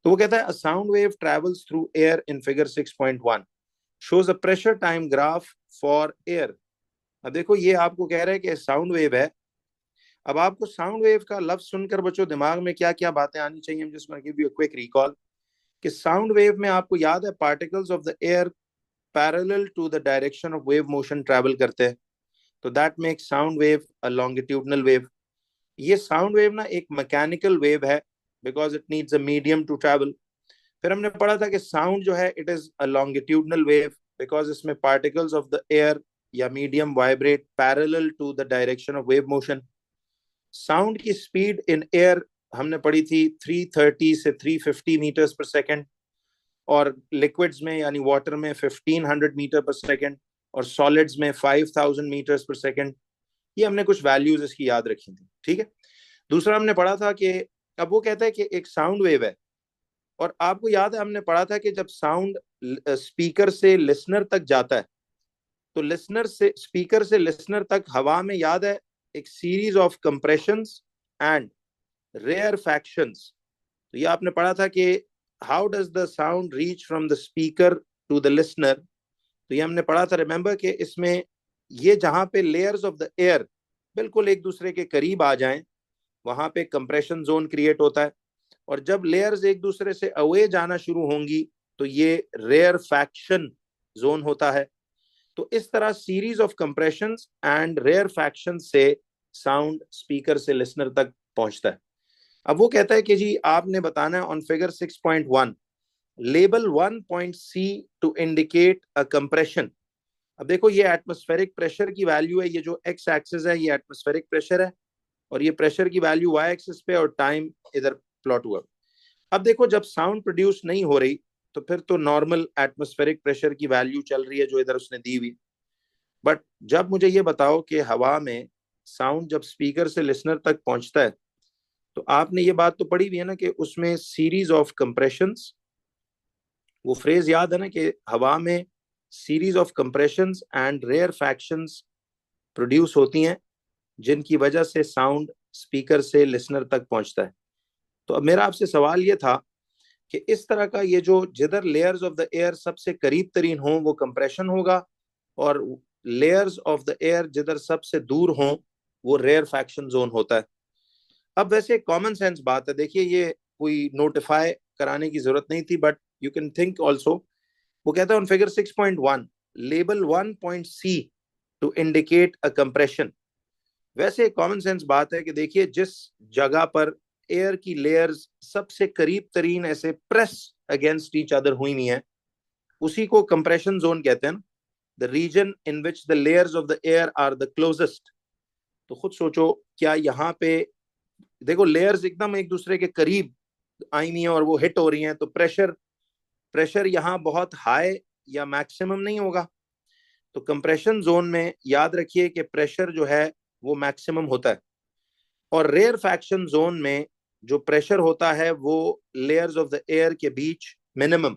तो वो कहता है a sound wave travels through air in figure 6.1 shows a pressure time graph for air. अब देखो ये आपको कह रहा है कि साउंड वेव है। अब आपको साउंड वेव का लफ्ज सुनकर बच्चों दिमाग में क्या क्या बातें आनी चाहिए, जिसमें give you a quick recall कि साउंड वेव में आपको याद है particles of the air parallel to the direction of wave motion travel करते हैं, तो that makes sound wave a longitudinal wave. ये साउंड वेव ना एक मैकेनिकल वेव है because it needs a medium to travel. फिर हमने पढ़ा था कि साउंड जो है it is a longitudinal wave because इसमें पार्टिकल्स ऑफ द एयर या medium vibrate parallel to the direction of wave motion. Sound की स्पीड इन एयर हमने पढ़ी थी 330 से 350 मीटर्स पर सेकेंड, और लिक्विड्स में यानी वाटर में 1500 मीटर पर सेकेंड, और सॉलिड्स में 5000 मीटर्स पर सेकेंड। ये हमने कुछ वैल्यूज इसकी याद रखी थी, ठीक है। दूसरा हमने पढ़ा था कि अब वो कहता है कि एक साउंड वेव है, और आपको याद है हमने पढ़ा था कि जब साउंड स्पीकर से लिसनर तक जाता है तो लिसनर से स्पीकर से लिसनर तक हवा में याद है एक series of compressions and rarefactions. तो ये आपने पढ़ा था कि how does the sound reach from the speaker to the listener. तो ये हमने पढ़ा था, रिमेंबर कि इसमें ये जहां पे लेयर्स ऑफ द एयर बिल्कुल एक दूसरे के करीब आ जाएं वहां पे कंप्रेशन जोन क्रिएट होता है, और जब लेयर्स एक दूसरे से अवे जाना शुरू होंगी तो ये रेयर फैक्शन जोन होता है। तो इस तरह series of compressions and rarefaction से साउंड स्पीकर से लिसनर तक पहुंचता है। अब वो कहता है कि जी आपने बताना है on figure 6.1 label 1 point C to indicate a compression. अब देखो ये एटमॉस्फेरिक प्रेशर की वैल्यू है, ये जो एक्स एक्सिस है ये एटमॉस्फेरिक प्रेशर है, और ये प्रेशर की वैल्यू वाई एक्सिस पे और टाइम इधर प्लॉट हुआ। अब देखो जब साउंड प्रोड्यूस नहीं हो रही तो फिर तो नॉर्मल एटमॉस्फेरिक प्रेशर की वैल्यू चल रही है जो इधर उसने दी हुई। बट जब मुझे ये बताओ कि हवा में साउंड जब स्पीकर से लिसनर तक पहुंचता है तो आपने ये बात तो पढ़ी हुई है ना कि उसमें सीरीज ऑफ कंप्रेशंस, वो फ्रेज याद है ना कि हवा में series of compressions and rarefactions produce होती हैं जिनकी वजह से साउंड स्पीकर से लिसनर तक पहुंचता है। तो अब मेरा आपसे सवाल ये था कि इस तरह का ये जो जिधर लेयर्स ऑफ द एयर सबसे करीब तरीन हो वो कंप्रेशन होगा, और लेयर्स ऑफ द एयर जिधर सबसे दूर हो वो रेयर फैक्शन जोन होता है। अब वैसे कॉमन सेंस बात है, देखिए ये कोई नोटिफाई कराने की जरूरत नहीं थी, but you can think also. वो कहता है on figure 6.1 label 1 point C to indicate a compression. वैसे कॉमन सेंस बात है कि देखिए जिस जगह पर एयर की लेयर्स सबसे करीब तरीन ऐसे प्रेस अगेंस्ट ईच अदर हुई हुई हैं उसी को कंप्रेशन जोन कहते हैं ना, the region in which the layers of the air are the closest. तो खुद सोचो क्या यहाँ पे देखो लेयर्स एकदम एक दूसरे के करीब आई हुई हैं और वो हिट हो रही हैं, तो प्रेशर प्रेशर यहाँ बहुत हाई या मैक्सिमम नहीं होगा। तो कंप्रेशन जोन में याद रखिए कि प्रेशर जो है वो मैक्सिमम होता है, और रेयर फैक्शन जोन में जो प्रेशर होता है वो लेयर्स ऑफ द एयर के बीच मिनिमम।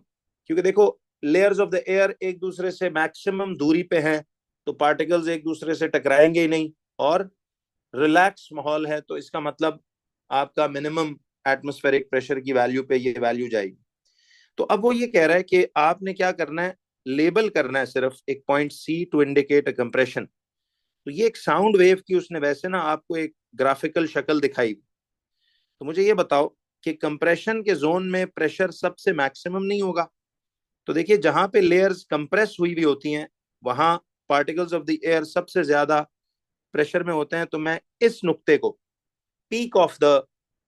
क्योंकि देखो लेयर्स ऑफ द एयर एक दूसरे से मैक्सिमम दूरी पे हैं तो पार्टिकल्स एक दूसरे से टकराएंगे ही नहीं, और रिलैक्स माहौल है तो इसका मतलब आपका मिनिमम एटमॉस्फेरिक प्रेशर की वैल्यू पे ये वैल्यू जाएगी। तो अब वो ये कह रहा है कि आपने क्या करना है, लेबल करना है सिर्फ एक point C to indicate a compression. तो ये एक साउंड वेव की उसने वैसे ना आपको एक ग्राफिकल शक्ल दिखाई। तो मुझे ये बताओ कि कंप्रेशन के जोन में प्रेशर सबसे मैक्सिमम नहीं होगा। तो देखिए जहां पे लेयर्स कंप्रेस हुई भी होती हैं वहां पार्टिकल्स ऑफ द एयर सबसे ज्यादा प्रेशर में होते हैं। तो मैं इस नुक्ते को पीक ऑफ द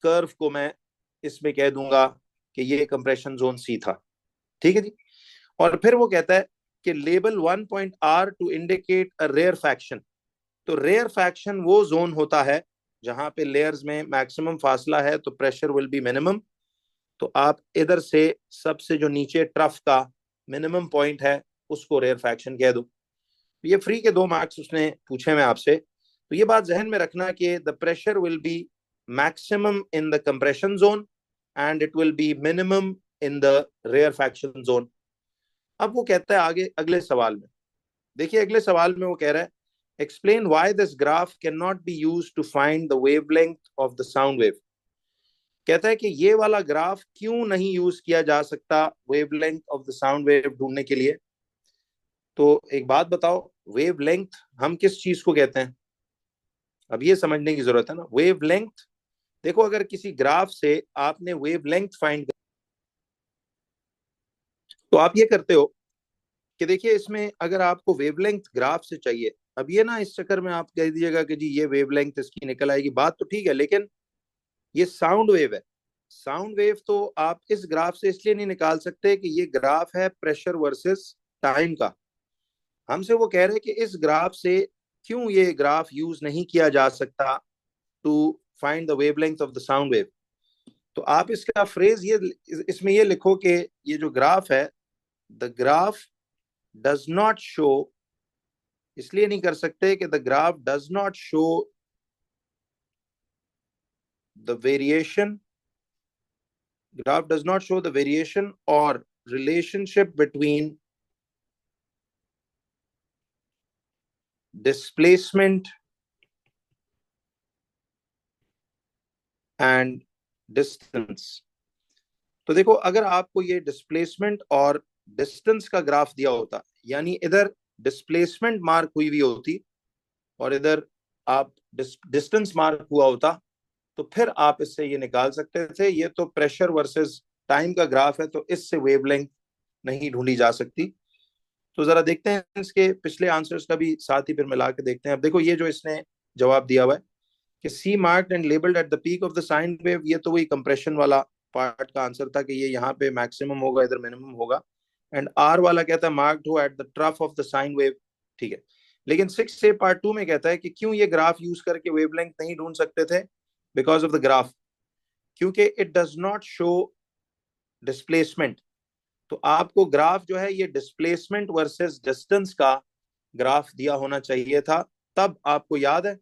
कर्व को मैं इसमें कह दूंगा कि ये कंप्रेशन जोन सी था, ठीक है जी। और फिर वो कहता है कि label 1 point R to indicate a rarefaction. तो रेयर फैक्शन वो जोन होता है जहां पे लेयर्स में मैक्सिमम फासला है तो प्रेशर विल बी मिनिमम। तो आप इधर से सबसे जो नीचे ट्रफ का मिनिमम पॉइंट है उसको रेयर फैक्शन कह दो। ये फ्री के 2 मार्क्स उसने पूछे मैं आपसे। तो ये बात जहन में रखना कि the pressure will be maximum in the compression zone and it will be minimum in the rarefaction zone. अब वो कहता है आगे अगले सवाल में, देखिए अगले सवाल में वो कह रहा है explain why this graph can not be used to find the wavelength of the sound wave. कहता है कि ये वाला ग्राफ क्यों नहीं यूज किया जा सकता wavelength of the sound wave ढूंढने के लिए। तो एक बात बताओ, वेवलेंथ हम किस चीज को कहते हैं? अब ये समझने की जरूरत है ना। वेवलेंथ, देखो अगर किसी ग्राफ से आपने वेवलेंथ फाइंड, तो आप ये करते हो कि देखिए इसमें अगर आपको वेवलेंथ ग्राफ से चाहिए, अब ये ना इस चक्कर में आप कह दीजिएगा कि जी ये वेवलेंथ इसकी निकल आएगी, बात तो ठीक है, लेकिन ये साउंड वेव है। साउंड वेव तो आप इस ग्राफ से इसलिए नहीं निकाल सकते कि ये ग्राफ है प्रेशर वर्सेस टाइम का। हमसे वो कह रहे हैं कि इस ग्राफ से क्यों ये ग्राफ यूज नहीं किया जा सकता to find the wavelength of the sound wave. तो आप इसका फ्रेज ये इसमें ये लिखो कि ये जो ग्राफ है, the graph does not show, इसलिए नहीं कर सकते कि the graph does not show the variation, graph does not show the variation or relationship between displacement and distance। तो देखो अगर आपको ये डिस्प्लेसमेंट और डिस्टेंस का ग्राफ दिया होता, यानी इधर डिस्प्लेसमेंट मार्क हुई हुई होती और इधर आप डिस्टेंस मार्क हुआ होता, तो फिर आप इससे ये निकाल सकते थे ये तो प्रेशर वर्सेस टाइम का ग्राफ है, तो इससे वेवलेंथ नहीं ढूंढी जा सकती। तो जरा देखते हैं इसके पिछले आंसर्स का भी साथ ही फिर मिला के देखते हैं। अब देखो ये जो इसने जवाब दिया हुआ है कि C marked and labelled at the peak of the sine wave, ये तो वही कंप्रेशन वाला पार्ट का आंसर था कि ये यहाँ पे मैक्सिमम होगा, इधर मिनिमम होगा। एंड आर वाला कहता है मार्क्ड हो at the trough of the sine wave, ठीक है। लेकिन 6 से पार्ट 2 में कहता है कि क्यों ये ग्राफ यूज करके वेवलेंथ नहीं ढूंढ सकते थे, बिकॉज ऑफ द ग्राफ, क्योंकि it does not show displacement. तो आपको ग्राफ जो है ये डिस्प्लेसमेंट वर्सेस डिस्टेंस का ग्राफ दिया होना चाहिए था, तब आपको याद है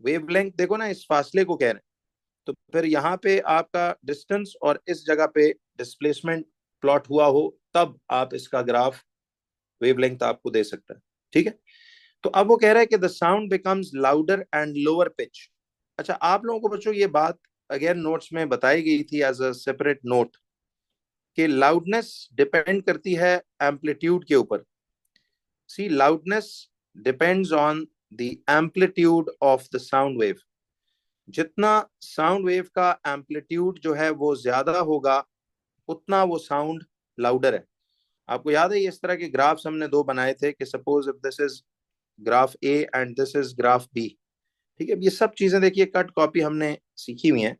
वेवलेंथ, देखो ना इस फासले को कह रहे हैं, तो फिर यहाँ पे आपका डिस्टेंस और इस जगह पे डिस्प्लेसमेंट प्लॉट हुआ हो, तब आप इसका ग्राफ वेवलेंथ आपको दे सकता है, ठीक है। तो अब वो कह रहा है कि the sound becomes louder and lower pitch. अच्छा, आप लोगों को बच्चों ये बात अगेन नोट्स में बताई गई थी एज अ सेपरेट नोट कि लाउडनेस डिपेंड करती है एम्पलीट्यूड के ऊपर। See loudness depends on the amplitude of the sound wave. जितना साउंड वेव का एम्पलीट्यूड जो है वो ज्यादा होगा, उतना वो साउंड लाउडर है। आपको याद है ये इस तरह के ग्राफ्स हमने दो बनाए थे कि suppose if this is graph A and this is graph B, ठीक है। ये सब चीजें देखिए कट कॉपी हमने सीखी हुई हैं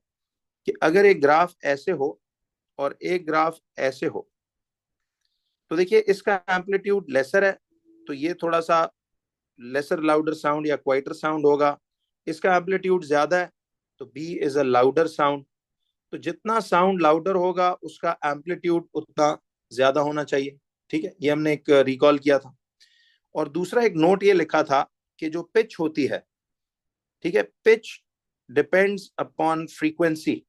कि अगर एक ग्राफ ऐसे हो और एक ग्राफ ऐसे हो, तो देखिए इसका एम्पलीट्यूड लेसर है, तो ये थोड़ा सा लेसर लाउडर साउंड या क्वाइटर साउंड होगा। इसका एम्पलीट्यूड ज्यादा है, तो B is a louder sound. तो जितना साउंड लाउडर होगा उसका एम्पलीट्यूड उतना ज्यादा होना चाहिए, ठीक है। ये हमने एक रिकॉल किया था। और दूसरा एक नोट ये लिखा था कि जो पिच होती है, ठीक है, पिच डिपेंड्स अपॉन फ्रीक्वेंसी।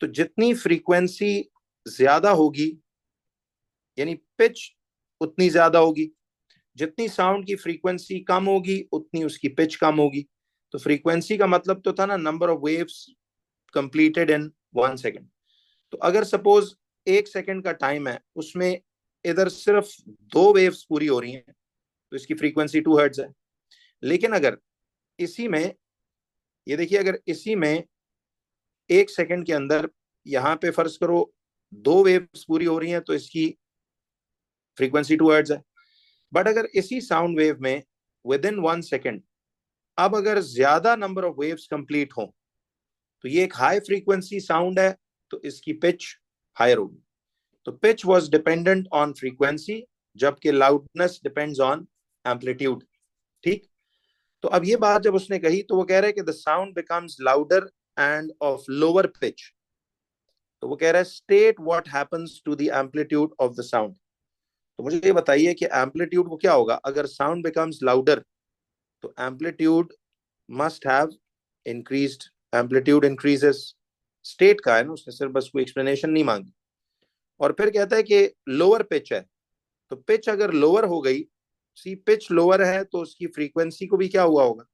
तो जितनी फ्रीक्वेंसी ज्यादा होगी, यानी पिच उतनी ज्यादा होगी। जितनी साउंड की फ्रीक्वेंसी कम होगी उतनी उसकी पिच कम होगी। तो फ्रीक्वेंसी का मतलब तो था ना number of waves completed in 1 second. तो अगर सपोज 1 सेकेंड का टाइम है, उसमें इधर सिर्फ 2 वेव्स पूरी हो रही हैं, तो इसकी फ्रीक्वेंसी 2 हर्ट्ज है। लेकिन अगर इसी में, ये देखिए, अगर इसी में 1 सेकेंड के अंदर यहाँ पे फर्ज करो 2 वेव्स पूरी हो रही हैं, तो इसकी फ्रीक्वेंसी 2 हर्ट्ज है। बट अगर इसी साउंड वेव में विद इन 1 सेकेंड अब अगर ज्यादा नंबर ऑफ वेव्स कंप्लीट हो, तो ये एक हाई फ्रीक्वेंसी साउंड है, तो इसकी पिच हायर होगी। तो pitch was dependent on frequency, जबकि लाउडनेस डिपेंड्स ऑन एम्पलीट्यूड, ठीक। तो अब ये बात जब उसने कही, तो वो कह रहा है कि the sound becomes louder and of lower pitch. तो वो कह रहा है state what happens to the amplitude of the sound. तो मुझे ये बताइए कि एम्पलीट्यूड को क्या होगा अगर साउंड बिकम्स लाउडर, तो amplitude must have increased, amplitude increases. State का है ना, उसने सिर्फ बस कोई एक्सप्लेनेशन नहीं मांगी। और फिर कहता है कि लोअर पिच है, तो पिच अगर लोअर हो गई, सी पिच लोअर है, तो उसकी फ्रीक्वेंसी को भी क्या हुआ होगा,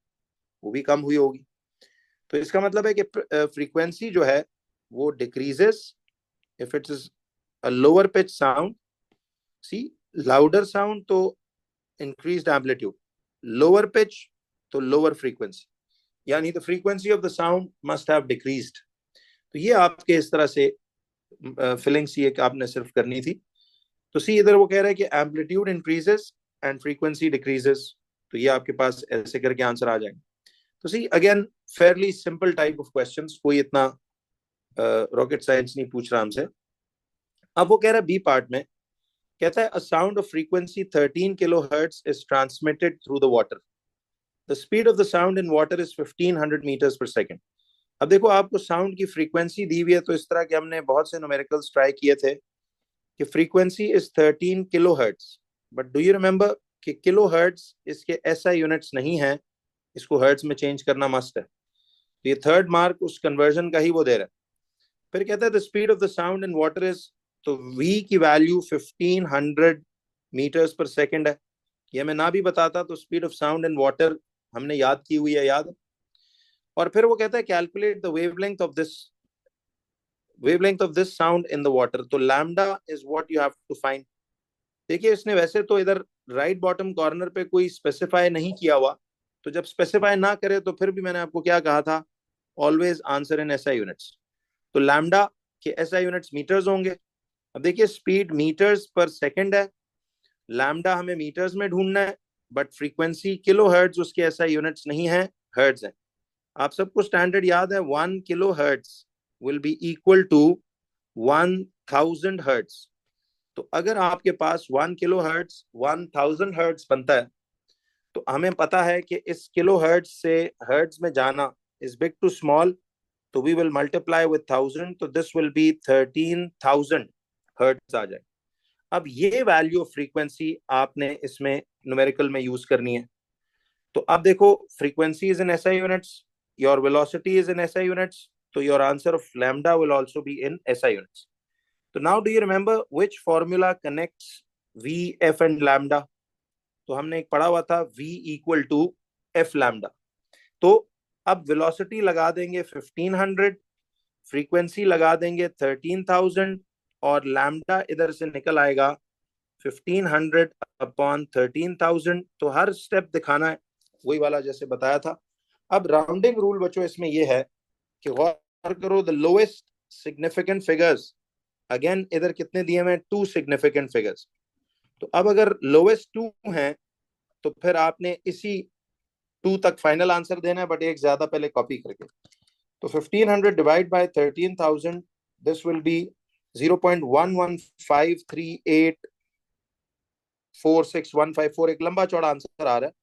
वो भी कम हुई होगी। तो इसका मतलब है कि फ्रीक्वेंसी जो है वो decreases if it is a lower pitch sound. See, louder sound तो इंक्रीज्ड एम्पलीट्यूड, लोअर पिच तो लोअर फ्रीक्वेंसी, यानी the frequency of the sound must have decreased. तो ये आपके इस तरह से फिलिंग सी एक आपने सिर्फ करनी थी. तो सी इधर वो कह रहा है कि amplitude increases and frequency decreases. तो ये आपके पास ऐसे करके आंसर आ जाएंगे. तो see again fairly simple type of questions, कोई इतना रॉकेट साइंस नहीं पूछ रहा हमसे. अब वो कह रहा है बी पार्ट में, कहता है a sound of frequency 13 kilohertz is transmitted through the water. The speed of the sound in water is 1500 metres per second. अब देखो आपको साउंड की फ्रीक्वेंसी दी हुई है, तो इस तरह के हमने बहुत से न्यूमेरिकल्स ट्राई किए थे कि frequency is 13 kilo hertz. But do you remember कि किलो हर्ट्ज इसके ऐसा यूनिट्स नहीं है, इसको हर्ट्ज में चेंज करना मस्ट है. तो ये थर्ड मार्क उस कन्वर्जन का ही वो दे रहा है. फिर कहता है the speed of the sound in water is, तो v की वैल्यू 1500 मीटर्स पर सेकेंड है. ये मैं ना भी बताता तो speed of sound in water हमने याद की हुई है, याद है. और फिर वो कहता है calculate the wavelength of this sound in the water. तो lambda is what you have to find. देखिए इसने वैसे तो इधर राइट बॉटम कॉर्नर पे कोई स्पेसिफाई नहीं किया हुआ, तो जब स्पेसिफाई ना करे तो फिर भी मैंने आपको क्या कहा था, ऑलवेज आंसर इन एसआई यूनिट्स. तो लैम्डा के एसआई यूनिट्स मीटर्स होंगे. अब देखिए स्पीड मीटर्स पर सेकंड है, लैम्डा हमें मीटर्स में ढूंढना है, बट फ्रीक्वेंसी किलो हर्ट्ज उसके एसआई यूनिट्स नहीं है, हर्ट्ज है. आप सबको स्टैंडर्ड याद है, 1 kilo hertz will be equal to 1000 hertz. तो अगर आपके पास 1 किलो हर्ट्ज 1000 हर्ट्ज बनता है, तो हमें पता है कि इस किलो हर्ट्ज से हर्ट्ज में जाना इज बिग टू स्मॉल, तो वी विल मल्टीप्लाई विद 1000, तो दिस विल बी 13,000 हर्ट्ज आ जाए. अब ये वैल्यू ऑफ फ्रीक्वेंसी आपने इसमें न्यूमेरिकल में यूज करनी है. तो अब देखो frequency is in SI units, your velocity is in SI units, तो your answer of lambda will also be in SI units. तो now do you remember which formula connects v f and lambda. तो हमने एक पढ़ा हुआ था v equal to f lambda. तो अब वेलोसिटी लगा देंगे 1500, फ्रीक्वेंसी लगा देंगे 13,000, और लैम्डा इधर से निकल आएगा 1500 अपॉन 13,000. तो हर स्टेप दिखाना है वही वाला जैसे बताया था. अब राउंडिंग रूल बच्चों इसमें यह है कि गौर करो, the lowest significant figures, again इधर कितने दिए हुए हैं, 2 सिग्निफिकेंट फिगर्स. तो अब अगर लोएस्ट 2 हैं तो फिर आपने इसी 2 तक फाइनल आंसर देना है, बट एक ज्यादा पहले कॉपी करके. तो 1500 divide by 13,000, this will B 0.1153846154. एक लंबा चौड़ा आंसर आ रहा है,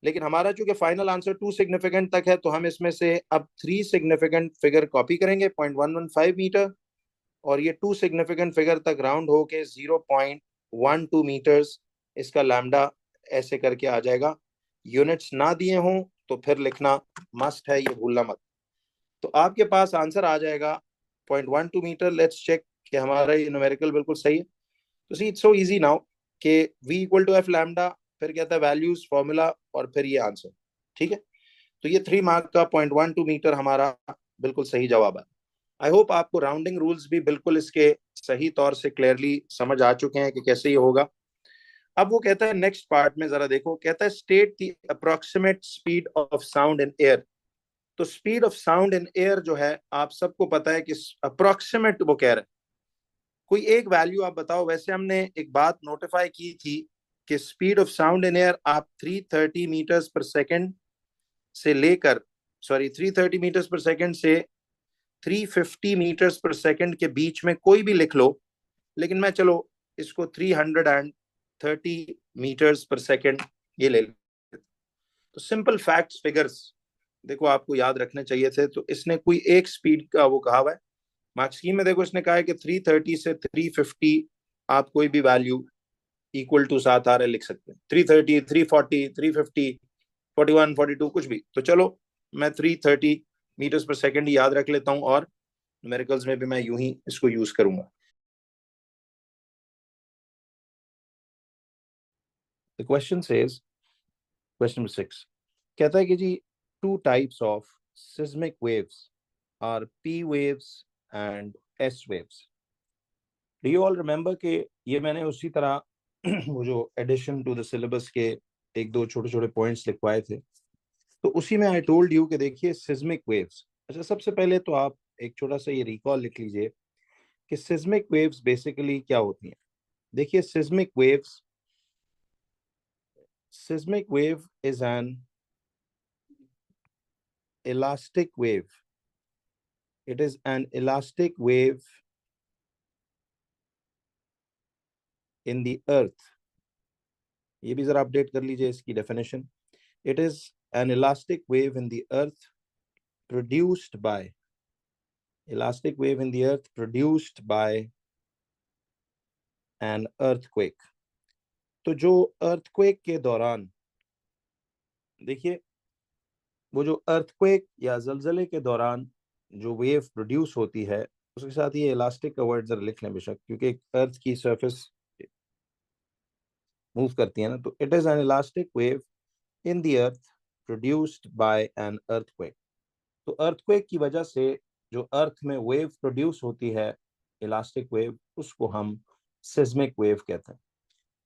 लेकिन हमारा चूंकि फाइनल आंसर 2 सिग्निफिकेंट तक है, तो हम इसमें से अब 3 सिग्निफिकेंट फिगर कॉपी करेंगे 0.115 मीटर, और ये 2 सिग्निफिकेंट फिगर तक राउंड होके 0.12 मीटर्स इसका लैम्डा ऐसे करके आ जाएगा. यूनिट्स ना दिए हों तो फिर लिखना मस्ट है, ये भूलना मत. तो आपके पास आंसर आ जाएगा 0.12 मीटर. लेट्स चेक कि हमारा ये न्यूमेरिकल बिल्कुल सही है. तो see it's so easy now कि v equal to F lambda, फिर कहता है वैल्यूज फॉर्मूला, और फिर ये आंसर. ठीक है, तो ये 3 मार्क का 0.12 मीटर हमारा बिल्कुल सही जवाब है. आई होप आपको राउंडिंग रूल्स भी बिल्कुल इसके सही तौर से क्लियरली समझ आ चुके हैं कि कैसे ये होगा. अब वो कहता है नेक्स्ट पार्ट में जरा देखो, कहता है state the approximate speed of sound in air. तो speed of sound in air जो है आप सबको पता है कि अप्रोक्सीमेट वो कह रहे हैं, कोई एक वैल्यू आप बताओ. वैसे हमने एक बात नोटिफाई की थी कि speed of sound in air आप 330 मीटर्स पर सेकेंड से लेकर, सॉरी 330 मीटर्स पर सेकेंड से 350 मीटर्स पर सेकेंड के बीच में कोई भी लिख लो, लेकिन मैं चलो इसको 330 मीटर्स पर सेकेंड ये ले लो. तो सिंपल फैक्ट्स फिगर्स देखो आपको याद रखने चाहिए थे. तो इसने कोई एक स्पीड का वो कहा हुआ है. मार्क्स स्कीम में देखो इसने कहा है कि 330 से 350 आप कोई भी वैल्यू इक्वल टू साथ आ रहे लिख सकते हैं. 330, 340, 350, 41, 42 कुछ भी. तो चलो मैं 330 मीटर्स पर सेकेंड याद रख लेता हूं, और न्यूमेरिकल्स में भी मैं यूं ही इसको यूज करूंगा. The question says, question number 6 कहता है कि जी 2 types of seismic waves are P waves and S waves. Do you all remember कि ये मैंने उसी तरह वो जो एडिशन टू द सिलेबस के एक दो छोटे छोटे पॉइंट्स लिखवाए थे, तो उसी में आई टोल्ड यू कि देखिए सिस्मिक वेव्स। अच्छा, सबसे पहले तो आप एक छोटा सा ये रिकॉल लिख लीजिए कि सिस्मिक वेव्स बेसिकली क्या होती हैं। देखिए seismic wave is an elastic wave. It is an elastic wave in the earth. ये भी जरा अपडेट कर लीजिए इसकी definition. It is an elastic wave in the earth produced by an earthquake. तो जो earthquake के दौरान, देखिए वो जो earthquake या जलजले के दौरान जो वेव प्रोड्यूस होती है, उसके साथ ये इलास्टिक का वर्ड जरा लिख लें बेशक, क्योंकि अर्थ की सरफेस मूव करती है ना. तो it is an elastic wave in the earth produced by an earthquake. तो अर्थक्वेक की वजह से जो अर्थ में वेव प्रोड्यूस होती है, इलास्टिक वेव, उसको हम सिस्मिक वेव कहते हैं.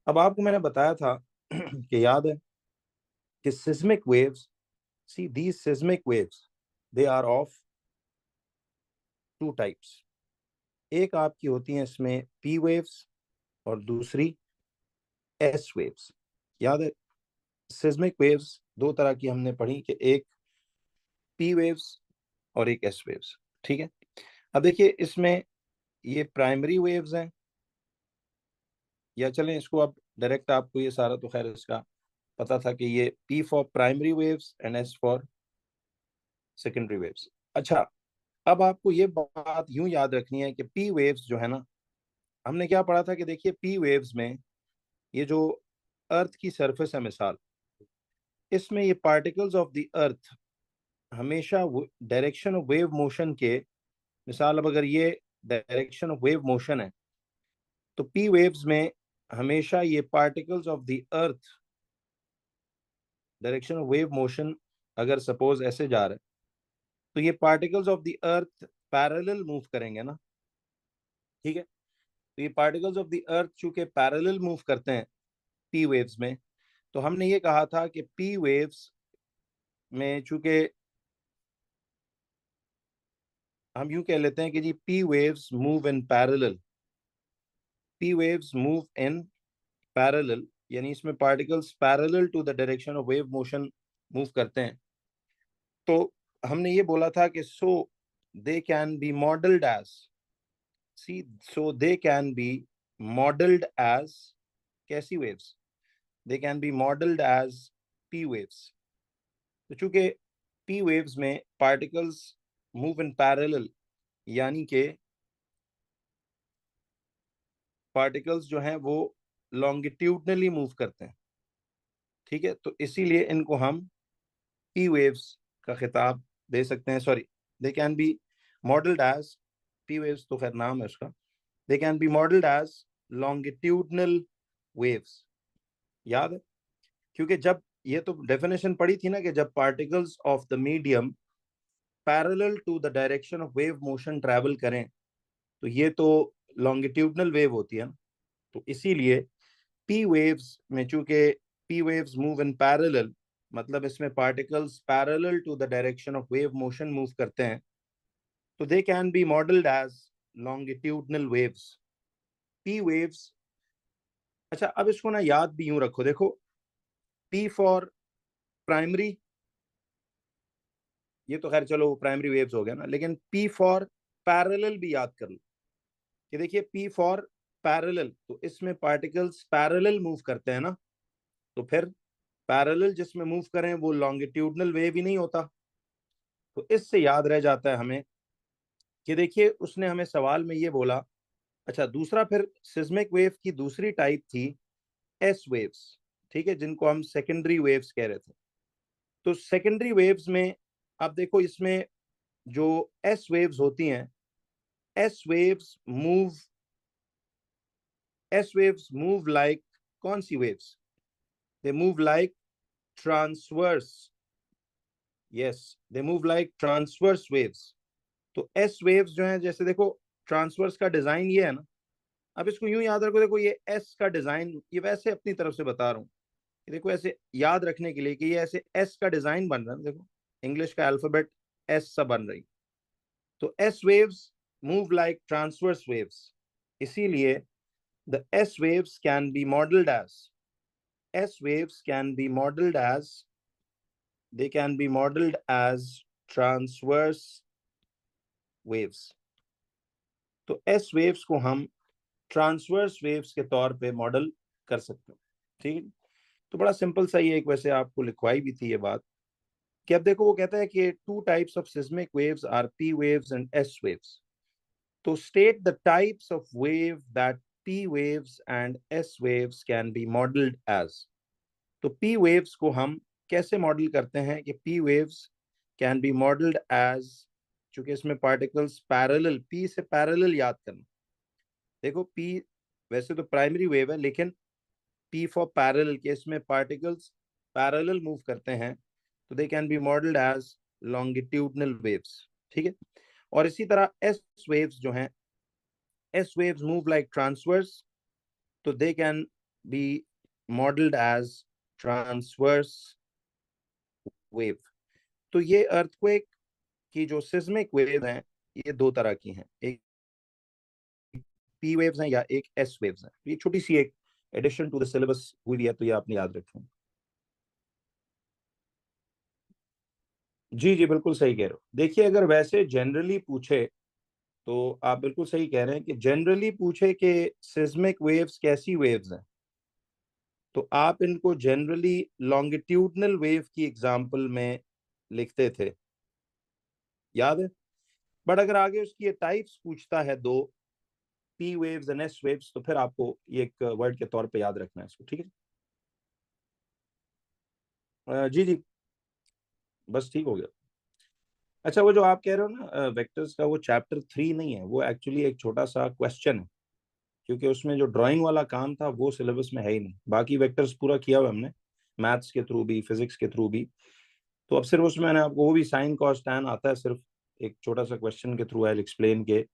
अब आपको मैंने बताया था कि याद है कि seismic waves, see these seismic waves, they are of two types. एक आपकी होती है इसमें पी वेव्स और दूसरी एस वेव्स. याद है सिस्मिक वेव्स दो तरह की हमने पढ़ी कि एक पी वेव्स और एक एस वेव्स. ठीक है. अब देखिए इसमें ये प्राइमरी वेव्स हैं, या चलें इसको अब डायरेक्ट, आपको ये सारा तो खैर इसका पता था कि ये P for primary waves and S for secondary waves. अच्छा, अब आपको ये बात यूं याद रखनी है कि पी वेव्स जो है ना, हमने क्या पढ़ा था कि देखिए पी वेव्स में ये जो अर्थ की सरफेस है मिसाल, इसमें ये पार्टिकल्स ऑफ द अर्थ हमेशा डायरेक्शन ऑफ वेव मोशन के, मिसाल अब अगर ये डायरेक्शन ऑफ वेव मोशन है, तो पी वेव्स में हमेशा ये particles of the earth direction of wave motion अगर सपोज ऐसे जा रहा है, तो ये particles of the earth parallel move करेंगे ना. ठीक है. तो ये पार्टिकल्स ऑफ द अर्थ चूंकि पैरेलल मूव करते हैं पी वेव्स में, तो हमने ये कहा था कि पी वेव्स में चूंकि हम यूं कह लेते हैं कि जी P waves move in parallel, P waves move in parallel, यानी इसमें particles parallel to the direction of wave motion move करते हैं. तो हमने ये बोला था कि so they can be modelled as, see so they can be modelled as कैसी waves, they can be modelled as P waves. तो चूंकि पी वेव्स में पार्टिकल्स मूव इन पैरेलल, यानी कि पार्टिकल्स जो हैं वो लॉन्गिट्यूडनली मूव करते हैं. ठीक है. तो इसीलिए इनको हम पी वेव्स का खिताब दे सकते हैं. Sorry, they can be modelled as, P waves तो खैर नाम है उसका, they can be modelled as longitudinal waves. याद है, क्योंकि जब ये तो डेफिनेशन पढ़ी थी ना कि जब particles of the medium parallel to the direction of wave motion travel करें, तो ये तो लॉन्गिट्यूडनल वेव होती है ना. तो इसीलिए पी वेव्स में चूंकि P waves move in parallel, मतलब इसमें particles parallel to the direction of wave motion move करते हैं, तो they can be modelled as longitudinal waves, P waves. अच्छा, अब इसको ना याद भी यूं रखो, देखो पी फॉर प्राइमरी, ये तो खैर चलो प्राइमरी वेव्स हो गया ना, लेकिन पी फॉर पैरेलल भी याद कर लो कि देखिए पी फॉर पैरेलल, तो इसमें पार्टिकल्स पैरेलल मूव करते हैं ना, तो फिर पैरेलल जिसमें मूव करें वो लॉन्गिट्यूडनल वेव ही नहीं होता. तो इससे याद रह जाता है हमें कि देखिए उसने हमें सवाल में ये बोला. अच्छा, दूसरा फिर सिस्मिक वेव की दूसरी टाइप थी एस वेव्स. ठीक है, जिनको हम सेकेंडरी वेव्स कह रहे थे. तो सेकेंडरी वेव्स में अब देखो इसमें जो एस वेव्स होती हैं, S waves move, S waves move like, कौन सी waves, they move like transverse. Yes, they move like transverse waves. तो एस वेव्स जो है, जैसे देखो ट्रांसवर्स का डिजाइन ये है ना, अब इसको यूं याद रखो, देखो ये एस का डिजाइन, ये वैसे अपनी तरफ से बता रहा हूँ, देखो ऐसे याद रखने के लिए कि ये ऐसे एस का डिजाइन बन रहा है, देखो इंग्लिश का अल्फाबेट एस सा बन रही। तो S waves move like transverse waves, इसीलिए the S waves can be modelled as, S waves can be modelled as, they can be modeled as transverse waves। तो एस वेव्स को हम transverse waves के तौर पे मॉडल कर सकते हैं, ठीक है। तो बड़ा सिंपल सा ही एक, वैसे आपको लिखवाई भी थी ये बात, कि अब देखो वो कहता है कि two types of seismic waves are P waves and S waves. तो state the types of wave that P waves and S waves can be modelled as. तो पी वेव्स को हम कैसे मॉडल करते हैं कि P waves can be modelled as, चूंकि इसमें पार्टिकल्स पैरेलल, पी से पैरेलल याद करना, देखो पी वैसे तो प्राइमरी वेव है, लेकिन पी फॉर पैरेलल के इसमें पार्टिकल्स पैरेलल मूव करते हैं, तो they can be modelled as longitudinal waves, ठीक है। और इसी तरह एस वेव्स जो हैं, S waves move like transverse, तो they can be modelled as transverse wave. तो ये अर्थक्वेक की जो सिस्मिक वेव हैं, ये दो तरह की हैं, एक पी वेव्स हैं या एक एस वेव्स हैं। ये छोटी सी एक एडिशन टू द सिलेबस हुई है, तो ये आपने याद रखें। जी जी बिल्कुल सही कह रहे हो। देखिए अगर वैसे जनरली पूछे, तो आप बिल्कुल सही कह रहे हैं कि जनरली पूछे कि सिस्मिक वेव्स कैसी वेव्स हैं, तो आप इनको जनरली लॉन्गिट्यूडनल वेव की एग्जांपल में लिखते थे, याद है। बट अगर आगे उसकी ये टाइप्स पूछता है दो, P waves and S waves, तो फिर आपको ये एक वर्ड के तौर पे याद रखना है इसको, ठीक है। जी जी बस ठीक हो गया। अच्छा वो जो आप कह रहे हो ना वेक्टर्स का, वो चैप्टर 3 नहीं है, वो एक्चुअली एक छोटा सा क्वेश्चन है, क्योंकि उसमें जो ड्राइंग वाला काम था वो सिलेबस में है ही नहीं। बाकी वेक्टर्स पूरा किया हुआ हमने, मैथ्स के थ्रू भी, फिजिक्स के थ्रू भी। तो अब सिर्फ उसमें मैंने आपको, वो भी साइन कॉस टैन आता है, सिर्फ एक छोटा सा क्वेश्चन के थ्रू आई एक्सप्लेन के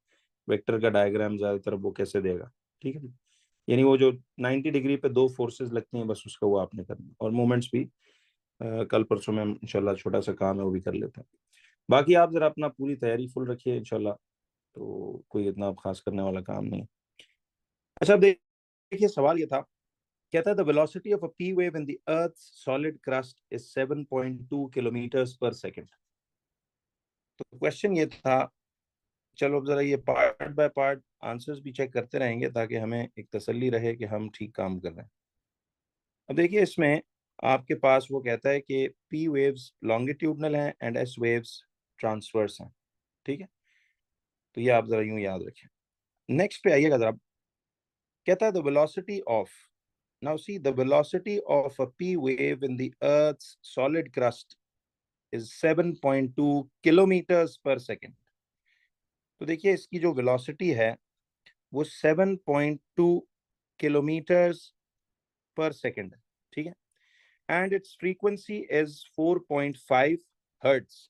वेक्टर का डायग्राम ज्यादातर वो कैसे देगा, ठीक है। यानी वो जो 90 डिग्री पे दो फोर्सेस लगती हैं, बस उसका वो आपने करना, और मोमेंट्स भी कल परसों में इंशाल्लाह छोटा सा काम है वो भी कर लेते हैं। बाकी आप जरा अपना पूरी तैयारी फुल रखिए इंशाल्लाह, तो कोई इतना खास करने वाला काम नहीं। अच्छा अब देखिए सवाल ये था, कहता है the velocity of a P wave in the earth solid crust is 7.2 kilometres per second. तो क्वेश्चन ये था, चलो अब जरा ये पार्ट बाय पार्ट आंसर्स भी चेक करते रहेंगे, ताकि हमें एक तसल्ली रहे कि हम ठीक काम कर रहे हैं। अब देखिए इसमें आपके पास वो कहता है कि पी वेव्स लॉन्गिट्यूडनल हैं एंड एस वेव्स ट्रांसवर्स हैं, ठीक है। तो ये आप जरा यूं याद रखें। नेक्स्ट पे आइएगा जरा, कहता है the velocity of, now see the velocity of a P wave in the earth's solid crust is 7.2 kilometres per second. तो देखिए इसकी जो वेलोसिटी है वो 7.2 किलोमीटर्स पर सेकंड है, ठीक है। And it's frequency is 4.5 hertz.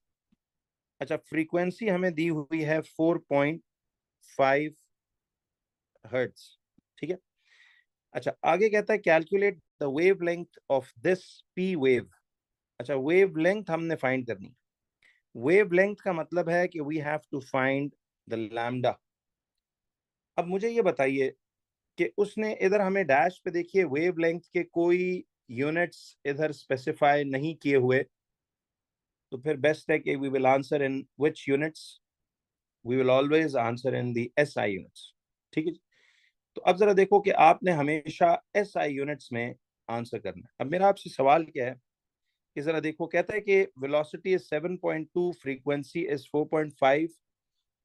अच्छा फ्रीक्वेंसी हमें दी हुई है 4.5 हर्ट्ज, ठीक है। अच्छा आगे कहता है calculate the wave length of this P wave. अच्छा वेव लेंथ हमने फाइंड करनी। वेव लेंथ का मतलब है कि we have to find the lambda. अब मुझे ये बताइए कि उसने इधर हमें डैश पे देखिए वेव लेंथ के कोई यूनिट्स इधर स्पेसिफाई नहीं किए हुए, तो फिर बेस्ट है कि we will answer in which units, we will always answer in the S I units, ठीक है। तो अब जरा देखो कि आपने हमेशा एस आई यूनिट्स में आंसर करना है। अब मेरा आपसे सवाल क्या है कि जरा देखो, कहता है कि वेलोसिटी इज 7.2, फ्रीक्वेंसी इज 4.5,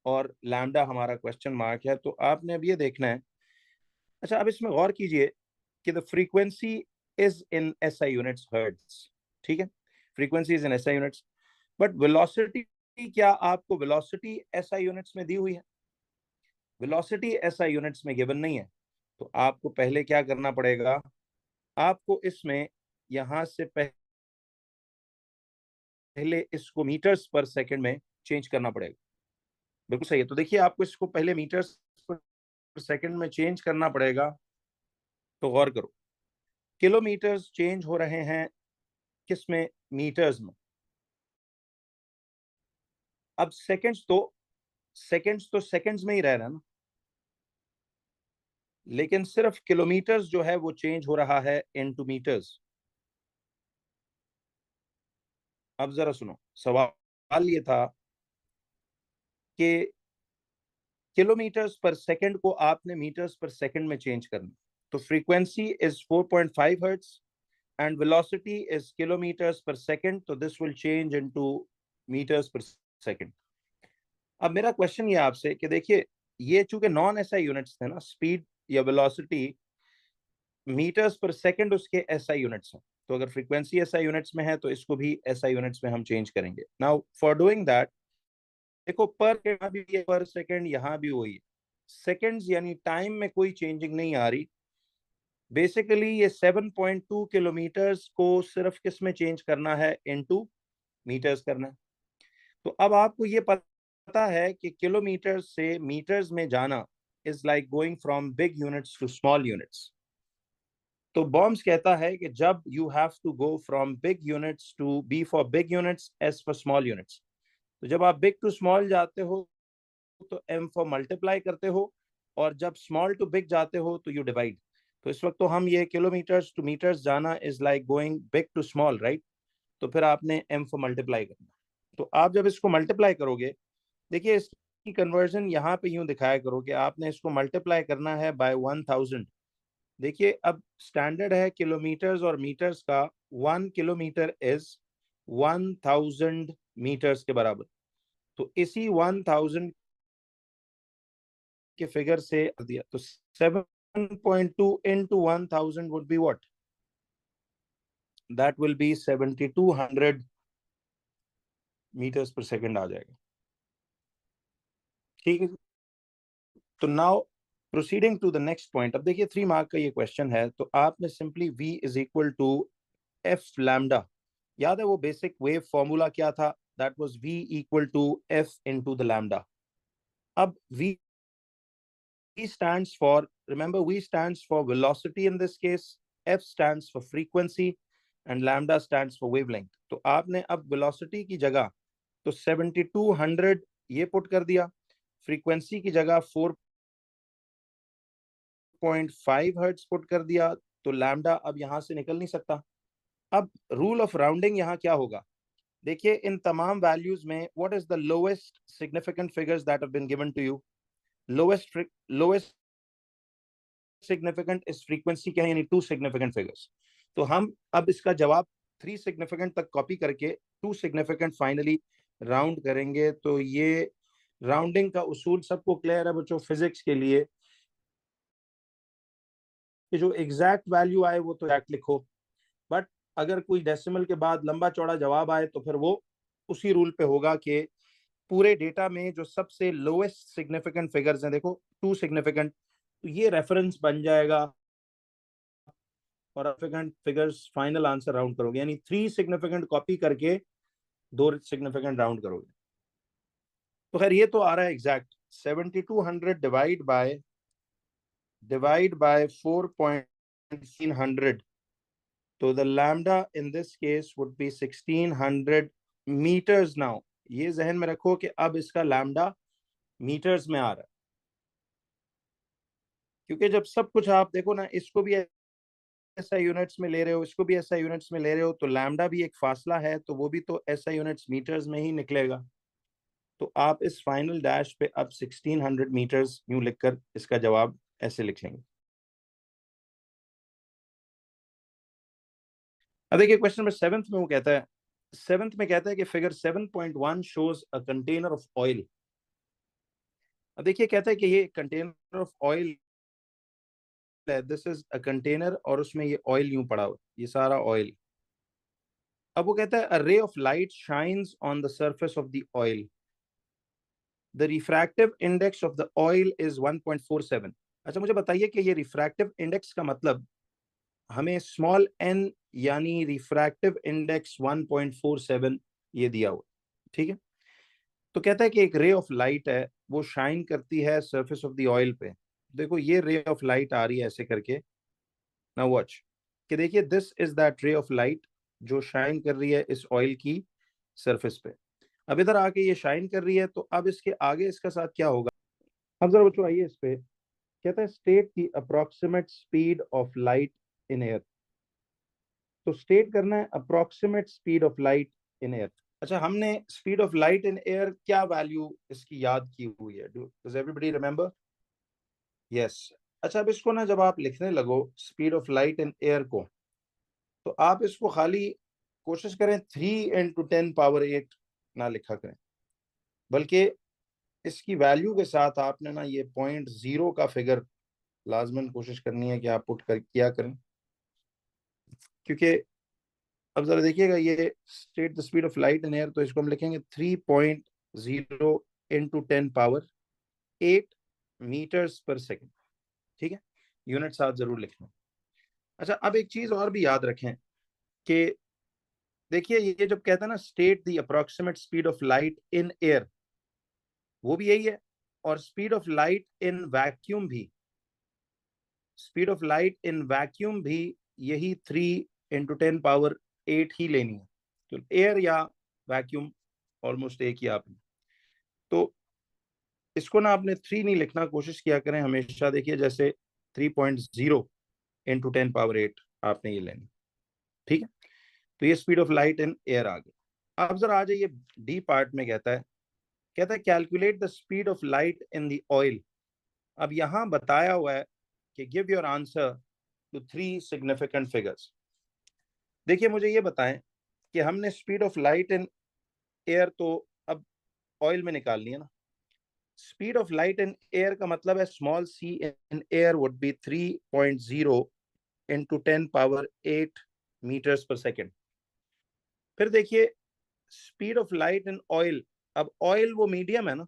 और लैम्डा हमारा क्वेश्चन मार्क है, तो आपने अब ये देखना है। अच्छा अब इसमें गौर कीजिए कि the frequency is in S I units hertz, ठीक है। Frequency is in S I units, but velocity, क्या आपको वेलोसिटी एस आई यूनिट्स में दी हुई है? वेलोसिटी एस आई यूनिट्स में गिवन नहीं है। तो आपको पहले क्या करना पड़ेगा, आपको इसमें यहां से पहले इसको मीटर्स पर सेकंड में चेंज करना पड़ेगा। बिल्कुल सही है। तो देखिए आपको इसको पहले मीटर्स पर सेकंड में चेंज करना पड़ेगा, तो गौर करो, किलोमीटर्स चेंज हो रहे हैं किस में, मीटर्स में। अब सेकंड्स में ही रह रहा है ना, लेकिन सिर्फ किलोमीटर्स जो है वो चेंज हो रहा है इनटू मीटर्स। अब जरा सुनो, सवाल ये था कि किलोमीटर्स पर सेकंड को आपने मीटर्स पर सेकंड में चेंज करना। तो frequency is 4.5 hertz and velocity is kilometres per second, तो this will change into metres per second. अब मेरा क्वेश्चन ये आपसे कि देखिए, ये चूंकि नॉन एसआई यूनिट्स थे ना, स्पीड या वेलोसिटी मीटर्स पर सेकंड उसके एसआई यूनिट्स हैं, तो अगर फ्रीक्वेंसी एसआई यूनिट्स में है तो इसको भी एसआई यूनिट्स में हम चेंज करेंगे। नाउ फॉर डूइंग दैट, देखो पर यहाँ भी है, पर सेकंड यहाँ भी वही है, सेकंड्स यानी टाइम में कोई चेंजिंग नहीं आ रही। बेसिकली ये 7.2 किलोमीटर्स को सिर्फ किस में चेंज करना है, इनटू मीटर्स करना है। तो अब आपको ये पता है कि किलोमीटर से मीटर्स में जाना is like going from big units to small units. तो बॉम्स कहता है कि जब you have to go from big units to B for big units, S for small units, तो जब आप बिग टू स्मॉल जाते हो तो एम फॉर मल्टीप्लाई करते हो, और जब स्मॉल टू बिग जाते हो तो यू डिवाइड। तो इस वक्त तो हम ये किलोमीटर्स टू मीटर्स जाना is like going big to small, right. तो फिर आपने एम फॉर मल्टीप्लाई करना। तो आप जब इसको मल्टीप्लाई करोगे, देखिए इसकी कन्वर्जन यहाँ पे यूं दिखाया करो कि आपने इसको मल्टीप्लाई करना है बाय 1000। देखिए अब स्टैंडर्ड है किलोमीटर्स और मीटर्स का, 1 किलोमीटर इज 1000 मीटर्स के बराबर। तो इसी 1000 के फिगर से दिया, तो 7.2 into 1000 would be what? That will be 7200 meters per second आ जाएगा। ठीक है, तो now proceeding to the next point. अब देखिए 3 मार्क का ये क्वेश्चन है, तो आपने simply v is equal to F lambda, याद है वो बेसिक वेव फॉर्मूला क्या था, that was v equal to F into the lambda. अब v stands for, remember v stands for velocity in this case, f stands for frequency and lambda stands for wavelength। तो आपने अब velocity की जगह तो 7200 ये पुट कर दिया, फ्रीक्वेंसी की जगह 4.5 हर्ट्ज पुट कर दिया, तो लैम्डा अब यहां से निकल नहीं सकता। अब रूल ऑफ राउंडिंग यहाँ क्या होगा, देखिए इन तमाम वैल्यूज में what is the lowest significant figures that have been given to you, lowest significant इस फ्रीक्वेंसी क्या है, यानी 2 सिग्निफिकेंट फिगर्स। तो हम अब इसका जवाब 3 सिग्निफिकेंट तक कॉपी करके 2 सिग्निफिकेंट फाइनली राउंड करेंगे। तो ये राउंडिंग का उसूल सबको क्लियर है बच्चों फिजिक्स के लिए, कि जो एग्जैक्ट वैल्यू आए वो तो एग्जैक्ट लिखो, बट अगर कोई डेसिमल के बाद लंबा चौड़ा जवाब आए तो फिर वो उसी रूल पे होगा कि पूरे डेटा में जो सबसे लोएस्ट सिग्निफिकेंट फिगर्स हैं, देखो 2 सिग्निफिकेंट, तो ये रेफरेंस बन जाएगा और significant figures final answer round करोगे, यानी 3 सिग्निफिकेंट कॉपी करके 2 सिग्निफिकेंट राउंड करोगे। तो खैर ये तो आ रहा है एग्जैक्ट 7200 डिवाइड बाय 4.300, तो the lambda in this case would be 1600 metres. Now ये जहन में रखो कि अब इसका लैम्डा मीटर्स में आ रहा है, क्योंकि जब सब कुछ आप देखो ना, इसको भी एसआई यूनिट्स में ले रहे हो, इसको भी एसआई यूनिट्स में ले रहे हो, तो लैम्डा भी एक फासला है, तो वो भी तो एसआई यूनिट्स मीटर्स में ही निकलेगा। तो आप इस फाइनल डैश पे अब 1600 मीटर्स यूं लिखकर इसका जवाब ऐसे लिख लेंगे। अब देखिए क्वेश्चन नंबर 7 में वो कहता है, 7 में कहता है कि figure 7.1 shows a container of oil. अब देखिए कहता है कि ये कंटेनर ऑफ ऑयल है, दिस इज अ कंटेनर और उसमें ये ऑयल यूं पड़ा हुआ, ये सारा ऑयल। अब वो कहता है a ray of light shines on the surface of the oil, the refractive index of the oil is 1.47। अच्छा मुझे बताइए कि ये रिफ्रैक्टिव इंडेक्स का मतलब, हमें स्मॉल एन यानी रिफ्रैक्टिव इंडेक्स 1.47 ये दिया हुआ, ठीक है। तो कहता है कि एक रे ऑफ लाइट है वो शाइन करती है सरफेस ऑफ द ऑयल पे। देखो ये रे ऑफ लाइट आ रही है ऐसे करके। नाउ वॉच कि देखिए दिस इज दैट रे ऑफ लाइट जो शाइन कर रही है इस ऑयल की सरफेस पे। अब इधर आके ये शाइन कर रही है, तो अब इसके आगे इसका साथ क्या होगा। अब जरा बच्चों आइए इस पे। कहता है स्टेट की approximate speed of light in air. तो स्टेट करना है approximate speed of light in air. अच्छा, हमने speed of light in air क्या वैल्यू इसकी याद की हुई है? Does everybody remember? यस। अच्छा, अब इसको ना जब आप लिखने लगो speed of light in air को, तो आप इसको खाली कोशिश करें 3 × 10⁸ ना लिखा करें, बल्कि इसकी वैल्यू के साथ आपने ना ये 0.0 का फिगर लाजमन कोशिश करनी है कि आप पुट कर किया करें। क्योंकि अब जरा देखिएगा ये state the speed of light in air, तो इसको हम लिखेंगे 3.0 × 10⁸ मीटर्स पर सेकेंड। ठीक है, यूनिट साथ जरूर लिखना। अच्छा, अब एक चीज और भी याद रखें कि देखिए ये जब कहता है ना state the approximate speed of light in air, वो भी यही है। और speed of light in vacuum भी, speed of light in vacuum भी यही 3 × 10⁸ ही लेनी है। तो एयर या वैक्यूम ऑलमोस्ट एक ही आपने। तो इसको ना आपने 3 नहीं लिखना, कोशिश किया करें हमेशा। देखिए जैसे 3.0 × 10⁸ आपने ये लेनी। ठीक है, तो ये speed of light in air आ गई। अब जरा आ जाइए डी पार्ट में। कहता है calculate the speed of light in the oil. अब यहां बताया हुआ है कि give your answer to 3 significant figures. देखिए मुझे ये बताएं कि हमने speed of light in air तो अब ऑयल में निकालनी है ना। Speed of light in air का मतलब है small c in air would be 3.0 × 10⁸ metres per second. फिर देखिए speed of light in oil. अब ऑयल वो मीडियम है ना।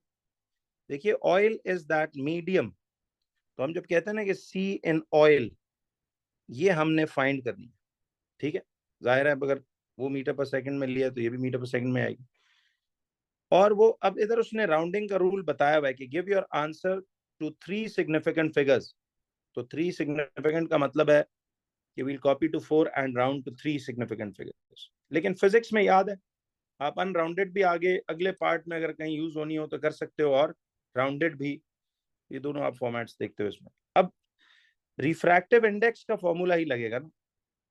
देखिए ऑयल इज दैट मीडियम। तो हम जब कहते हैं ना कि सी इन ऑयल, ये हमने फाइंड करनी है। ठीक है, जाहिर है अगर वो मीटर पर सेकंड में लिया तो ये भी मीटर पर सेकंड में आएगी। और वो अब इधर उसने राउंडिंग का रूल बताया हुआ है कि give your answer to 3 significant figures. तो 3 सिग्निफिकेंट का मतलब है कि we'll copy to 4 and round to 3 significant figures. लेकिन फिजिक्स में याद है आप अनराउंडेड भी आगे अगले पार्ट में अगर कहीं यूज होनी हो तो कर सकते हो, और राउंडेड भी। ये दोनों आप फॉर्मेट्स देखते हो इसमें। अब रिफ्रैक्टिव इंडेक्स का फॉर्मूला ही लगेगा ना।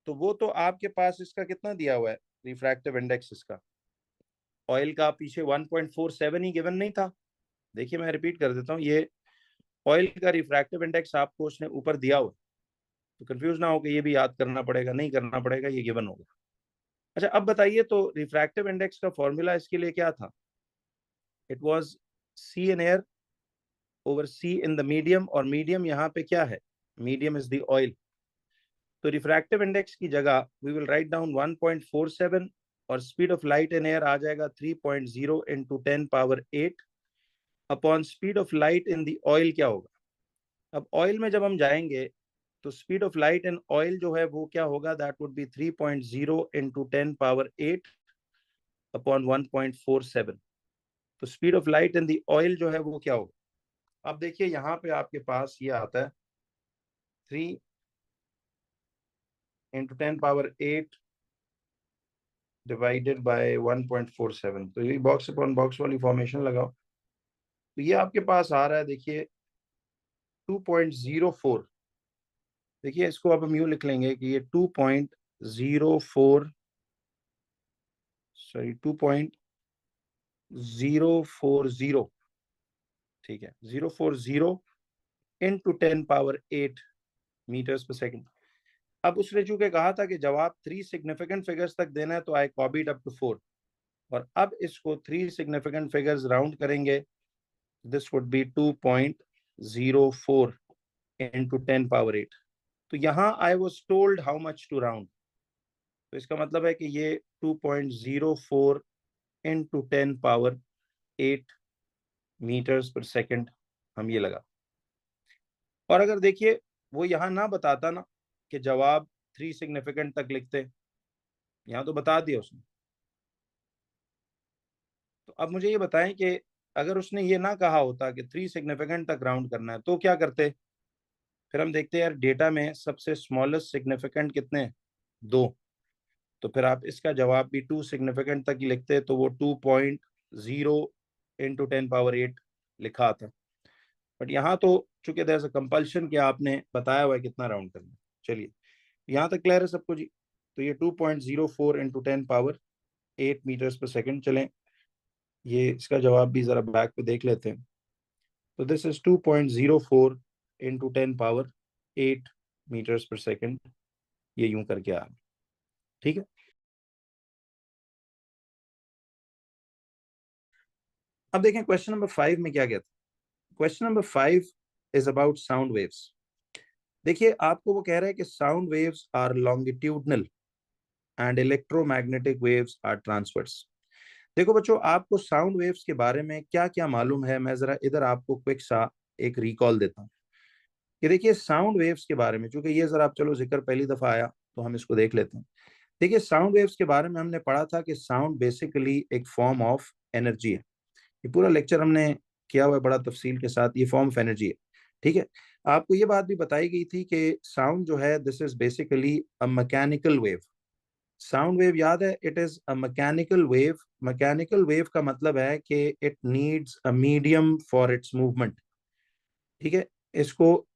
तो वो तो आपके पास इसका कितना दिया हुआ है रिफ्रैक्टिव इंडेक्स इसका। ऑयल का पीछे 1.47 ही गिवन नहीं था। देखिए मैं रिपीट कर देता हूँ, ये ऑयल का रिफ्रैक्टिव इंडेक्स आपको उसने ऊपर दिया हुआ। तो कंफ्यूज ना हो कि ये भी याद करना पड़ेगा, नहीं करना पड़ेगा, ये गिवन होगा। अच्छा अब बताइए तो रिफ्रैक्टिव इंडेक्स का फॉर्मूला इसके लिए क्या था? It was C in air over C in the medium, और मीडियम यहाँ पे क्या है? Medium is the oil. तो रिफ्रैक्टिव इंडेक्स की जगह वी विल राइट डाउन 1.47, और speed of light in air आ जाएगा 3.0 × 10⁸ upon speed of light in the oil क्या होगा। अब ऑयल में जब हम जाएंगे तो speed of light in oil जो है वो क्या होगा? That would be 3.0 × 10⁸ upon 1.47। तो speed of light in the oil जो है वो क्या होगा? अब देखिए यहाँ पे आपके पास ये आता है 3 × 10⁸ डिवाइडेड बाय 1.47। तो ये बॉक्स अपॉन बॉक्स वाली फॉर्मेशन लगाओ, तो ये आपके पास आ रहा है देखिए 2.04। देखिए इसको अब हम यूं लिख लेंगे कि ये 2.04, सॉरी 2.040। ठीक है, 040 × 10⁸ मीटर्स पर सेकेंड। अब उसने चूंकि कहा था कि जवाब 3 सिग्निफिकेंट फिगर्स तक देना है, तो आई कॉपीड अप टू 4। और अब इसको 3 सिग्निफिकेंट फिगर्स राउंड करेंगे, दिस वुड बी 2.04 × 10⁸। तो यहाँ I was told how much to round. तो इसका मतलब है कि ये 2.04 × 10⁸ मीटर्स पर सेकेंड हम ये लगा। और अगर देखिए वो यहाँ ना बताता ना कि जवाब 3 सिग्निफिकेंट तक लिखते, यहाँ तो बता दिया उसने। तो अब मुझे ये बताएं कि अगर उसने ये ना कहा होता कि 3 सिग्निफिकेंट तक राउंड करना है तो क्या करते? फिर हम देखते हैं यार डेटा में सबसे स्मॉलेस्ट सिग्निफिकेंट कितने हैं? 2। तो फिर आप इसका जवाब भी 2 सिग्निफिकेंट तक ही लिखते, तो वो 2.0 इंटू 10 पावर 8 लिखा आता। बट यहाँ तो चूंकि देयर इज अ कंपल्शन कि आपने बताया हुआ है कितना राउंड करना है। चलिए, यहाँ तक क्लियर है सबको जी? तो ये 2.04 into 10 power 8 metres per second. चलें ये इसका जवाब भी जरा बैक पे देख लेते हैं। तो this is 2.04 into 10 power 8 metres per second. ये यूं करके आ, ठीक है। अब देखें क्वेश्चन नंबर 5 में क्या कहता है। Question number 5 is about sound waves. देखिए आपको वो कह रहा है कि sound waves are longitudinal and electromagnetic waves are transverse. देखो बच्चों, आपको साउंड वेव्स के बारे में क्या क्या मालूम है, मैं जरा इधर आपको क्विक सा एक रिकॉल देता हूँ कि देखिए साउंड वेव्स के बारे में, चूंकि ये जरा आप चलो जिक्र पहली दफा आया तो हम इसको देख लेते हैं। देखिए साउंड वेव्स के बारे में हमने पढ़ा था कि साउंड बेसिकली एक फॉर्म ऑफ एनर्जी है। ये पूरा लेक्चर हमने किया हुआ है बड़ा तफसील के साथ, ये फॉर्म ऑफ एनर्जी है। ठीक है, आपको ये बात भी बताई गई थी कि साउंड जो है this is basically a mechanical wave. Sound wave याद है, it is a mechanical wave. Mechanical wave का मतलब है कि it needs a medium for its movement. ठीक है, इसको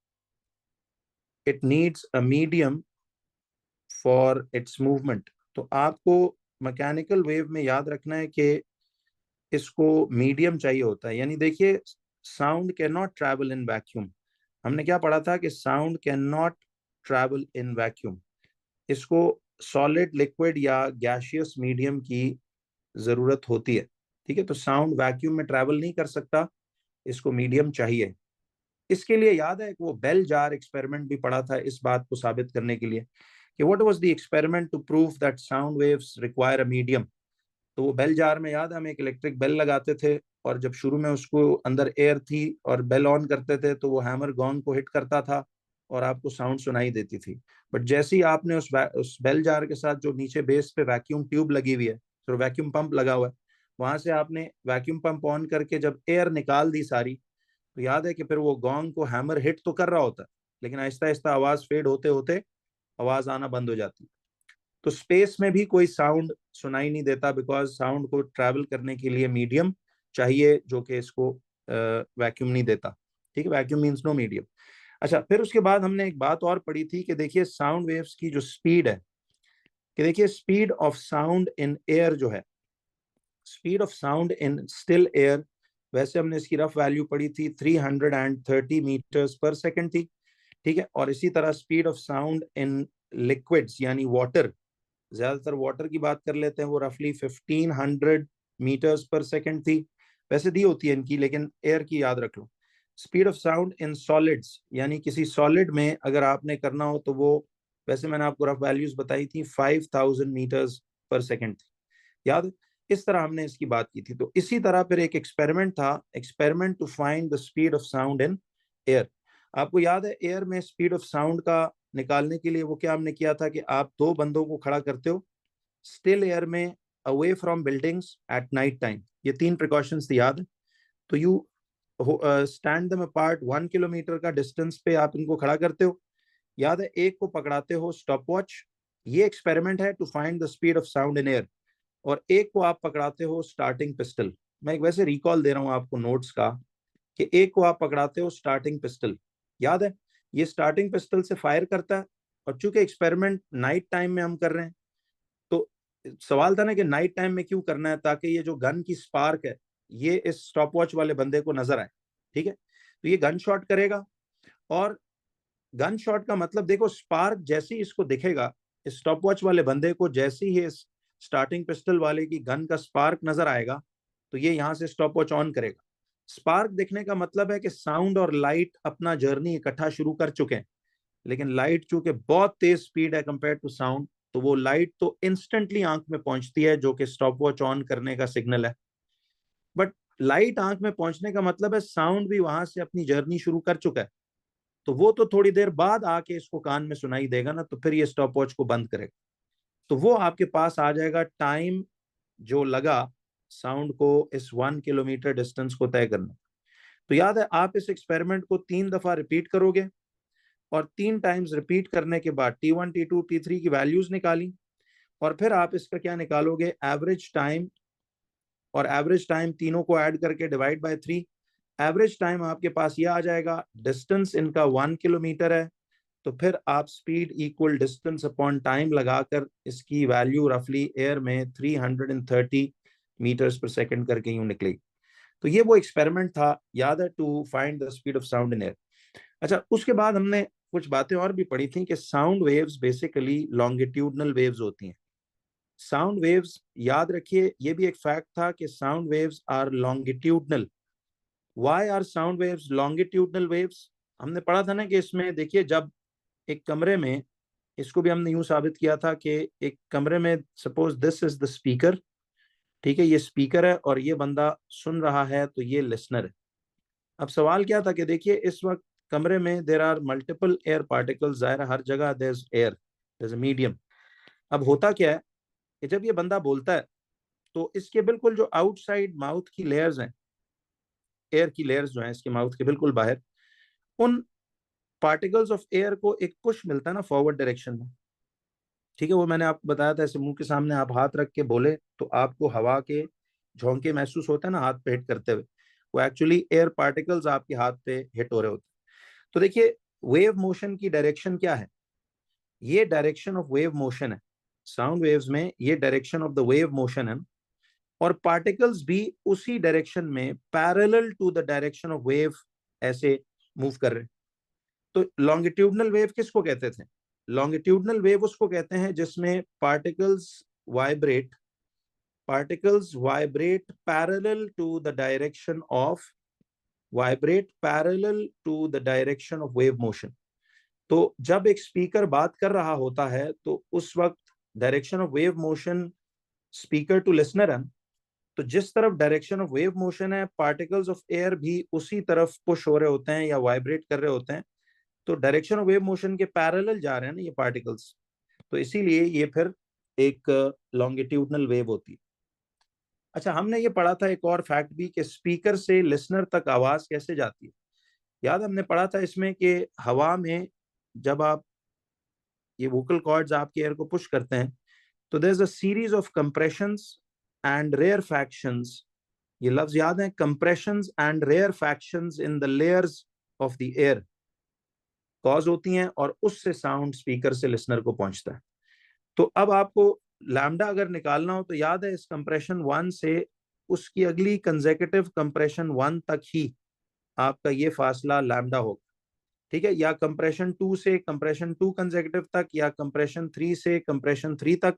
it needs a medium for its movement. तो आपको मैकेनिकल वेव में याद रखना है कि इसको मीडियम चाहिए होता है। यानी देखिए sound can not travel in vacuum. हमने क्या पढ़ा था कि sound can not travel in vacuum. इसको सॉलिड, लिक्विड या गैसियस मीडियम की जरूरत होती है। ठीक है, तो साउंड वैक्यूम में ट्रैवल नहीं कर सकता, इसको मीडियम चाहिए। इसके लिए याद है कि वो बेल जार एक्सपेरिमेंट भी पढ़ा था इस बात को साबित करने के लिए कि what was the experiment to prove that sound waves require a medium. तो वो बेल जार में याद है हम एक इलेक्ट्रिक बेल लगाते थे, और जब शुरू में उसको अंदर एयर थी और बेल ऑन करते थे तो वो हैमर गॉन्ग को हिट करता था और आपको साउंड सुनाई देती थी। बट जैसे ही आपने उस बेल जार के साथ जो नीचे बेस पे वैक्यूम ट्यूब लगी हुई है, तो वैक्यूम पंप लगा हुआ है, वहां से आपने वैक्यूम पंप ऑन करके जब एयर निकाल दी सारी, तो याद है कि फिर वो गॉन्ग को हैमर हिट तो कर रहा होता है, लेकिन आहिस्ता आहिस्ता आवाज फेड होते होते आवाज आना बंद हो जाती। तो स्पेस में भी कोई साउंड सुनाई नहीं देता, बिकॉज साउंड को ट्रैवल करने के लिए मीडियम चाहिए जो कि इसको वैक्यूम नहीं देता। ठीक है, वैक्यूम मीन्स नो मीडियम। अच्छा, फिर उसके बाद हमने एक बात और पढ़ी थी कि देखिए साउंड वेव्स की जो स्पीड है, कि देखिए speed of sound in air जो है, speed of sound in still air, वैसे हमने इसकी रफ वैल्यू पढ़ी थी 330 मीटर्स पर सेकेंड थी। ठीक है, और इसी तरह speed of sound in liquids यानी वाटर, ज्यादातर वाटर की बात कर लेते हैं, वो रफली 1500 मीटर्स पर सेकेंड थी। वैसे दी होती है इनकी, लेकिन एयर की याद रख लो। Speed of sound in solids यानी किसी सॉलिड में अगर आपने करना हो तो वो, वैसे मैंने आपको रफ वैल्यूज बताई थी, 5000 मीटर्स पर सेकेंड थी। याद है? इस तरह हमने इसकी बात की थी। तो इसी तरह फिर एक एक्सपेरिमेंट था, experiment to find the speed of sound in air. आपको याद है एयर में स्पीड ऑफ साउंड का निकालने के लिए वो क्या हमने किया था कि आप दो बंदों को खड़ा करते हो स्टिल एयर में, away from buildings at night time. ये 3 प्रिकॉशंस थी, याद है? तो you stand them apart 1 kilometre का डिस्टेंस पे आप इनको खड़ा करते हो। याद है, एक को पकड़ाते हो स्टॉप वॉच, ये एक्सपेरिमेंट है to find the speed of sound in air, और एक को आप पकड़ाते हो स्टार्टिंग पिस्टल। मैं एक वैसे रिकॉल दे रहा हूं आपको नोट्स का कि एक को आप पकड़ाते हो स्टार्टिंग पिस्टल। याद है, ये स्टार्टिंग पिस्टल से फायर करता है, और चूंकि एक्सपेरिमेंट नाइट टाइम में हम कर रहे हैं, तो सवाल था ना कि नाइट टाइम में क्यों करना है, ताकि ये जो गन की स्पार्क है ये इस स्टॉप वॉच वाले बंदे को नजर आए। ठीक है, तो ये गन शॉट करेगा, और गन शॉट का मतलब देखो, स्पार्क जैसे ही इसको दिखेगा, स्टॉप वॉच वाले बंदे को जैसे ही इस स्टार्टिंग पिस्टल वाले की गन का स्पार्क नजर आएगा, तो ये यहां से स्टॉप वॉच ऑन करेगा। स्पार्क दिखने का मतलब है कि साउंड और लाइट अपना जर्नी इकट्ठा शुरू कर चुके हैं, लेकिन लाइट चूंकि बहुत तेज स्पीड है कंपेयर टू साउंड, तो वो लाइट तो इंस्टेंटली आंख में पहुंचती है, जो कि स्टॉप वॉच ऑन करने का सिग्नल है। बट लाइट आंख में पहुंचने का मतलब है साउंड भी वहां से अपनी जर्नी शुरू कर चुका है, तो वो तो थोड़ी देर बाद आके इसको कान में सुनाई देगा ना, तो फिर ये स्टॉप वॉच को बंद करेगा। तो वो आपके पास आ जाएगा टाइम जो लगा साउंड को इस 1 किलोमीटर डिस्टेंस को तय करना। तो याद है, आप इस एक्सपेरिमेंट को 3 दफा रिपीट करोगे और 3 टाइम्स रिपीट करने के बाद T1, T2, T3 की वैल्यूज निकाली और फिर आप इसका क्या निकालोगे, एवरेज टाइम, और एवरेज टाइम तीनों को ऐड करके डिवाइड बाय 3। एवरेज टाइम आपके पास ये आ जाएगा, डिस्टेंस इनका 1 किलोमीटर है, तो फिर आप speed equal distance upon time लगाकर इसकी वैल्यू रफली एयर में 330 मीटर्स पर सेकंड करके यूं निकलेगी। तो ये वो एक्सपेरिमेंट था, याद है, to find the speed of sound in air. अच्छा, उसके बाद हमने कुछ बातें और भी पढ़ी थी कि sound waves basically longitudinal waves होती हैं। साउंड वेव्स, याद रखिए, ये भी एक फैक्ट था कि sound waves are longitudinal. Why are sound waves longitudinal waves? हमने पढ़ा था ना कि इसमें देखिए, जब एक कमरे में, इसको भी हमने यूं साबित किया था कि एक कमरे में suppose this is the speaker, ठीक है, ये स्पीकर है और ये बंदा सुन रहा है, तो ये लिसनर है। अब सवाल क्या था कि देखिए, इस वक्त कमरे में there are multiple air particles, जाहिर है हर जगह there is air, there is a medium. अब होता क्या है कि जब ये बंदा बोलता है तो इसके बिल्कुल जो आउटसाइड माउथ की लेयर्स हैं, एयर की लेयर्स जो हैं इसके माउथ के बिल्कुल बाहर, उन पार्टिकल्स ऑफ एयर को एक पुश मिलता है ना फॉरवर्ड डायरेक्शन में, ठीक है। वो मैंने आपको बताया था, ऐसे मुंह के सामने आप हाथ रख के बोले तो आपको हवा के झोंके महसूस होते हैं ना हाथ पे हिट करते हुए, वो एक्चुअली एयर पार्टिकल्स आपके हाथ पे हिट हो रहे होते हैं। तो देखिए, वेव मोशन की डायरेक्शन क्या है, ये डायरेक्शन ऑफ वेव मोशन है। साउंड वेव्स में ये direction of the wave motion है, और पार्टिकल्स भी उसी डायरेक्शन में parallel to the direction of wave ऐसे मूव कर रहे हैं। तो लॉन्गिट्यूडनल वेव किसको कहते थे? लॉन्गिट्यूडनल वेव उसको कहते हैं जिसमें vibrate particles vibrate parallel to the direction of wave motion. तो जब एक स्पीकर बात कर रहा होता है तो उस वक्त direction of wave motion speaker to listener है, तो जिस तरफ डायरेक्शन ऑफ वेव मोशन है, पार्टिकल्स ऑफ एयर भी उसी तरफ पुश हो रहे होते हैं या वाइब्रेट कर रहे होते हैं। तो डायरेक्शन ऑफ वेव मोशन के पैरेलल जा रहे हैं ना ये पार्टिकल्स, तो इसीलिए ये फिर एक लॉन्गिट्यूडनल वेव होती है। अच्छा, हमने ये पढ़ा था एक और फैक्ट भी कि स्पीकर से लिसनर तक आवाज कैसे जाती है। याद हमने पढ़ा था इसमें कि हवा में जब आप ये वोकल कॉर्ड्स आपके एयर को पुश करते हैं तो there is a series of compressions and rarefactions. ये लफ्ज याद है, compressions and rarefactions in the layers of the air cause होती हैं, और उससे साउंड स्पीकर से लिसनर को पहुंचता है। तो अब आपको लैम्डा अगर निकालना हो तो याद है, इस कंप्रेशन 1 से उसकी अगली कंसेक्यूटिव कंप्रेशन 1 तक ही आपका ये फासला लैम्डा होगा, ठीक है, या कंप्रेशन 2 से कंप्रेशन 2 कंसेक्यूटिव तक, या कंप्रेशन 3 से कंप्रेशन 3 तक,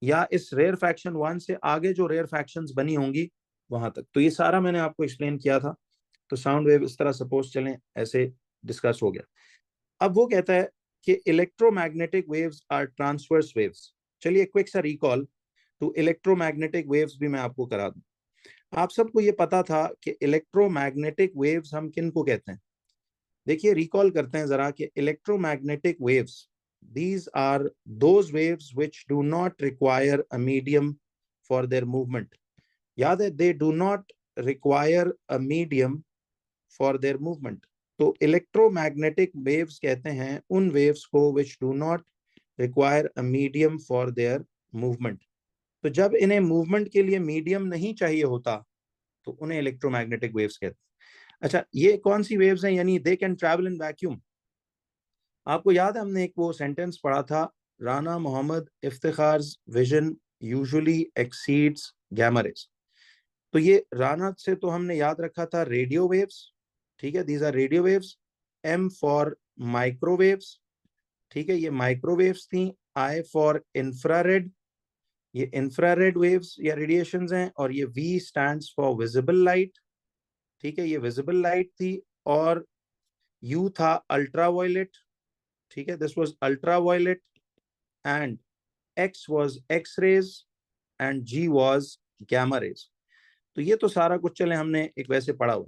या इस रेयर फैक्शन 1 से आगे जो रेयर फैक्शंस बनी होंगी वहां तक। तो ये सारा मैंने आपको एक्सप्लेन किया था। तो साउंड वेव इस तरह सपोज चलें ऐसे डिस्कस हो गया। अब वो कहता है कि electromagnetic waves are transverse waves. चलिए क्विक सा रिकॉल टू इलेक्ट्रोमैग्नेटिक वेव्स भी मैं आपको करा दूं। आप सबको ये पता था कि इलेक्ट्रोमैग्नेटिक वेव्स हम किन को कहते हैं? देखिए, रिकॉल करते हैं जरा कि electromagnetic waves, these are those waves which do not require a medium for their movement. याद है, they do not require a medium for their movement. तो इलेक्ट्रोमैग्नेटिक वेव्स कहते हैं उन वेव्स को which do not require a medium for their movement. तो जब इन्हें मूवमेंट के लिए मीडियम नहीं चाहिए होता तो उन्हें इलेक्ट्रोमैग्नेटिक वेव्स कहते हैं। अच्छा, ये कौन सी वेव्स हैं? यानी they can travel in vacuum. आपको याद है हमने एक वो सेंटेंस पढ़ा था, Rana Mohammad Iftikhar's vision usually exceeds gamma rays. तो ये राना से तो हमने याद रखा था रेडियो वेव्स, ठीक है, these are radio waves. M for microwaves, ठीक है, ये माइक्रोवेव्स थी। आई फॉर इंफ्रारेड, ये इंफ्रारेड वेव्स या रेडिएशंस हैं। और ये V stands for visible light, ठीक है, ये विजिबल लाइट थी। और यू था अल्ट्रावायलेट, ठीक है, this was ultraviolet. And X was X rays and G was gamma rays. तो ये तो सारा कुछ चले हमने एक वैसे पढ़ा हुआ।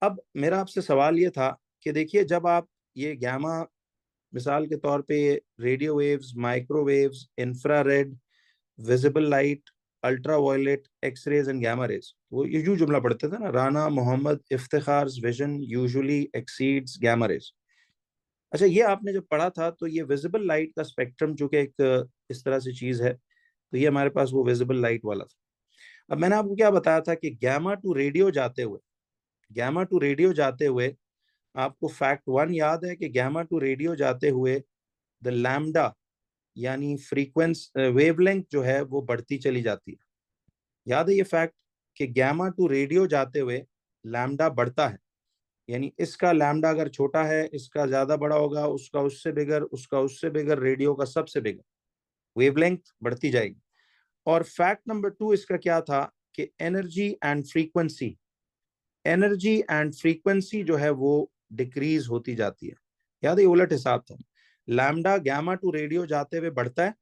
अब मेरा आपसे सवाल ये था कि देखिए, जब आप ये गैमा, मिसाल के तौर पे radio waves, microwaves, infrared, visible light, ultraviolet, X rays and gamma rays. वो ये जुमला पढ़ते थे ना, Rana Mohammad Iftikhar's vision usually exceeds gamma rays. अच्छा, ये आपने जब पढ़ा था तो ये विजिबल लाइट का स्पेक्ट्रम जो कि एक इस तरह से चीज है, तो ये हमारे पास वो विजिबल लाइट वाला था। अब मैंने आपको क्या बताया था कि गैमा टू रेडियो जाते हुए आपको फैक्ट वन याद है कि गैमा टू रेडियो जाते हुए द लैम्डा यानी फ्रीक्वेंस वेवलेंथ जो है वो बढ़ती चली जाती है। याद है ये फैक्ट कि गैमा टू रेडियो जाते हुए लैम्डा बढ़ता है, यानी इसका लैम्डा अगर छोटा है इसका ज्यादा बड़ा होगा, उसका उससे बिगर, उसका उससे बिगर, रेडियो का सबसे बिगर, वेवलेंथ बढ़ती जाएगी। और फैक्ट नंबर टू इसका क्या था कि एनर्जी एंड फ्रीक्वेंसी जो है वो डिक्रीज होती जाती है। याद है, उलट हिसाब था। लैम्डा गैमा टू रेडियो जाते हुए बढ़ता है,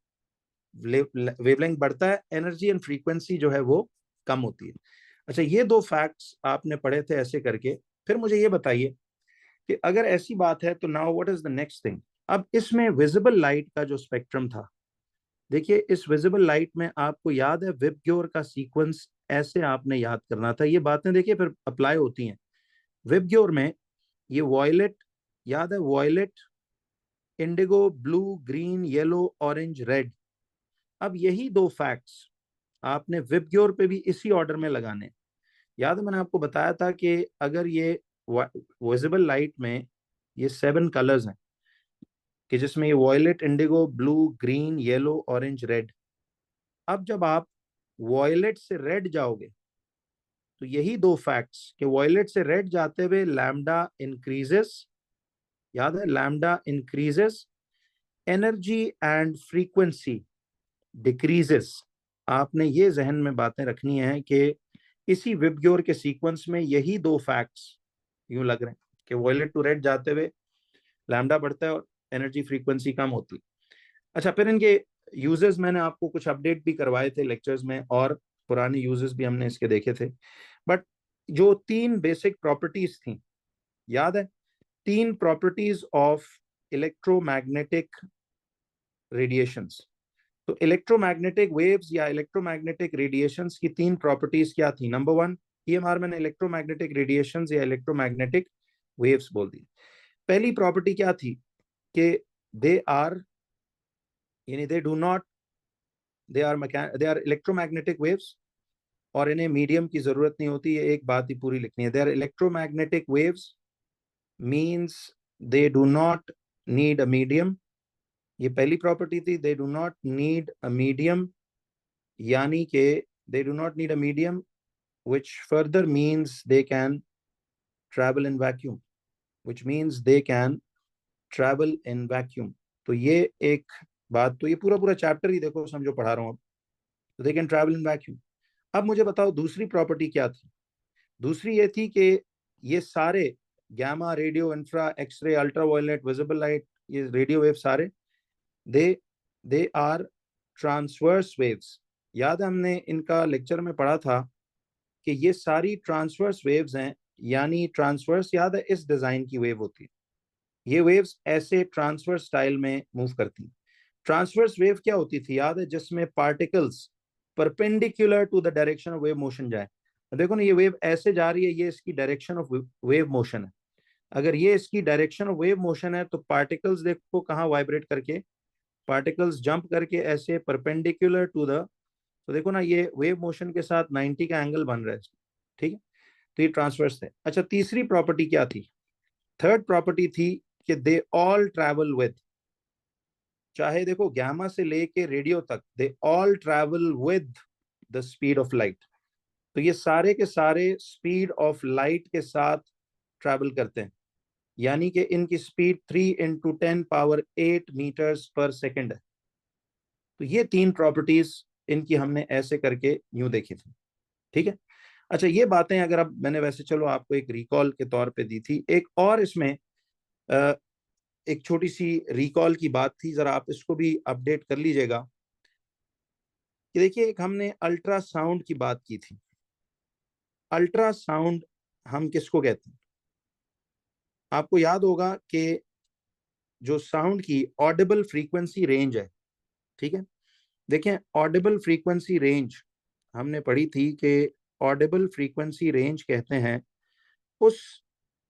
वेवलेंथ बढ़ता है, एनर्जी एंड फ्रीक्वेंसी जो है वो कम होती है। अच्छा, ये दो फैक्ट्स आपने पढ़े थे ऐसे करके। फिर मुझे ये बताइए कि अगर ऐसी बात है तो now what is the next thing. अब इसमें विजिबल लाइट का जो स्पेक्ट्रम था, देखिए इस विजिबल लाइट में आपको याद है विबग्योर का सीक्वेंस ऐसे आपने याद करना था। ये बातें देखिए फिर अप्लाई होती हैं। विबग्योर में ये वॉयलेट, याद है violet, indigo, blue, green, yellow, orange, red. अब यही दो फैक्ट्स आपने विबग्योर पे भी इसी ऑर्डर में लगाने। याद है मैंने आपको बताया था कि अगर ये विजिबल लाइट में ये 7 कलर्स हैं कि जिसमें ये violet, indigo, blue, green, yellow, orange, red. अब जब आप वॉयलेट से रेड जाओगे तो यही दो फैक्ट्स कि वॉयलेट से रेड जाते हुए लैम्डा इंक्रीजेस, याद है lambda increases, energy and frequency decreases. आपने ये जहन में बातें रखनी है कि इसी विबग्योर के सीक्वेंस में यही दो फैक्ट्स यूं लग रहे हैं कि वॉयलेट टू रेड जाते हुए लैम्डा बढ़ता है और एनर्जी फ्रीक्वेंसी कम होती है। अच्छा, फिर इनके यूजेस मैंने आपको कुछ अपडेट भी करवाए थे लेक्चर्स में, और पुराने यूजेस भी हमने इसके देखे थे। बट जो 3 बेसिक प्रॉपर्टीज थी, याद है 3 प्रॉपर्टीज ऑफ इलेक्ट्रोमैग्नेटिक रेडिएशंस। तो इलेक्ट्रोमैग्नेटिक वेव्स या इलेक्ट्रोमैग्नेटिक रेडिएशंस की 3 प्रॉपर्टीज क्या थी। नंबर 1, EMR मैंने इलेक्ट्रोमैग्नेटिक रेडिएशंस या इलेक्ट्रोमैग्नेटिक वेव्स बोल दी। पहली प्रॉपर्टी क्या थी कि दे आर, यानी दे आर इलेक्ट्रोमैग्नेटिक वेव्स और इन्हें मीडियम की जरूरत नहीं होती। ये एक बात ही पूरी लिखनी है, they are electromagnetic waves means they do not need a medium. ये पहली प्रॉपर्टी थी, they do not need a medium, यानी कि they do not need a medium which further means they can travel in vacuum, which means they can travel in vacuum। तो ये एक बात, तो ये पूरा पूरा चैप्टर ही देखो समझो पढ़ा रहा हूँ अब। तो they can travel in vacuum. अब मुझे बताओ दूसरी प्रॉपर्टी क्या थी। दूसरी ये थी कि ये सारे gamma, radio, infra, X ray, ultraviolet, visible light, ये रेडियो वेव सारे they they are transverse waves. याद है हमने इनका लेक्चर में पढ़ा था कि ये सारी ट्रांसवर्स वेव्स हैं, यानी ट्रांसवर्स याद है इस डिजाइन की वेव होती है। ये वेव्स ऐसे ट्रांसवर्स स्टाइल में मूव करती हैं। ट्रांसवर्स वेव क्या होती थी याद है, जिसमें particles perpendicular to the direction of wave motion जाए। देखो ना, ये वेव ऐसे जा रही है, ये इसकी डायरेक्शन ऑफ वेव मोशन है। अगर ये इसकी डायरेक्शन ऑफ वेव मोशन है तो पार्टिकल्स देखो कहाँ वाइब्रेट करके, पार्टिकल्स जंप करके ऐसे परपेंडिकुलर टू द, तो देखो ना ये वेव मोशन के साथ 90 का एंगल बन रहा है इसमें, ठीक है। तो ये ट्रांसवर्स है। अच्छा, तीसरी प्रॉपर्टी क्या थी, थर्ड प्रॉपर्टी थी कि दे ऑल ट्रैवल विद, चाहे देखो गैमा से लेके रेडियो तक, they all travel with the speed of light. तो ये सारे के सारे स्पीड ऑफ लाइट के साथ ट्रैवल करते हैं, यानी कि इनकी स्पीड 3 × 10⁸ मीटर्स पर सेकेंड है। तो ये 3 प्रॉपर्टीज इनकी हमने ऐसे करके यूं देखी थी, ठीक है। अच्छा, ये बातें अगर अब मैंने वैसे चलो आपको एक रिकॉल के तौर पे दी थी, एक और इसमें एक छोटी सी रिकॉल की बात थी, जरा आप इसको भी अपडेट कर लीजिएगा कि देखिए एक हमने अल्ट्रासाउंड की बात की थी। अल्ट्रासाउंड हम किसको कहते हैं, आपको याद होगा कि जो साउंड की ऑडिबल फ्रीक्वेंसी रेंज है, ठीक है। देखें ऑडिबल फ्रीक्वेंसी रेंज हमने पढ़ी थी कि ऑडिबल फ्रीक्वेंसी रेंज कहते हैं उस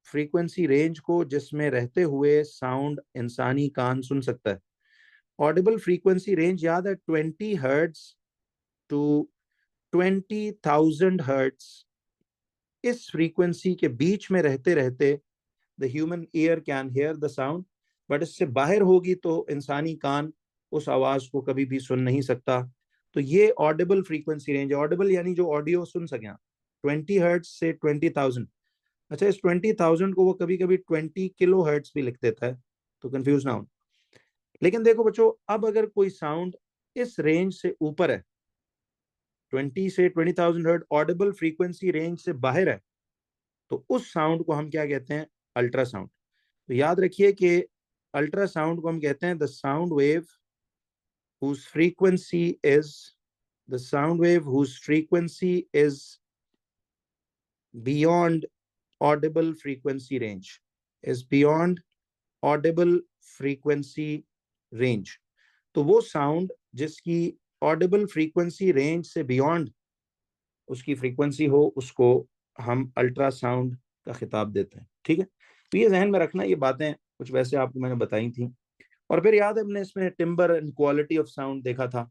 फ्रीक्वेंसी रेंज को जिसमें रहते हुए साउंड इंसानी कान सुन सकता है। ऑडिबल फ्रीक्वेंसी रेंज याद है, 20 हर्ट्ज टू 20,000 हर्ट्ज। इस फ्रीक्वेंसी के बीच में रहते रहते the human ear can here the sound, but इससे बाहर होगी तो इंसानी कान उस आवाज को कभी भी सुन नहीं सकता। तो ये ऑडिबल फ्रीक्वेंसी रेंज है। ऑडिबल यानी जो ऑडियो सुन सके आप, 20 हर्ट्ज से 20,000। अच्छा, इस 20,000 को वो कभी कभी 20 किलो हर्ट्ज भी लिख देता है, तो कंफ्यूज ना हो। लेकिन देखो बच्चों, अब अगर कोई साउंड इस रेंज से ऊपर है, 20 से 20,000 हर्ट्ज ऑडिबल फ्रीक्वेंसी रेंज से बाहर है, तो उस साउंड को हम क्या कहते हैं? अल्ट्रासाउंड। तो याद रखिए कि अल्ट्रासाउंड को हम कहते हैं the sound wave whose frequency is the sound wave whose frequency is beyond audible frequency range, is beyond audible frequency range। तो वो साउंड जिसकी ऑडिबल फ्रीक्वेंसी रेंज से बियॉन्ड उसकी फ्रीक्वेंसी हो, उसको हम अल्ट्रासाउंड का खिताब देते हैं। ठीक है, तो ये जहन में रखना, ये बातें कुछ वैसे आपको मैंने बताई थी। और फिर याद है हमने इसमें timber and quality of sound देखा था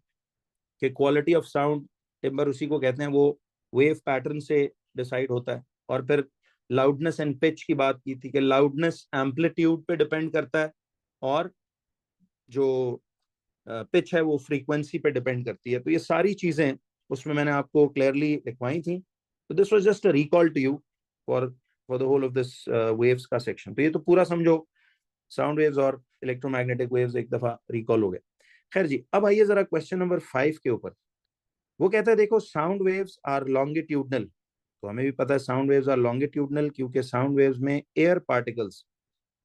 कि क्वालिटी ऑफ साउंड, टिम्बर उसी को कहते हैं, वो वेव पैटर्न से डिसाइड होता है। और फिर लाउडनेस एंड पिच की बात की थी कि लाउडनेस एम्पलीट्यूड पे डिपेंड करता है और जो पिच है वो फ्रीक्वेंसी पे डिपेंड करती है। तो ये सारी चीजें उसमें मैंने आपको क्लियरली लिखवाई थी। तो this was just a recall to you for for the whole of this waves का सेक्शन। तो ये तो पूरा समझो, साउंड वेव्स और इलेक्ट्रोमैग्नेटिक वेव्स एक दफा रिकॉल हो गए। खैर जी, अब आइए जरा क्वेश्चन नंबर 5 के ऊपर। वो कहता है देखो, साउंड वेव्स आर लॉन्गिट्यूडनल। तो हमें भी पता है साउंड वेव्स आर लॉन्गिट्यूडनल, क्योंकि साउंड वेव्स में एयर पार्टिकल्स,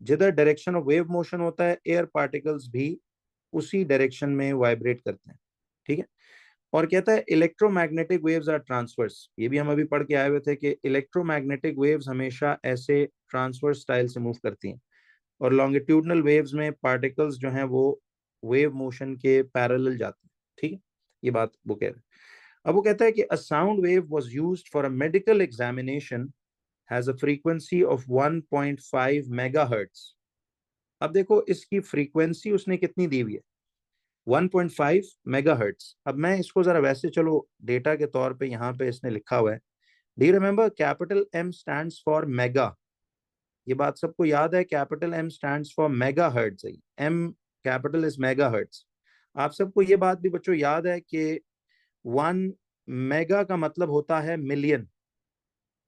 जिधर डायरेक्शन ऑफ वेव मोशन होता है, एयर पार्टिकल्स भी उसी डायरेक्शन में वाइब्रेट करते हैं। ठीक है, और कहता है इलेक्ट्रोमैग्नेटिक वेव्स आर ट्रांसवर्स। ये भी हम अभी पढ़ के आए हुए थे कि इलेक्ट्रोमैग्नेटिक वेव्स हमेशा ऐसे ट्रांसवर्स स्टाइल से मूव करती हैं, और लॉन्गिट्यूडनल वेव्स में पार्टिकल्स जो हैं वो वेव मोशन के पैरेलल जाते हैं। ठीक है, ये बात वो कह रहे हैं। अब वो कहता है कि a sound wave was used for a medical examination has a frequency of 1.5 megahertz. अब देखो, इसकी फ्रीक्वेंसी उसने कितनी दी हुई है? 1.5 मेगाहर्ट्ज। अब मैं इसको जरा वैसे, चलो डेटा के तौर पे यहाँ पे इसने लिखा हुआ है। Do you remember capital M stands for mega? ये बात सबको याद है, capital M stands for megahertz. M capital is megahertz. आप सबको ये बात भी बच्चों याद है कि 1 मेगा का मतलब होता है मिलियन।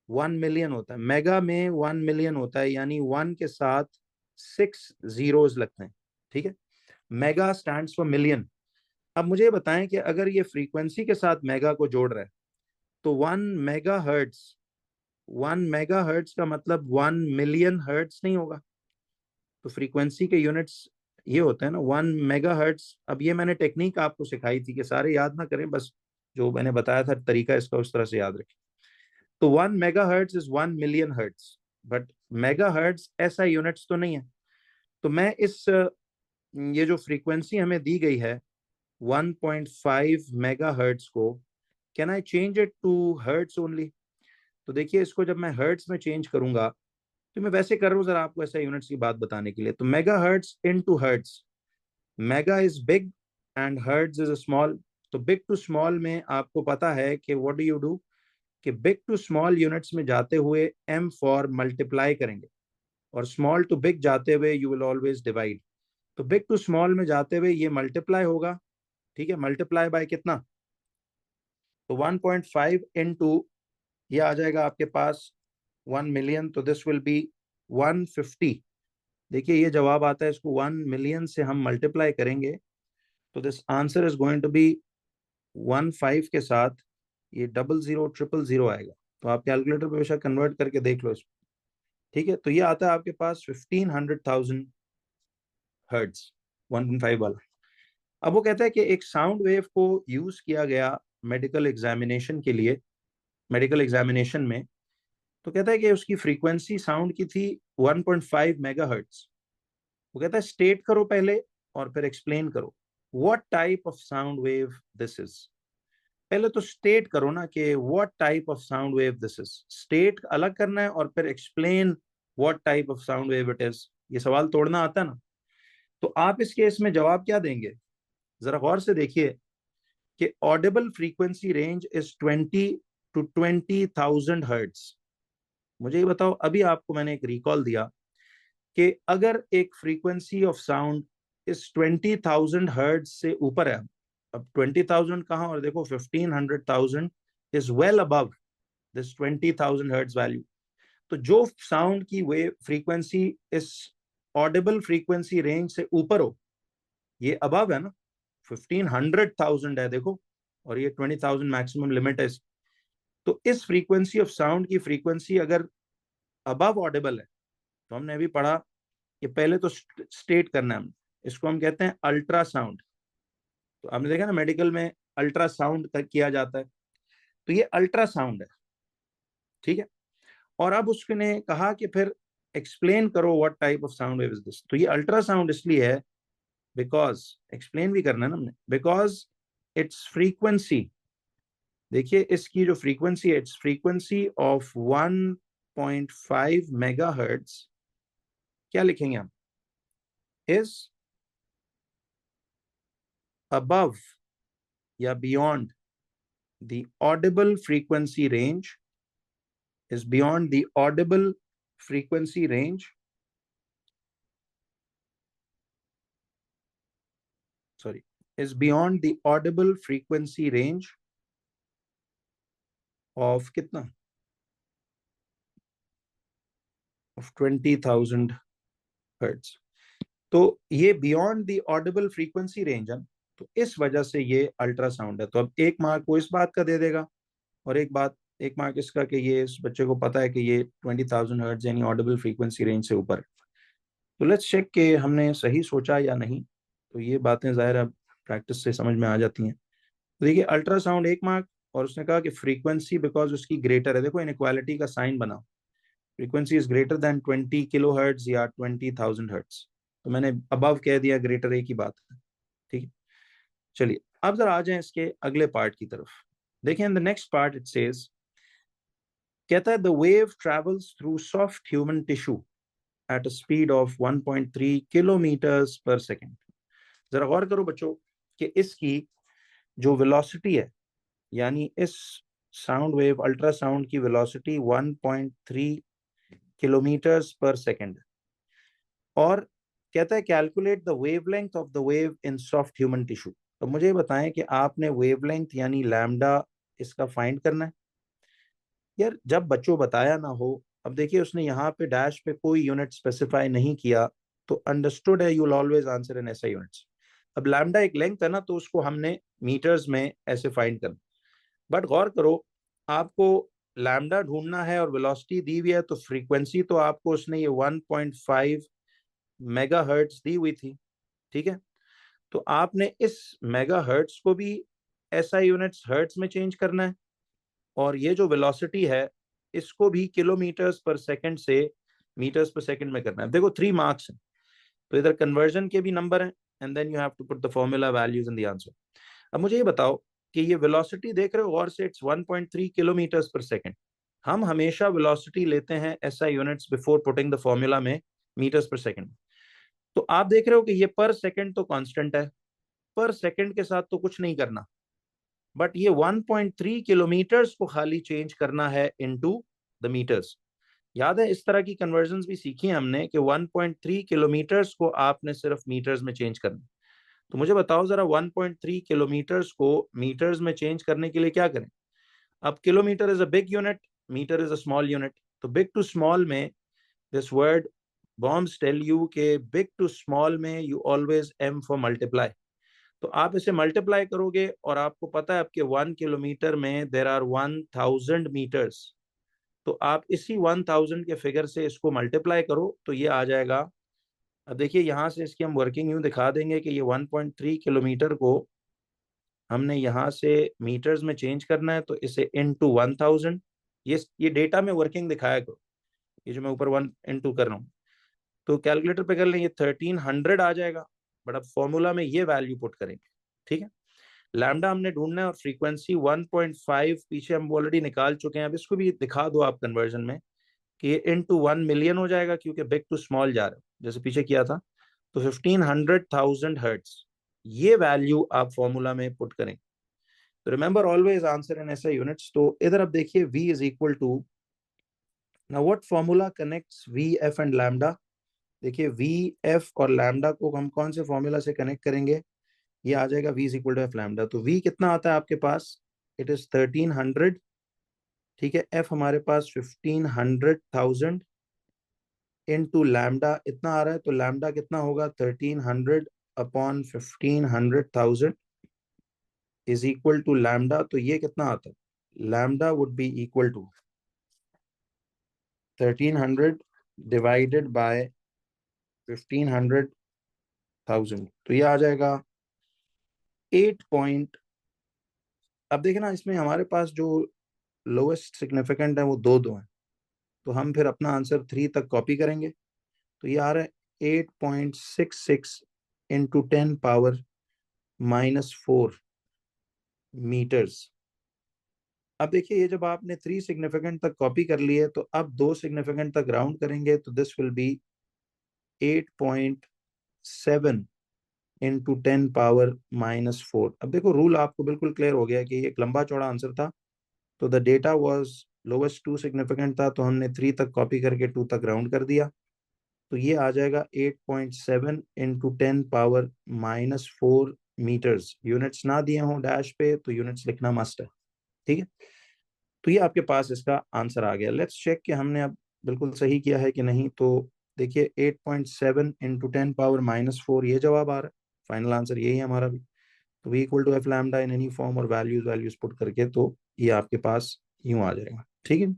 1 मिलियन होता है मेगा में, 1 मिलियन होता है, यानी 1 के साथ 6 zeros लगते हैं। ठीक है, मेगा स्टैंड्स फॉर मिलियन। अब मुझे ये बताएं कि अगर ये फ्रीक्वेंसी के साथ मेगा को जोड़ रहा है, तो 1 मेगा हर्ट्ज का मतलब 1 मिलियन हर्ट्ज नहीं होगा? तो फ्रीक्वेंसी के यूनिट्स ये होते हैं ना, 1 मेगा हर्ट्ज। अब ये मैंने टेक्निक आपको सिखाई थी कि सारे याद ना करें, बस जो मैंने बताया था तरीका इसका उस तरह से याद रखें। तो 1 mega hertz is 1 million hertz, but mega hertz ऐसा यूनिट्स तो नहीं है। तो मैं इस ये जो फ्रीक्वेंसी हमें दी गई है 1.5 मेगा हर्ट्ज को, can I change it to hertz only? तो देखिए, इसको जब मैं हर्ट्ज में चेंज करूंगा, तो मैं वैसे कर रहा हूँ जरा आपको ऐसा यूनिट्स की बात बताने के लिए। तो mega hertz in to hertz, mega is big and hertz is small. तो बिग टू स्मॉल में आपको पता है कि व्हाट डू यू डू, कि बिग टू स्मॉल यूनिट्स में जाते हुए एम फॉर मल्टीप्लाई करेंगे, और स्मॉल टू बिग जाते हुए यू विल ऑलवेज डिवाइड। तो बिग टू स्मॉल में जाते हुए ये मल्टीप्लाई होगा। ठीक है, मल्टीप्लाई बाय कितना? तो 1.5 इंटू, ये आ जाएगा आपके पास 1 मिलियन, तो दिस विल बी 150। देखिए ये जवाब आता है, इसको 1 मिलियन से हम मल्टीप्लाई करेंगे तो this answer is going to be 15 के साथ ये 0000 आएगा। तो आप कैलकुलेटर पे बेशक कन्वर्ट करके देख लो इसको। ठीक है, तो ये आता है आपके पास 1500,000 हर्ट्ज, 1.5 वाला। अब वो कहता है कि एक साउंड वेव को यूज किया गया मेडिकल एग्जामिनेशन के लिए, मेडिकल एग्जामिनेशन में। तो कहता है कि उसकी फ्रीक्वेंसी साउंड की थी 1.5 मेगाहर्ट्ज। वो कहता है स्टेट करो पहले और फिर एक्सप्लेन करो what type of sound wave this is. पहले तो स्टेट करो ना कि what type of sound wave this is, state अलग करना है और फिर explain what type of sound wave it is. ये सवाल तोड़ना आता है ना। तो आप इस केस में जवाब क्या देंगे, जरा गौर से देखिए कि Audible frequency range is 20 to 20,000 hertz. मुझे ये बताओ, अभी आपको मैंने एक रिकॉल दिया कि अगर एक फ्रीक्वेंसी ऑफ साउंड इस 20,000 हर्ट्ज से ऊपर है, अब 20,000 कहाँ, और देखो 1500,000 is well above this 20,000 hertz value. तो जो साउंड की वेव फ्रीक्वेंसी इस ऑडिबल फ्रीक्वेंसी रेंज से ऊपर हो, ये अबव है ना, 1500,000 है देखो, और ये 20,000 मैक्सिमम लिमिट है। तो इस फ्रीक्वेंसी ऑफ साउंड की फ्रीक्वेंसी अगर अबव ऑडिबल है, तो हमने अभी पढ़ा कि पहले तो स्टेट करना है, इसको हम कहते हैं अल्ट्रासाउंड। तो आपने देखा ना मेडिकल में अल्ट्रासाउंड किया जाता है, तो ये अल्ट्रासाउंड है, ठीक है। और अब उसने कहा कि फिर एक्सप्लेन करो what type of sound wave is this. तो ये अल्ट्रासाउंड इसलिए है बिकॉज, एक्सप्लेन भी करना है ना हमने, बिकॉज इट्स फ्रीक्वेंसी, देखिए इसकी जो फ्रीक्वेंसी है, इट्स फ्रीक्वेंसी ऑफ 1.5 मेगाहर्ट्ज, क्या लिखेंगे हम, इज अबव या beyond the Audible frequency range, is beyond the audible frequency range, sorry, is beyond the audible frequency range of कितना, of 20,000 hertz। तो ये beyond the Audible frequency range है, तो इस वजह से ये अल्ट्रासाउंड है। तो अब एक मार्क वो इस बात का दे देगा, और एक मार्क इसका कि ये इस बच्चे को पता है कि ये 20,000 हर्ट्ज यानी ऑडिबल फ्रीक्वेंसी रेंज से ऊपर। तो लेट्स चेक कि हमने सही सोचा या नहीं। तो ये बातें जाहिर है प्रैक्टिस से समझ में आ जाती हैं। तो देखिए अल्ट्रासाउंड 1 मार्क, और उसने कहा कि फ्रीक्वेंसी बिकॉज उसकी ग्रेटर है, देखो इनइक्वालिटी का साइन बना, frequency is greater than 20 kilo hertz या 20,000 हर्ट्ज। तो मैंने अबव कह दिया, ग्रेटर एक ही बात है, ठीक है। चलिए अब जरा आ जाएं इसके अगले पार्ट की तरफ। देखें in the next part it says, कहता है the wave travels through soft human tissue at a speed of 1.3 kilometres पर सेकेंड। जरा गौर करो बच्चों कि इसकी जो वेलोसिटी है, यानी इस साउंड वेव अल्ट्रासाउंड की वेलोसिटी 1.3 किलोमीटर्स पर सेकेंड, और कहता है calculate the wavelength of the wave in soft human tissue. तो मुझे बताएं कि आपने वेवलेंथ यानी लैम्डा इसका फाइंड करना है। यार जब बच्चों बताया ना हो, अब देखिए उसने यहाँ पे डैश पे कोई यूनिट स्पेसिफाई नहीं किया, तो अंडरस्टूड है, you will always answer in SI units. अब लैम्डा एक लेंथ है ना, तो उसको हमने मीटर्स में ऐसे फाइंड करना। बट गौर करो, आपको लैम्डा ढूंढना है और वेलोसिटी दी हुई है, तो फ्रीक्वेंसी तो आपको उसने ये 1.5 मेगाहर्ट्ज दी हुई थी, ठीक है। तो आपने इस मेगाहर्ट्ज को भी एसआई यूनिट्स हर्ट्ज में चेंज करना है, और ये जो वेलोसिटी है इसको भी किलोमीटर्स पर सेकंड से मीटर्स पर सेकंड में करना है। देखो 3 मार्क्स हैं, तो इधर कन्वर्जन के भी नंबर हैं, and then you have to put the formula values in the answer. अब मुझे ये बताओ कि ये वेलोसिटी देख रहे हो गौर से, इट्स 1.3 किलोमीटर्स पर सेकंड। हम हमेशा वेलोसिटी लेते हैं SI units before putting the formula में मीटर्स पर सेकंड। तो आप देख रहे हो कि ये पर सेकंड तो कांस्टेंट है, पर सेकंड के साथ तो कुछ नहीं करना, बट ये 1.3 किलोमीटर्स को खाली चेंज करना है इनटू द मीटर्स। याद है इस तरह की कन्वर्जन भी सीखी है हमने कि 1.3 किलोमीटर्स को आपने सिर्फ मीटर्स में चेंज करना। तो मुझे बताओ जरा 1.3 किलोमीटर्स को मीटर्स में चेंज करने के लिए क्या करें। अब kilometre is a big unit, metre is a small unit. तो बिग टू स्मॉल में this word bombs tell you के बिग टू स्मॉल में you always M for multiply. तो आप इसे मल्टीप्लाई करोगे, और आपको पता है आपके 1 किलोमीटर में देर आर 1,000 मीटर्स। तो आप इसी 1,000 के फिगर से इसको मल्टीप्लाई करो, तो ये आ जाएगा। अब देखिए यहाँ से इसकी हम वर्किंग यूं दिखा देंगे कि ये 1.3 किलोमीटर को हमने यहाँ से मीटर्स में चेंज करना है, तो इसे इनटू 1,000, ये डेटा में वर्किंग दिखाया करो, ये जो मैं ऊपर 1 into कर रहा हूँ। तो कैलकुलेटर पे कर लें, ये 1,300 आ जाएगा, बट अब फॉर्मूला में ये वैल्यू पुट करेंगे, ठीक है। लैम्डा हमने ढूंढना है और फ्रीक्वेंसी 1.5 पीछे हम ऑलरेडी निकाल चुके हैं। अब इसको भी दिखा दो आप कन्वर्जन में कि ये इनटू 1 मिलियन हो जाएगा, क्योंकि बिग टू स्मॉल जा रहा है जैसे पीछे किया था। तो 1500,000 हर्ट्ज ये वैल्यू आप फॉर्मूला में पुट करें। तो रिमेंबर ऑलवेज आंसर इन ऐसे यूनिट्स। तो इधर अब देखिए v is equal to, now what formula connects v f and lambda. देखिए v f और लैम्डा को हम कौन से फॉर्मूला से कनेक्ट करेंगे, ये आ जाएगा v is equal to F lambda. तो v कितना आता है आपके पास, इट इज 1300, ठीक है। f हमारे पास 1500,000 इनटू लैम्डा इतना आ रहा है, तो लैम्डा कितना होगा 1300 upon 1500,000 is equal to lambda. तो ये कितना आता है, lambda would be equal to 1300 divided by 1500,000। तो ये आ जाएगा 8 पॉइंट। अब देखें ना, इसमें हमारे पास जो लोएस्ट सिग्निफिकेंट है वो दो दो हैं, तो हम फिर अपना आंसर 3 तक कॉपी करेंगे। तो ये आ रहा है 8.66 इंटू 10⁻⁻⁴ मीटर्स। अब देखिए ये जब आपने 3 सिग्निफिकेंट तक कॉपी कर लिए, तो अब 2 सिग्निफिकेंट तक राउंड करेंगे, तो दिस विल बी 8.7 इंटू 10⁻⁻⁴। अब देखो रूल आपको बिल्कुल क्लियर हो गया कि ये एक लंबा चौड़ा आंसर था। तो the data was lowest 2 significant था, तो हमने 3 तक कॉपी करके 2 तक राउंड कर दिया। तो ये आ जाएगा 8.7 इंटू 10⁻⁻⁴ मीटर्स। यूनिट्स ना दिए हों डैश पे तो यूनिट्स लिखना मस्ट है, ठीक है। तो ये आपके पास इसका आंसर आ गया। लेट्स चेक कि हमने अब बिल्कुल सही किया है कि नहीं। तो देखिए 8.7 इंटू 10⁻⁻⁴ ये जवाब आ रहा है, फाइनल आंसर यही है हमारा भी। तो v equal to F lambda in any form और वैल्यूज वैल्यूज पुट करके तो ये आपके पास यूं आ जाएगा, ठीक है।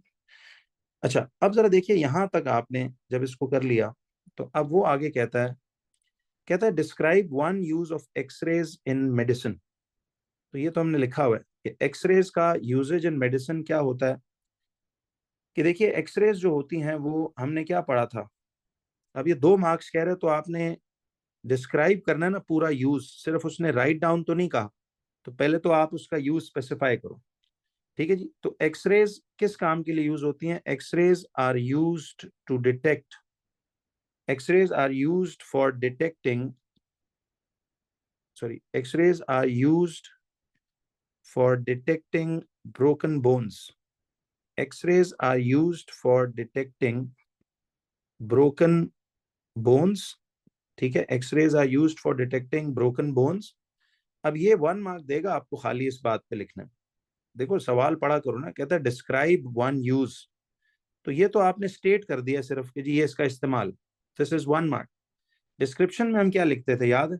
अच्छा अब जरा देखिए यहां तक आपने जब इसको कर लिया, तो अब वो आगे कहता है describe one use of X rays in medicine. तो ये तो हमने लिखा हुआ है कि एक्सरेज का यूजेज इन मेडिसिन क्या होता है। कि देखिए एक्सरेज जो होती हैं वो हमने क्या पढ़ा था। अब ये 2 मार्क्स कह रहे, तो आपने डिस्क्राइब करना है ना पूरा यूज, सिर्फ उसने राइट डाउन तो नहीं कहा। तो पहले तो आप उसका यूज स्पेसिफाई करो, ठीक है जी। तो एक्सरेज किस काम के लिए यूज होती हैं, X rays are used to detect, X rays are used for detecting, sorry, x-rays are used for detecting broken bones. X-rays are used for detecting broken bones, ठीक है। x-rays are used for detecting broken bones। अब ये 1 mark देगा आपको खाली इस बात पे लिखने में। देखो सवाल पढ़ा करो ना, कहता है डिस्क्राइब वन यूज। तो ये तो आपने स्टेट कर दिया सिर्फ कि जी ये इसका इस्तेमाल, दिस इज 1 मार्क। डिस्क्रिप्शन में हम क्या लिखते थे याद है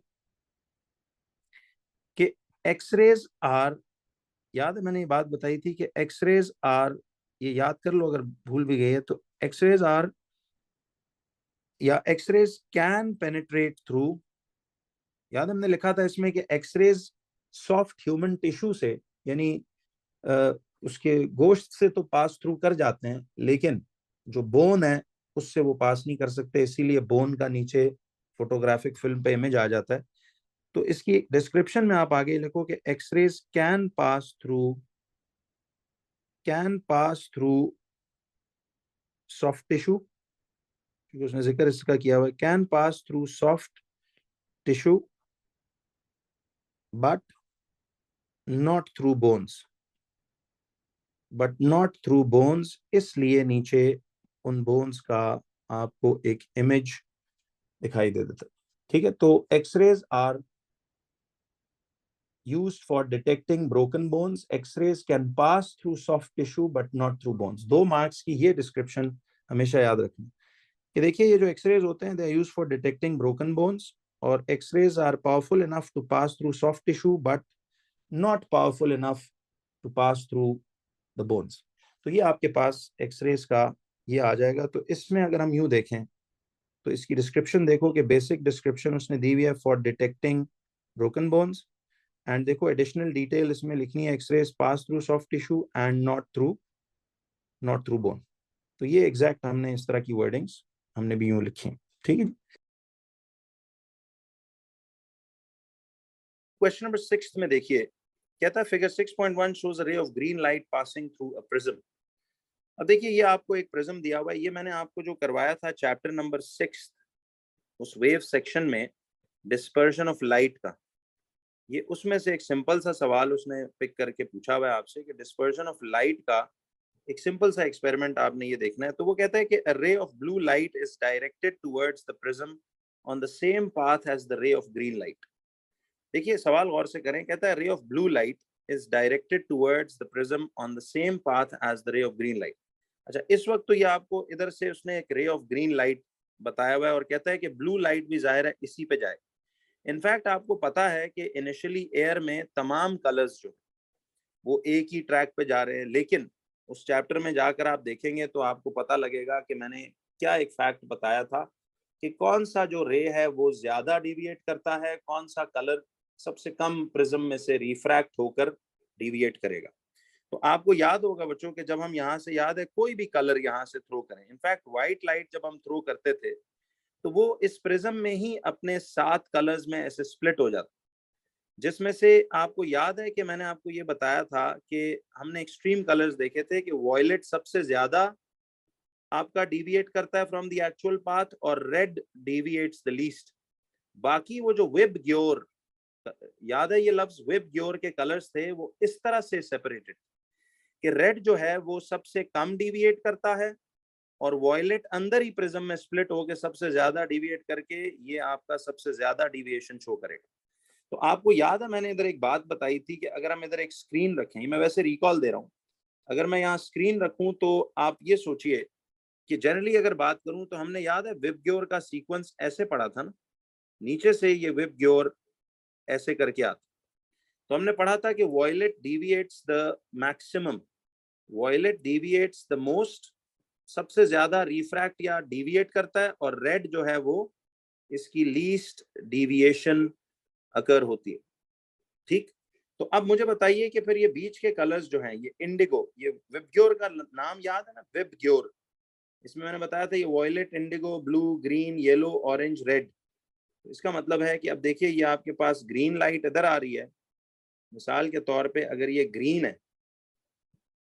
कि एक्सरेज आर, याद है मैंने ये बात बताई थी कि एक्सरेज आर, ये याद कर लो अगर भूल भी गई है। तो एक्सरेज आर या एक्सरेज कैन पेनिट्रेट थ्रू, याद हमने लिखा था इसमें कि एक्सरेज सॉफ्ट ह्यूमन टिश्यू से, यानी उसके गोश्त से तो पास थ्रू कर जाते हैं, लेकिन जो बोन है उससे वो पास नहीं कर सकते, इसीलिए बोन का नीचे फोटोग्राफिक फिल्म पे इमेज आ जाता है। तो इसकी डिस्क्रिप्शन में आप आगे लिखो कि X rays can pass through soft tissue, क्योंकि उसने जिक्र इसका किया हुआ है, can pass through soft tissue but not through bones, but not through bones, इसलिए नीचे उन बोन्स का आपको एक इमेज दिखाई दे देता है, ठीक है। तो X rays are used for detecting broken bones. X-rays can pass through soft tissue but not through bones. 2 marks की ये डिस्क्रिप्शन हमेशा याद रखनी कि देखिए ये जो एक्सरेज होते हैं, they are used for detecting broken bones, और X rays are powerful enough to pass through soft tissue but not powerful enough to pass through the bones. तो ये आपके पास एक्सरेज का ये आ जाएगा। तो इसमें अगर हम यूं देखें तो इसकी डिस्क्रिप्शन देखो कि बेसिक डिस्क्रिप्शन उसने दी हुई है for detecting broken bones, and देखो एडिशनल डिटेल इसमें लिखनी है, X rays pass through soft tissue and not through bone. तो ये एग्जैक्ट हमने इस तरह की वर्डिंग्स हमने भी यूं लिखी, ठीक है। क्वेश्चन नंबर 6 में देखिए कहता है figure 6.1 shows a ray of green light passing through a prism। अब देखिए ये आपको एक प्रिज्म दिया हुआ है, ये मैंने आपको जो करवाया था चैप्टर नंबर 6 उस वेव सेक्शन में डिस्पर्शन ऑफ लाइट का, ये उसमें से एक सिंपल सा सवाल उसने पिक करके पूछा हुआ है आपसे कि डिस्पर्शन ऑफ लाइट का एक सिंपल सा एक्सपेरिमेंट आपने ये देखना है। तो वो कहता है कि a ray of blue light is directed towards the prism on the same path as the ray of green light। देखिए सवाल गौर से करें, कहता है ray of blue light is directed towards the prism on the same path as the ray of green light. अच्छा, इस वक्त तो ये आपको इधर से उसने एक रे ऑफ ग्रीन लाइट बताया हुआ है और कहता है कि ब्लू लाइट भी जाहिर है इसी पे जाए। इनफैक्ट आपको पता है कि इनिशियली एयर में तमाम कलर्स जो वो एक ही ट्रैक पे जा रहे हैं, लेकिन उस चैप्टर में जाकर आप देखेंगे तो आपको पता लगेगा कि मैंने क्या एक फैक्ट बताया था कि कौन सा जो रे है वो ज्यादा डिविएट करता है, कौन सा कलर सबसे कम प्रिज्म में से रिफ्रैक्ट होकर डिविएट करेगा। तो आपको याद होगा बच्चों कि जब हम यहाँ से, याद है, कोई भी कलर यहाँ से थ्रो करें, इनफैक्ट व्हाइट लाइट जब हम थ्रो करते थे तो वो इस प्रिज्म में ही अपने 7 कलर्स में ऐसे स्प्लिट हो जाता, जिसमें से आपको याद है कि मैंने आपको ये बताया था कि हमने एक्सट्रीम कलर्स देखे थे कि वॉयलेट सबसे ज्यादा आपका डिविएट करता है फ्रॉम द एक्चुअल पाथ और रेड डिविएट्स द लीस्ट। बाकी वो जो वेब ग्योर, याद है ये लफ्ज वेब ग्योर के कलर्स थे वो इस तरह से सेपरेटेड कि रेड जो है वो सबसे कम डिविएट करता है और वॉयलेट अंदर ही प्रिज्म में स्प्लिट होकर सबसे ज्यादा डिविएट करके ये आपका सबसे ज्यादा डिविएशन शो करेगा। तो आपको याद है मैंने इधर एक बात बताई थी कि अगर हम इधर एक स्क्रीन रखें, मैं वैसे रिकॉल दे रहा हूँ, अगर मैं यहाँ स्क्रीन रखूं तो आप ये सोचिए कि जनरली अगर बात करूं तो हमने, याद है, वेब ग्योर का सीक्वेंस ऐसे पढ़ा था ना, नीचे से ये वेब ग्योर ऐसे करके आता। तो हमने पढ़ा था कि violet deviates the maximum, violet deviates the most, सबसे ज्यादा रिफ्रैक्ट या डिविएट करता है, और रेड जो है वो इसकी लीस्ट डिविएशन अकर होती है। ठीक, तो अब मुझे बताइए कि फिर ये बीच के कलर्स जो हैं, ये इंडिगो, ये वेबग्योर का नाम याद है ना, वेबग्योर, इसमें मैंने बताया था ये violet, indigo, blue, green, yellow, orange, red. इसका मतलब है कि अब देखिए ये आपके पास ग्रीन लाइट इधर आ रही है, मिसाल के तौर पे अगर ये ग्रीन है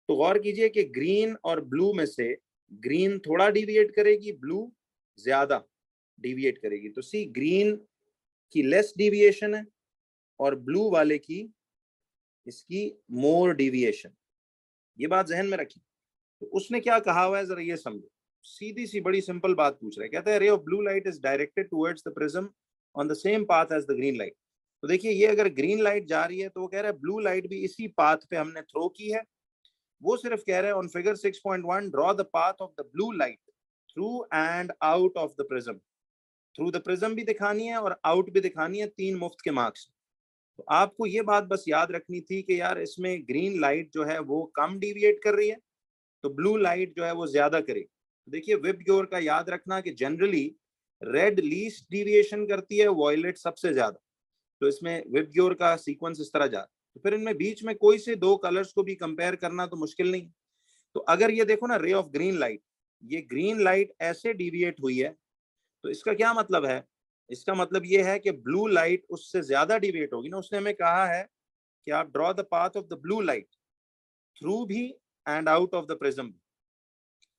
तो गौर कीजिए कि ग्रीन और ब्लू में से ग्रीन थोड़ा डिविएट करेगी, ब्लू ज्यादा डिविएट करेगी। तो सी, ग्रीन की लेस डिविएशन है और ब्लू वाले की, इसकी मोर डिविएशन। ये बात जहन में रखिए। तो उसने क्या कहा हुआ है जरा ये समझो, सीधी सी बड़ी सिंपल बात पूछ रहा है, कहता है ray of blue light is directed towards the prism on the same path as the green light. तो देखिए ये अगर ग्रीन लाइट जा रही है तो वो कह रहा है ब्लू लाइट भी इसी पाथ पे हमने थ्रो की है। वो सिर्फ कह रहे हैं on figure 6.1 draw the path of the blue light through and out of the prism. Through the prism भी दिखानी है और आउट भी दिखानी है, 3 मुफ्त के मार्क्स। तो आपको ये बात बस याद रखनी थी कि यार इसमें ग्रीन लाइट जो है वो कम डिविएट कर रही है तो ब्लू लाइट जो है वो ज्यादा करेगी। तो देखिए वेबग्योर का याद रखना कि जनरली रेड लीस्ट डिविएशन करती है, वॉयलेट सबसे ज्यादा। तो इसमें वेबग्योर का सीक्वेंस इस तरह जा, तो फिर इनमें बीच में कोई से 2 कलर्स को भी कंपेयर करना तो मुश्किल नहीं। तो अगर ये देखो ना रे ऑफ ग्रीन लाइट, ये ग्रीन लाइट ऐसे डिविएट हुई है तो इसका क्या मतलब है, इसका मतलब ये है कि ब्लू लाइट उससे ज्यादा डिविएट होगी ना। उसने हमें कहा है कि आप draw the path of the blue light through भी and out of the prism.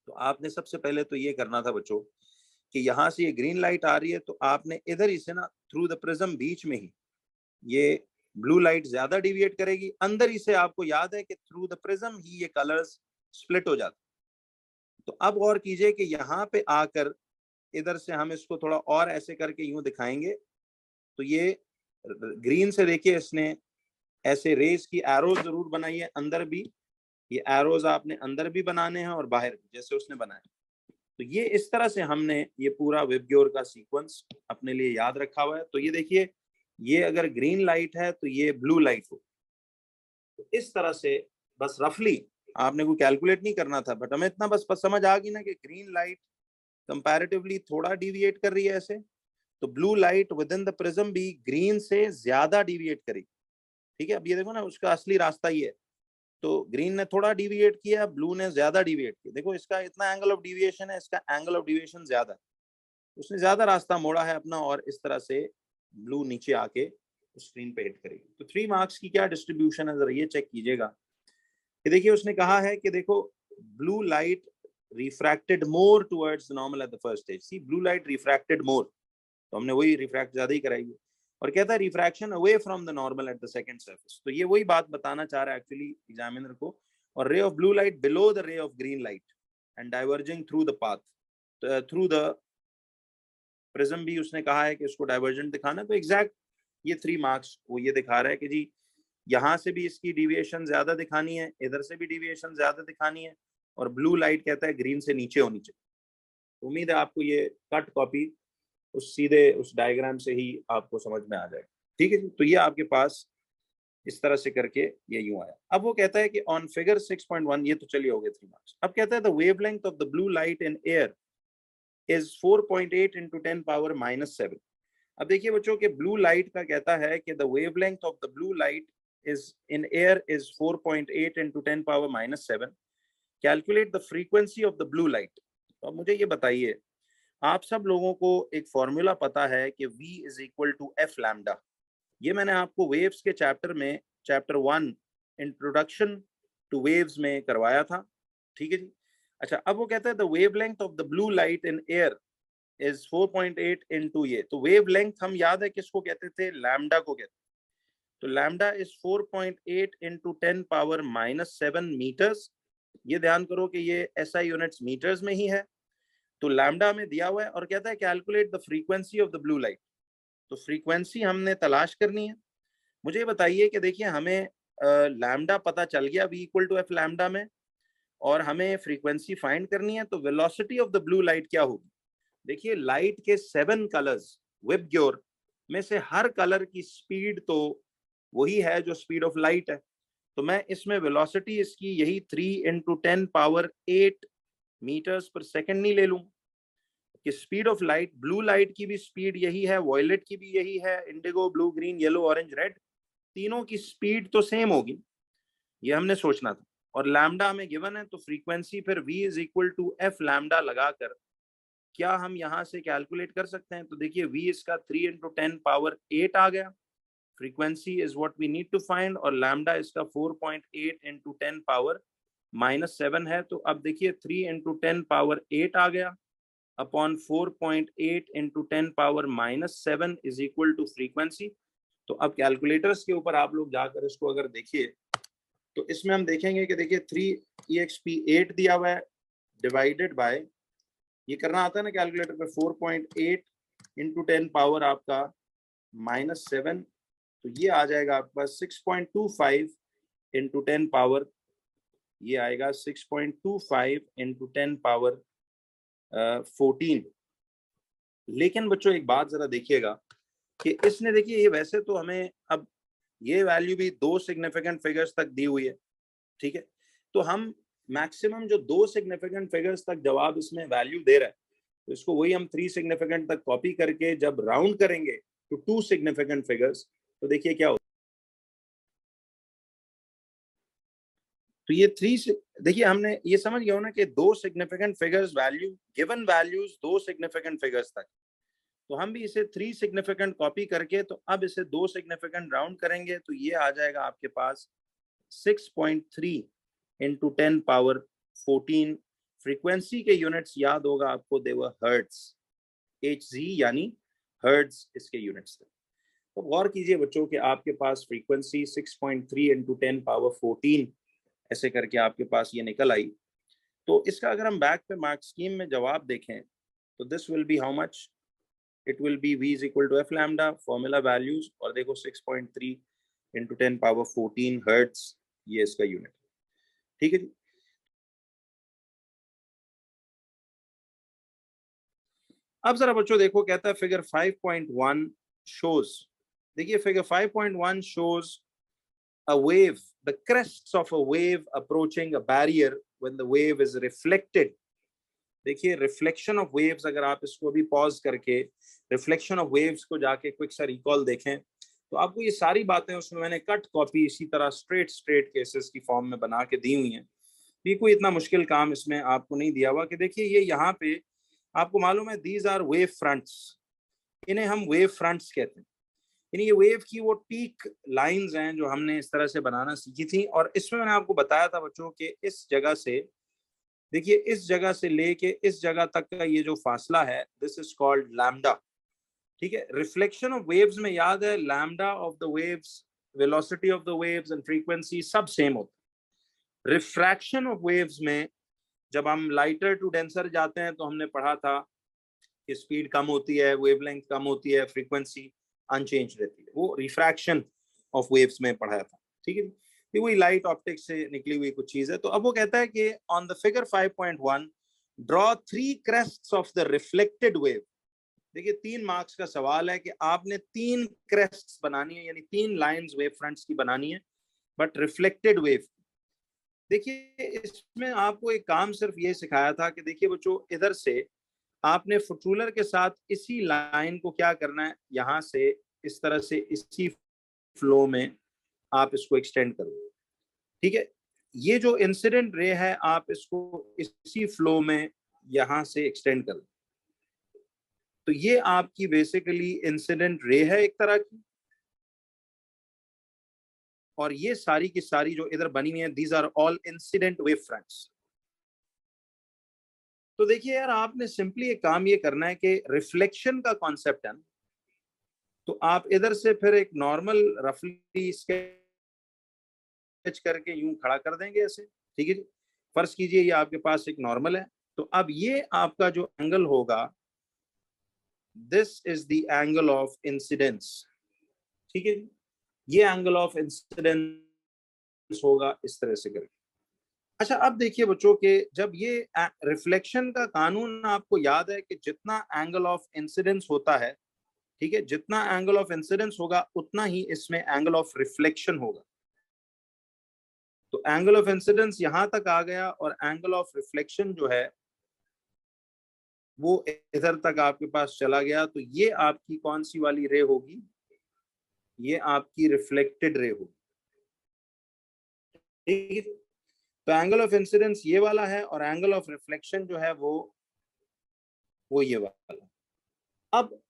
तो आपने सबसे पहले तो ये करना था बच्चों कि यहाँ से ये ग्रीन लाइट आ रही है तो आपने इधर ही से ना थ्रू द प्रिज्म बीच में ही ये ब्लू लाइट ज्यादा डिविएट करेगी, अंदर ही से आपको याद है कि थ्रू द प्रिज्म ही ये कलर्स स्प्लिट हो जाते। तो अब गौर कीजिए कि यहाँ पे आकर इधर से हम इसको थोड़ा और ऐसे करके यूं दिखाएंगे तो ये ग्रीन से देखिए इसने ऐसे रेस की एरोज जरूर बनाई है, अंदर भी ये एरोज आपने अंदर भी बनाने हैं और बाहर भी, जैसे उसने बनाया। तो ये इस तरह से हमने ये पूरा वेबग्योर का सीक्वेंस अपने लिए याद रखा हुआ है। तो ये देखिए ये अगर ग्रीन लाइट है तो ये ब्लू लाइट हो, तो इस तरह से बस रफली आपने कोई कैलकुलेट नहीं करना था, बट हमें इतना बस समझ आ गई ना कि ग्रीन लाइट कंपैरेटिवली थोड़ा डिविएट कर रही है ऐसे, तो blue light with in the prism भी ग्रीन से ज्यादा डिविएट करेगी। ठीक है, अब ये देखो ना उसका असली रास्ता ये है, तो ग्रीन ने थोड़ा डिविएट किया, ब्लू ने ज्यादा डिविएट किया। देखो इसका इतना एंगल ऑफ डिविएशन है, इसका एंगल ऑफ डिविएशन ज्यादा है, उसने ज्यादा रास्ता मोड़ा है अपना और इस तरह से ब्लू नीचे आके स्क्रीन पे हिट करेगी। तो 3 मार्क्स की क्या डिस्ट्रीब्यूशन है, जरा ये चेक कीजिएगा कि देखिए उसने कहा है कि देखो blue light refracted more towards the normal at the first stage. See blue light refracted more, तो हमने वही रिफ्रैक्ट ज्यादा ही कराई। और कहता है refraction away from the normal at the second surface. तो ये वही बात बताना चाह रहा है एक्चुअली एग्जामिनर को। और रे of blue light below the ray of green light and diverging through the path, through the prism भी उसने कहा है कि उसको डाइवर्जेंट दिखाना। तो एग्जैक्ट ये 3 मार्क्स वो ये दिखा रहा है कि जी यहाँ से भी इसकी डिविएशन ज्यादा दिखानी है, इधर से भी डिविएशन ज्यादा दिखानी है, और ब्लू लाइट कहता है ग्रीन से नीचे होनी चाहिए। उम्मीद है आपको ये कट कॉपी उस सीधे उस डायग्राम से ही आपको समझ में आ जाएगा। ठीक है जी, तो ये आपके पास इस तरह से करके ये यूं आया। अब वो कहता है कि ऑन फिगर 6.1, ये तो चलिए हो गए 3 मार्क्स। अब कहता है the wavelength of the blue light in air is 4.8 into 10 power -7। अब देखिए बच्चों के ब्लू लाइट का कहता है कि the wavelength of the blue light is in air is 4.8 into 10 power -7। Calculate the frequency of the blue light. तो अब मुझे ये बताइए, आप सब लोगों को एक फॉर्मूला पता है कि v is equal to F lambda. ये मैंने आपको वेव्स के चैप्टर में, चैप्टर 1 इंट्रोडक्शन टू वेव्स में करवाया था। ठीक है जी। अच्छा, अब वो कहता है the wavelength of the blue light in air is 4.8 into ये। तो वेवलेंथ हम याद है किसको कहते थे, लैम्डा को कहते। तो lambda is 4.8 into 10 power -7 metres. ये ध्यान करो कि ये एसआई यूनिट्स मीटर्स में ही है। तो लैम्डा में दिया हुआ है और कहता है calculate the frequency of the blue light. तो फ्रीक्वेंसी हमने तलाश करनी है। मुझे बताइए कि देखिए हमें लैम्डा पता चल गया v equal to F lambda में, और हमें फ्रीक्वेंसी फाइंड करनी है। तो velocity of the blue light क्या होगी। देखिए लाइट के 7 कलर्स विबग्योर में से हर कलर की स्पीड तो वही है जो स्पीड ऑफ लाइट है। तो मैं इसमें वेलोसिटी इसकी यही 3 into 10 power 8 metres per second नहीं ले लूंगा कि speed of light, blue light की भी स्पीड यही है, वॉयलेट की भी यही है, Indigo, blue, green, yellow, orange, red, तीनों की स्पीड तो सेम होगी, ये हमने सोचना था। और लैम्डा हमें गिवन है, तो फ्रीक्वेंसी फिर v is equal to F lambda लगाकर क्या हम यहाँ से कैलकुलेट कर सकते हैं। तो देखिए v इसका 3 into 10 power 8 आ गया, frequency is what we need to find, और लैम्डा इसका 4.8 into 10 power -7 है। तो अब देखिए 3 into 10 power 8 आ गया upon 4.8 into 10 power -7 is equal to frequency. तो अब कैलकुलेटर्स के ऊपर आप लोग जाकर इसको अगर देखिए तो इसमें हम देखेंगे कि देखिए 3 exp 8 दिया हुआ है डिवाइडेड बाय, ये करना आता है ना कैलकुलेटर पे, 4.8 into 10 पावर आपका -7, तो ये आ जाएगा आपके पास 6.25 into 10 पावर, ये आएगा 6.25 into 10 पावर 14। लेकिन बच्चों एक बात जरा देखिएगा कि इसने, देखिए ये वैसे तो हमें अब ये वैल्यू भी 2 सिग्निफिकेंट फिगर्स तक दी हुई है। ठीक है, तो हम मैक्सिमम जो 2 सिग्निफिकेंट फिगर्स तक जवाब इसमें वैल्यू दे रहा है, तो इसको वही हम 3 सिग्निफिकेंट तक कॉपी करके जब राउंड करेंगे तो 2 सिग्निफिकेंट फिगर्स, तो देखिए क्या होता है। तो ये 3 देखिए हमने ये समझ गया हो ना कि 2 significant figures value, given values 2 significant figures तक, तो हम भी इसे 3 सिग्निफिकेंट कॉपी करके तो अब इसे 2 सिग्निफिकेंट राउंड करेंगे, तो ये आ जाएगा आपके पास 6.3 into 10 पावर 14। फ्रीक्वेंसी के यूनिट्स याद होगा आपको, दे वर हर्ट्ज, Hz यानी हर्ट्ज इसके यूनिट्स थे। तो गौर कीजिए बच्चों कि आपके पास फ्रीक्वेंसी 6.3 into 10 पावर 14 ऐसे करके आपके पास ये निकल आई। तो इसका अगर हम बैक पे मार्क स्कीम में जवाब देखें तो this will be how much, it will be v is equal to F lambda, formula values, और देखो 6.3 into 10 पावर 14 हर्ट्ज, ये इसका यूनिट। ठीक है जी। अब जरा बच्चों देखो, कहता है फिगर 5.1 शोज, देखिए figure 5.1 shows a wave, the crests of a wave approaching a barrier when the wave is reflected। देखिए रिफ्लेक्शन ऑफ वेव्स, अगर आप इसको भी पॉज करके रिफ्लेक्शन ऑफ वेव्स को जाके क्विक सा रिकॉल देखें तो आपको ये सारी बातें उसमें मैंने कट कॉपी इसी तरह स्ट्रेट केसेस की फॉर्म में बना के दी हुई हैं। ये कोई इतना मुश्किल काम इसमें आपको नहीं दिया हुआ कि देखिए ये यहाँ पे आपको मालूम है दीज आर वेव फ्रंट्स, इन्हें हम वेव फ्रंट्स कहते हैं। यानी ये वेव की वो पीक लाइंस हैं जो हमने इस तरह से बनाना सीखी थी। और इसमें मैंने आपको बताया था बच्चों के इस जगह से, देखिए इस जगह से लेके इस जगह तक का ये जो फासला है, दिस इज कॉल्ड लैम्डा। ठीक है, रिफ्लेक्शन ऑफ वेव्स में याद है lambda of the waves, velocity of the waves and frequency सब सेम होता है। रिफ्रैक्शन ऑफ वेव्स में जब हम लाइटर टू डेंसर जाते हैं तो हमने पढ़ा था कि स्पीड कम होती है, वेवलेंथ कम होती है, फ्रीक्वेंसी अनचेंज रहती है, वो रिफ्रैक्शन ऑफ वेव्स में पढ़ाया था। ठीक है, ये वही लाइट ऑप्टिक्स से निकली हुई कुछ चीज है। तो अब वो कहता है कि on the figure 5.1 draw 3 crests of the reflected wave. देखिए 3 मार्क्स का सवाल है कि आपने 3 क्रेस्ट्स बनानी है, यानी 3 लाइंस वेव फ्रंट्स की बनानी है, बट रिफ्लेक्टेड वेव। देखिए इसमें आपको एक काम सिर्फ ये सिखाया था कि देखिए बच्चों इधर से आपने फुटरूलर के साथ इसी लाइन को क्या करना है, यहां से इस तरह से इसी फ्लो में आप इसको एक्सटेंड करो। ठीक है, ये जो इंसिडेंट रे है आप इसको इसी फ्लो में यहां से एक्सटेंड करो। तो ये आपकी बेसिकली इंसिडेंट रे है एक तरह की, और ये सारी की सारी जो इधर बनी हुई है, these are all incident wave fronts. तो देखिए यार आपने सिंपली एक काम ये करना है कि रिफ्लेक्शन का कॉन्सेप्ट है, तो आप इधर से फिर एक नॉर्मल रफली स्केच करके यूं खड़ा कर देंगे ऐसे। ठीक है जी, फर्ज कीजिए ये आपके पास एक नॉर्मल है, तो अब ये आपका जो एंगल होगा, this is the angle of incidence. ठीक है जी, ये एंगल ऑफ इंसिडेंस होगा इस तरह से करके। अच्छा अब देखिए बच्चों के जब ये रिफ्लेक्शन का कानून आपको याद है कि जितना एंगल ऑफ इंसिडेंस होता है, ठीक है, जितना एंगल ऑफ इंसिडेंस होगा उतना ही इसमें एंगल ऑफ रिफ्लेक्शन होगा। तो एंगल ऑफ इंसिडेंस यहां तक आ गया और एंगल ऑफ रिफ्लेक्शन जो है वो इधर तक आपके पास चला गया। तो ये आपकी कौन सी वाली रे होगी, ये आपकी रिफ्लेक्टेड रे होगी। ठीक है, तो एंगल ऑफ इंसिडेंस ये वाला है और एंगल ऑफ रिफ्लेक्शन जो है वो ये वाला। अब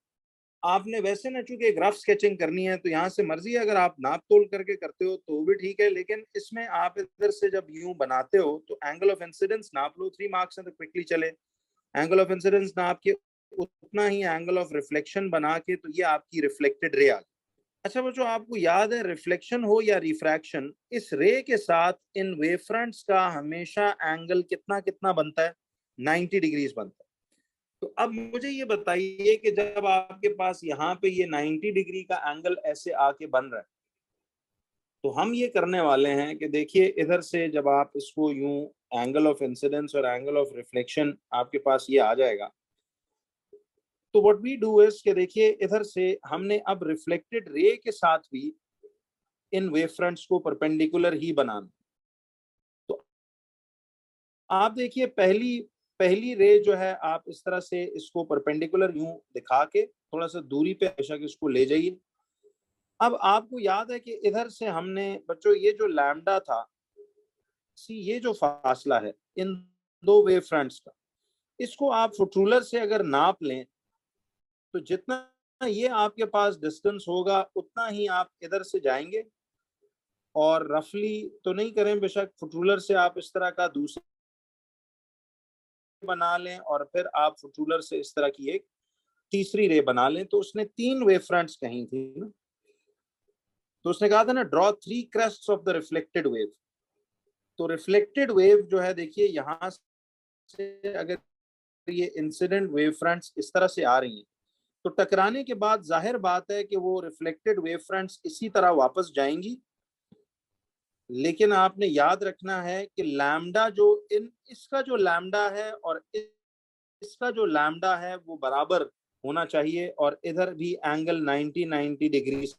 आपने वैसे ना चूंकि एक रफ स्केचिंग करनी है तो यहाँ से मर्जी है, अगर आप नाप तोल करके करते हो तो भी ठीक है, लेकिन इसमें आप इधर से जब यूं बनाते हो तो एंगल ऑफ इंसिडेंस नाप लो, 3 मार्क्स है तो क्विकली चले। एंगल ऑफ इंसिडेंस नाप के उतना ही एंगल ऑफ रिफ्लेक्शन बना के, तो ये आपकी रिफ्लेक्टेड रे आ गई। अच्छा बच्चों आपको याद है रिफ्लेक्शन हो या रिफ्रैक्शन, इस रे के साथ इन वेव फ्रंट्स का हमेशा एंगल कितना कितना बनता है, 90 डिग्रीज बनता है। तो अब मुझे ये बताइए कि जब आपके पास यहाँ पे ये 90 डिग्री का एंगल ऐसे आके बन रहा है, तो हम ये करने वाले हैं कि देखिए इधर से जब आप इसको यूं एंगल ऑफ इंसिडेंस और एंगल ऑफ रिफ्लेक्शन आपके पास ये आ जाएगा, तो व्हाट वी डू इज कि देखिए इधर से हमने अब रिफ्लेक्टेड रे के साथ भी इन वेव फ्रंट्स को परपेंडिकुलर ही बनाना। तो आप देखिए पहली पहली रे जो है आप इस तरह से इसको परपेंडिकुलर यूं दिखा के थोड़ा सा दूरी पे बेशक इसको ले जाइए। अब आपको याद है कि इधर से हमने बच्चों ये जो लैम्डा था, ये जो फासला है इन दो वेव फ्रंट्स का, इसको आप फुटरूलर से अगर नाप लें तो जितना ये आपके पास डिस्टेंस होगा उतना ही आप इधर से जाएंगे, और रफली तो नहीं करें बेशक, फुटरूलर से आप इस तरह का दूसरा बना लें और फिर आप फुटरूलर से इस तरह की एक तीसरी रे बना लें। तो उसने 3 वेव फ्रंट्स कही थी ना, तो उसने कहा था ना draw 3 crests of the reflected wave. तो रिफ्लेक्टेड वेव जो है देखिए यहां से अगर ये इंसिडेंट वेव फ्रंट्स इस तरह से आ रही हैं तो टकराने के बाद जाहिर बात है कि वो रिफ्लेक्टेड वेव फ्रंट्स इसी तरह वापस जाएंगी। लेकिन आपने याद रखना है कि लैम्डा जो इसका जो लैम्डा है और इसका जो लैम्डा है वो बराबर होना चाहिए, और इधर भी एंगल 90 डिग्री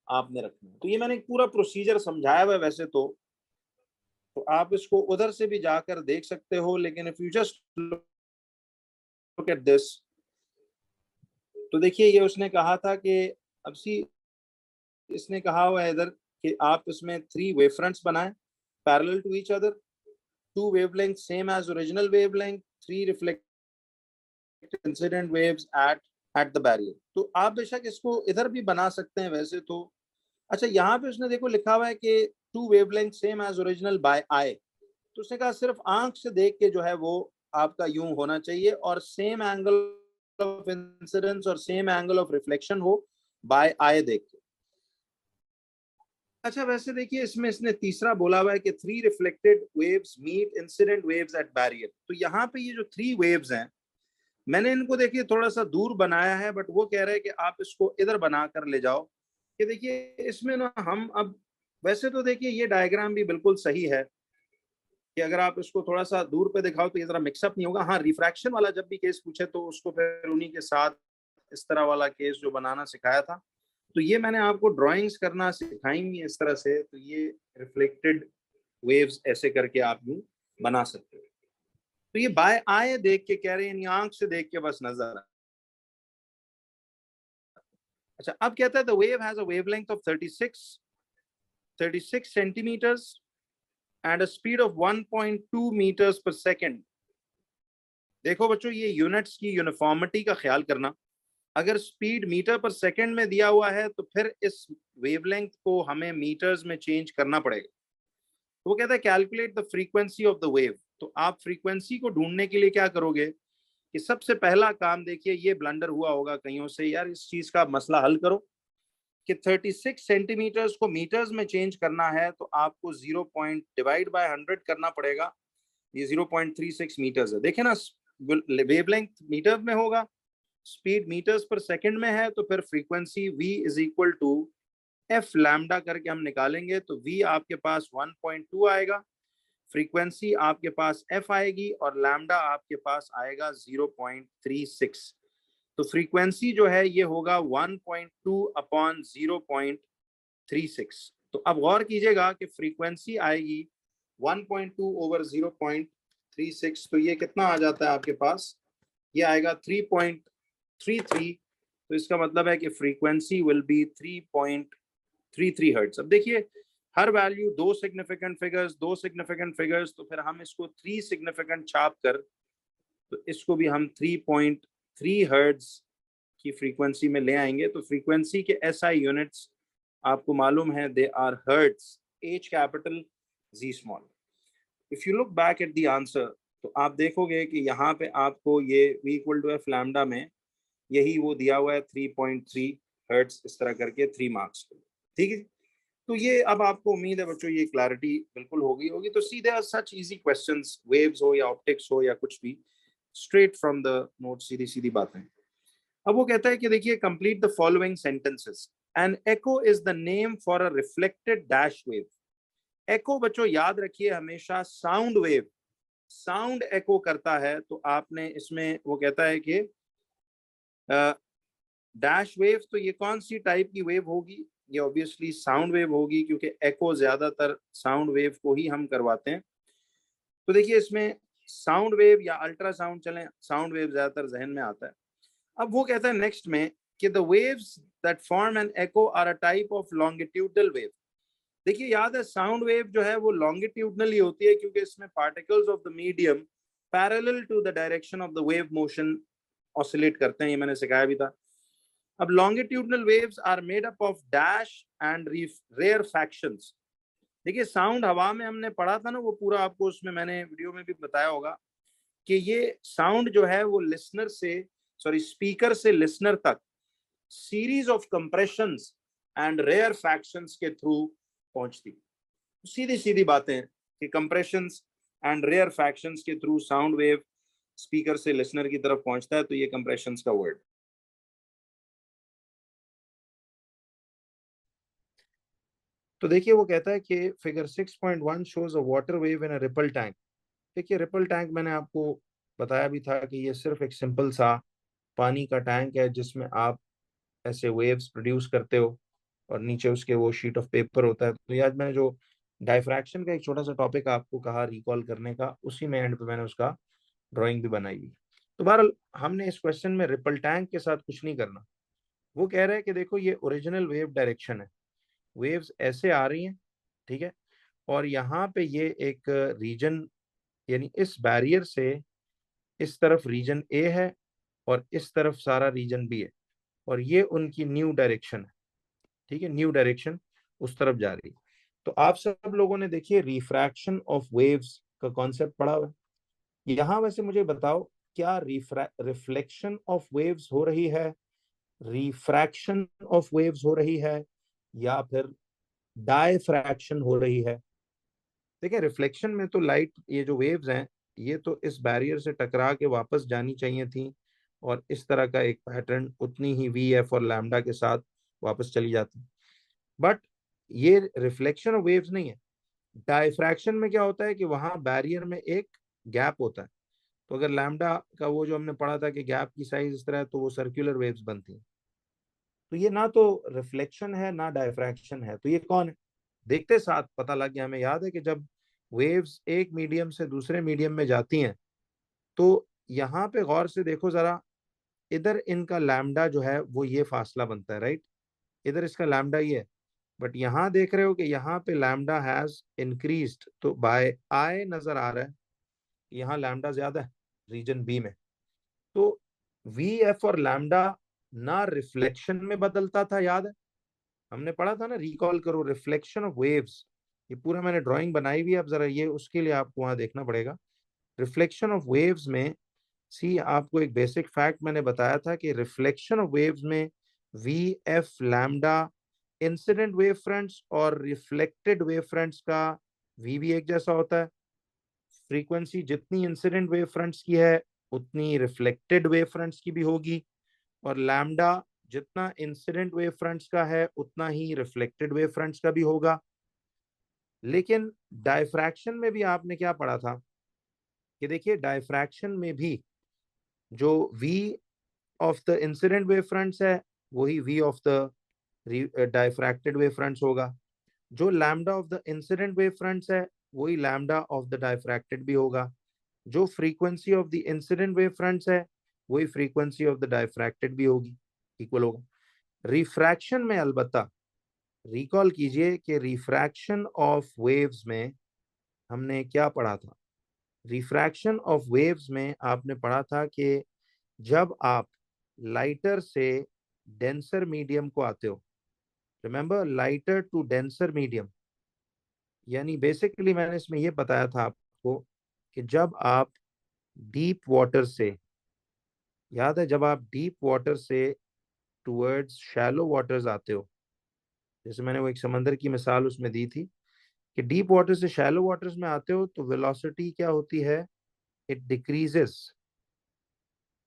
आपने रखना है। तो ये मैंने एक पूरा प्रोसीजर समझाया हुआ है वैसे तो आप इसको उधर से भी जाकर देख सकते हो, लेकिन if you just look at this, तो देखिए ये उसने कहा था कि अब इसने कहा हुआ है इधर कि आप इसमें 3 वेव फ्रंट्स बनाएं parallel to each other, 2 wavelengths same as original wavelength, 3 reflected incident waves at at the barrier. तो आप बेशक इसको इधर भी बना सकते हैं वैसे तो। अच्छा, यहाँ पे उसने देखो लिखा हुआ है कि two wavelength same as original by eye. तो उसने कहा सिर्फ आंख से देख के जो है वो आपका यूं होना चाहिए, और सेम एंगल ऑफ इंसिडेंस और सेम एंगल ऑफ रिफ्लेक्शन हो बाय आई देख के। अच्छा, वैसे देखिए इसमें इसने तीसरा बोला हुआ है कि three reflected waves meet incident waves at barrier. तो यहाँ पे ये जो थ्री वेव्स हैं, मैंने इनको देखिए थोड़ा सा दूर बनाया है, बट वो कह रहे हैं कि आप इसको इधर बना कर ले जाओ। कि देखिए इसमें ना हम अब, वैसे तो देखिए ये डायग्राम भी बिल्कुल सही है कि अगर आप इसको थोड़ा सा दूर पे दिखाओ तो ये जरा मिक्सअप नहीं होगा। हाँ, रिफ्रैक्शन वाला जब भी केस पूछे तो उसको फिर उन्हीं के साथ इस तरह वाला केस जो बनाना सिखाया था, तो ये मैंने आपको ड्राइंग्स करना सिखाएंगी इस तरह से। तो ये रिफ्लेक्टेड वेव्स ऐसे करके आप यूं बना सकते हो। तो ये बाय आए देख के कह रहे हैं, आंख से देख के बस नजर। अच्छा, अब कहता है the wave has a wavelength of 36 centimetres and a speed of 1.2 metres per second. देखो बच्चों, ये यूनिट्स की यूनिफॉर्मिटी का ख्याल करना। अगर स्पीड मीटर पर सेकंड में दिया हुआ है तो फिर इस वेवलेंथ को हमें मीटर्स में चेंज करना पड़ेगा। तो वो कहता है calculate the frequency of the wave. तो आप फ्रीक्वेंसी को ढूंढने के लिए क्या करोगे कि सबसे पहला काम, देखिए ये ब्लंडर हुआ होगा कईयों से, यार इस चीज का मसला हल करो कि 36 सेंटीमीटर्स को मीटर्स में चेंज करना है तो आपको 0 पॉइंट डिवाइड बाय 100 करना पड़ेगा। ये 0.36 मीटर्स है। देखे ना, वेवलेंथ मीटर में होगा, स्पीड मीटर्स पर सेकंड में है, तो फिर frequency v is equal to F lambda करके हम निकालेंगे तो v आपके पास 1.2 आएगा, फ्रीक्वेंसी आपके पास f आएगी, और लैम्डा आपके पास आएगा 0.36। तो फ्रीक्वेंसी जो है ये होगा 1.2 अपॉन 0.36। तो अब गौर कीजिएगा कि फ्रीक्वेंसी आएगी 1.2 ओवर 0.36, तो ये कितना आ जाता है आपके पास, ये आएगा 3.33। तो इसका मतलब है कि फ्रीक्वेंसी विल बी 3.33 हर्ट्ज। अब देखिए हर वैल्यू दो सिग्निफिकेंट फिगर्स, तो फिर हम इसको 3 सिग्निफिकेंट छाप कर, तो इसको भी हम 3.3 हर्ट्ज की फ्रीक्वेंसी में ले आएंगे। तो फ्रीक्वेंसी के एसआई यूनिट्स आपको मालूम है, they are hertz, H capital Z small. If you look back at the answer, तो आप देखोगे कि यहाँ पे आपको ये v equal to F lambda में यही वो दिया हुआ है 3.3 हर्ट्ज, इस तरह करके 3 मार्क्स। ठीक है, तो ये अब आपको उम्मीद है बच्चों ये क्लैरिटी बिल्कुल होगी होगी। तो सीधे सच इजी क्वेश्चंस, वेव्स हो या ऑप्टिक्स हो या कुछ भी, स्ट्रेट फ्रॉम द नोट, सीधी सीधी बातें। अब वो कहता है कि देखिए complete the following sentences. An echo is the name for a reflected dash wave. Echo बच्चों याद रखिए हमेशा साउंड वेव, साउंड एको करता है। तो आपने इसमें वो कहता है कि डैश वेव, तो ये कौन सी टाइप की वेव होगी, ये ऑब्वियसली साउंड वेव होगी, क्योंकि एको ज्यादातर साउंड वेव को ही हम करवाते हैं। तो देखिए इसमें साउंड वेव या अल्ट्रासाउंड, चलें साउंड वेव ज्यादातर जहन में आता है। अब वो कहता है नेक्स्ट में कि the waves that form an echo are a type of longitudinal wave. देखिए याद है साउंड वेव जो है वो लॉन्गिट्यूडनली होती है, क्योंकि इसमें particles of the medium parallel to the direction of the wave motion oscillate करते हैं, ये मैंने सिखाया भी था। अब longitudinal waves are made up of dash and rarefactions. देखिए साउंड हवा में हमने पढ़ा था ना, वो पूरा आपको उसमें मैंने वीडियो में भी बताया होगा कि ये साउंड जो है वो लिसनर से, सॉरी स्पीकर से लिसनर तक series of compressions and rarefactions के थ्रू पहुंचती। सीधी सीधी बातें कि कंप्रेशंस एंड रेयर फैक्शंस के थ्रू साउंड वेव स्पीकर से लिसनर की तरफ पहुंचता है, तो ये कंप्रेशंस का वर्ड। तो देखिए वो कहता है कि figure 6.1 shows a water wave in a ripple tank. देखिए रिपल टैंक मैंने आपको बताया भी था कि ये सिर्फ एक सिंपल सा पानी का टैंक है जिसमें आप ऐसे वेव्स प्रोड्यूस करते हो और नीचे उसके वो शीट ऑफ पेपर होता है। तो ये आज मैंने जो डायफ्रैक्शन का एक छोटा सा टॉपिक आपको कहा रिकॉल करने का, उसी में एंड पे मैंने उसका ड्राइंग भी बनाई हुई। तो बहरहाल हमने इस क्वेश्चन में रिपल टैंक के साथ कुछ नहीं करना। वो कह रहे हैं कि देखो ये ओरिजिनल वेव डायरेक्शन है, वेव्स ऐसे आ रही हैं, ठीक है, और यहाँ पे ये एक रीजन, यानी इस बैरियर से इस तरफ रीजन ए है, और इस तरफ सारा रीजन बी है, और ये उनकी न्यू डायरेक्शन है। ठीक है, न्यू डायरेक्शन उस तरफ जा रही है। तो आप सब लोगों ने देखिए रिफ्रैक्शन ऑफ वेव्स का कॉन्सेप्ट पढ़ा हुआ है। यहाँ वैसे मुझे बताओ, क्या रिफ्लेक्शन ऑफ वेव्स हो रही है, रिफ्रैक्शन ऑफ वेव्स हो रही है, या फिर डायफ्रैक्शन हो रही है? देखिए रिफ्लेक्शन में तो लाइट, ये जो वेव्स हैं, ये तो इस बैरियर से टकरा के वापस जानी चाहिए थी, और इस तरह का एक पैटर्न उतनी ही वी एफ और लैम्डा के साथ वापस चली जाती। बट ये रिफ्लेक्शन ऑफ वेव्स नहीं है। डायफ्रैक्शन में क्या होता है कि वहां बैरियर में एक गैप होता है। तो अगर लैम्डा का वो जो हमने पढ़ा था कि गैप की साइज इस तरह है, तो वो सर्कुलर वेव्स बनती हैं। तो ये ना तो रिफ्लेक्शन है ना डायफ्रैक्शन है, तो ये कौन है? देखते साथ पता लग गया। हमें याद है कि जब वेव्स एक मीडियम से दूसरे मीडियम में जाती हैं, तो यहाँ पे गौर से देखो जरा, इधर इनका लैम्डा जो है वो ये फासला बनता है, राइट? इधर इसका लैम्डा ये है। बट यहाँ देख रहे हो कि यहाँ पे लैम्डा हैज इंक्रीज्ड, तो बाय आई नजर आ रहा है यहाँ लैम्डा ज्यादा है रीजन बी में। तो वी एफ और लैम्डा ना रिफ्लेक्शन में बदलता था, याद है? हमने पढ़ा था ना, रिकॉल करो, रिफ्लेक्शन ऑफ वेव्स। ये पूरा मैंने ड्राइंग बनाई हुई है, अब जरा ये उसके लिए आपको वहां देखना पड़ेगा। रिफ्लेक्शन ऑफ वेव्स में, सी आपको एक बेसिक फैक्ट मैंने बताया था कि रिफ्लेक्शन ऑफ वेव्स में V F lambda incident wave fronts और रिफ्लेक्टेड वेव फ्रंट्स का वी भी एक जैसा होता है। फ्रीक्वेंसी जितनी इंसिडेंट वेव फ्रंट्स की है उतनी रिफ्लेक्टेड वेव फ्रंट्स की भी होगी, और लैम्डा जितना इंसिडेंट वेव फ्रंट्स का है उतना ही रिफ्लेक्टेड वेव फ्रंट्स का भी होगा। लेकिन डायफ्रैक्शन में भी आपने क्या पढ़ा था कि देखिए डायफ्रैक्शन में भी जो v of the incident wave fronts है वही v of the diffracted wave fronts होगा। जो lambda of the incident wave fronts है वही लैम्डा ऑफ द डायफ्रैक्टेड भी होगा। जो frequency of the incident wave fronts है वही फ्रीक्वेंसी ऑफ द डायफ्रैक्टेड भी होगी, इक्वल होगा। रिफ्रैक्शन में अलबत्ता रिकॉल कीजिए कि रिफ्रैक्शन ऑफ वेव्स में हमने क्या पढ़ा था। रिफ्रैक्शन ऑफ वेव्स में आपने पढ़ा था कि जब आप लाइटर से डेंसर मीडियम को आते हो, remember lighter to denser medium, यानी बेसिकली मैंने इसमें यह बताया था आपको कि जब आप डीप वाटर से, याद है, जब आप डीप वाटर से टुवर्ड्स शैलो वाटर्स आते हो, जैसे मैंने वो एक समंदर की मिसाल उसमें दी थी कि डीप वाटर से शैलो वाटर्स में आते हो तो वेलोसिटी क्या होती है, इट डिक्रीजेस।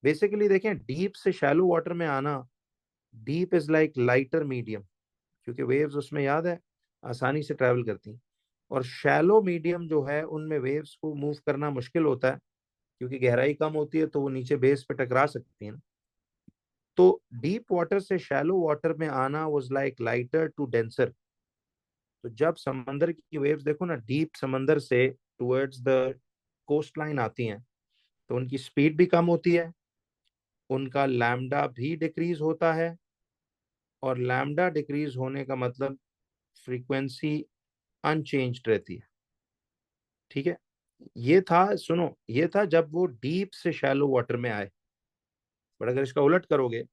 बेसिकली देखें, डीप से शैलो वाटर में आना, deep is like lighter medium, क्योंकि वेव्स उसमें, याद है, आसानी से ट्रैवल करती हैं। और शैलो मीडियम जो है उनमें वेव्स को मूव करना मुश्किल होता है, क्योंकि गहराई कम होती है तो वो नीचे बेस पे टकरा सकती हैं। तो डीप वाटर से शैलो वाटर में आना was like lighter to denser. तो जब समंदर की वेव्स देखो ना, डीप समंदर से टुवर्ड्स द कोस्ट लाइन आती हैं, तो उनकी स्पीड भी कम होती है, उनका लैम्डा भी डिक्रीज होता है, और लैम्डा डिक्रीज होने का मतलब फ्रीक्वेंसी अनचेंज्ड रहती है। ठीक है, ये था, सुनो, ये था जब वो डीप से शैलो वाटर में आए। बट अगर इसका उलट करोगे,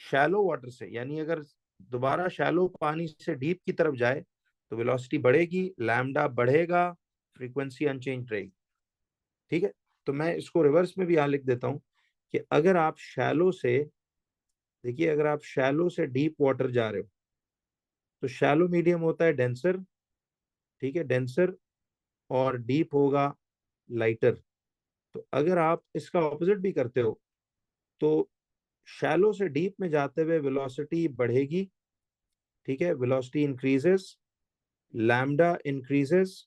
शैलो वाटर से, यानी अगर दोबारा शैलो पानी से डीप की तरफ जाए, तो वेलोसिटी बढ़ेगी, लैम्डा बढ़ेगा, फ्रीक्वेंसी अनचेंज रहेगी। ठीक है, तो मैं इसको रिवर्स में भी यहाँ लिख देता हूँ कि अगर आप शैलो से, देखिए अगर आप शैलो से डीप वाटर जा रहे हो, तो शैलो मीडियम होता है डेंसर, ठीक है, डेंसर, और डीप होगा लाइटर। तो अगर आप इसका ऑपोजिट भी करते हो, तो शैलो से डीप में जाते हुए वेलोसिटी बढ़ेगी, ठीक है, velocity increases, lambda increases,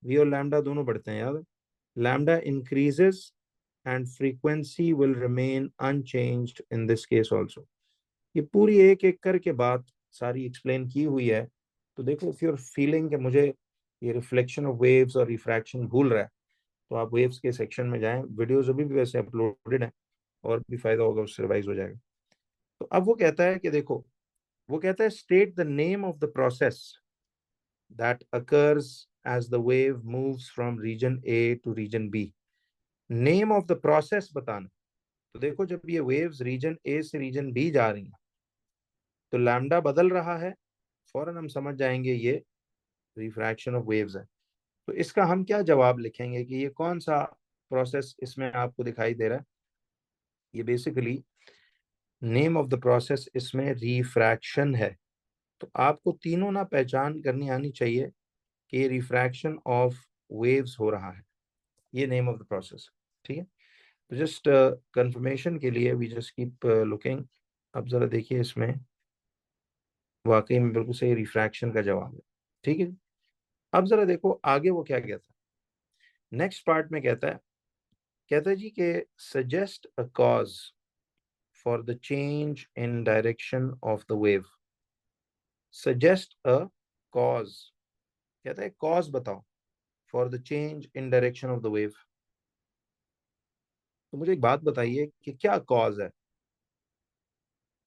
V और लैम्डा दोनों बढ़ते हैं, याद, lambda increases and frequency will remain unchanged in this case also. ये पूरी एक एक करके बात सारी एक्सप्लेन की हुई है। तो देखो, इफ यू आर फीलिंग कि मुझे ये रिफ्लेक्शन ऑफ वेव्स और रिफ्रैक्शन भूल रहा है, तो आप वेव्स के सेक्शन में जाएं, वीडियोस अभी भी वैसे अपलोडेड है, और भी फायदा होगा, उससे रिवाइज हो जाएगा। तो अब वो कहता है कि देखो, वो कहता है state the name of the process that occurs as the wave moves from region A to region B. Name of the process बताना। तो देखो जब ये वेव्स रीजन ए से रीजन बी जा रही हैं तो लैम्डा बदल रहा है, फौरन हम समझ जाएंगे ये रिफ्रैक्शन ऑफ वेव्स है। तो इसका हम क्या जवाब लिखेंगे कि ये कौन सा प्रोसेस इसमें आपको दिखाई दे रहा है? ये basically name of the process इसमें रिफ्रैक्शन है। तो आपको तीनों ना पहचान करनी आनी चाहिए कि ये रिफ्रैक्शन ऑफ वेव्स हो रहा है, ये नेम ऑफ द प्रोसेस। ठीक है, तो जस्ट कंफर्मेशन के लिए वी जस्ट कीप लुकिंग। अब जरा देखिए इसमें वाकई में बिल्कुल सही रिफ्रैक्शन का जवाब है। ठीक है, अब जरा देखो आगे वो क्या कहता है। नेक्स्ट पार्ट में कहता है जी कि suggest a cause for the change in direction of the wave. Suggest a cause, कहता है कॉज बताओ for the change in direction of the wave. तो मुझे एक बात बताइए कि क्या कॉज है?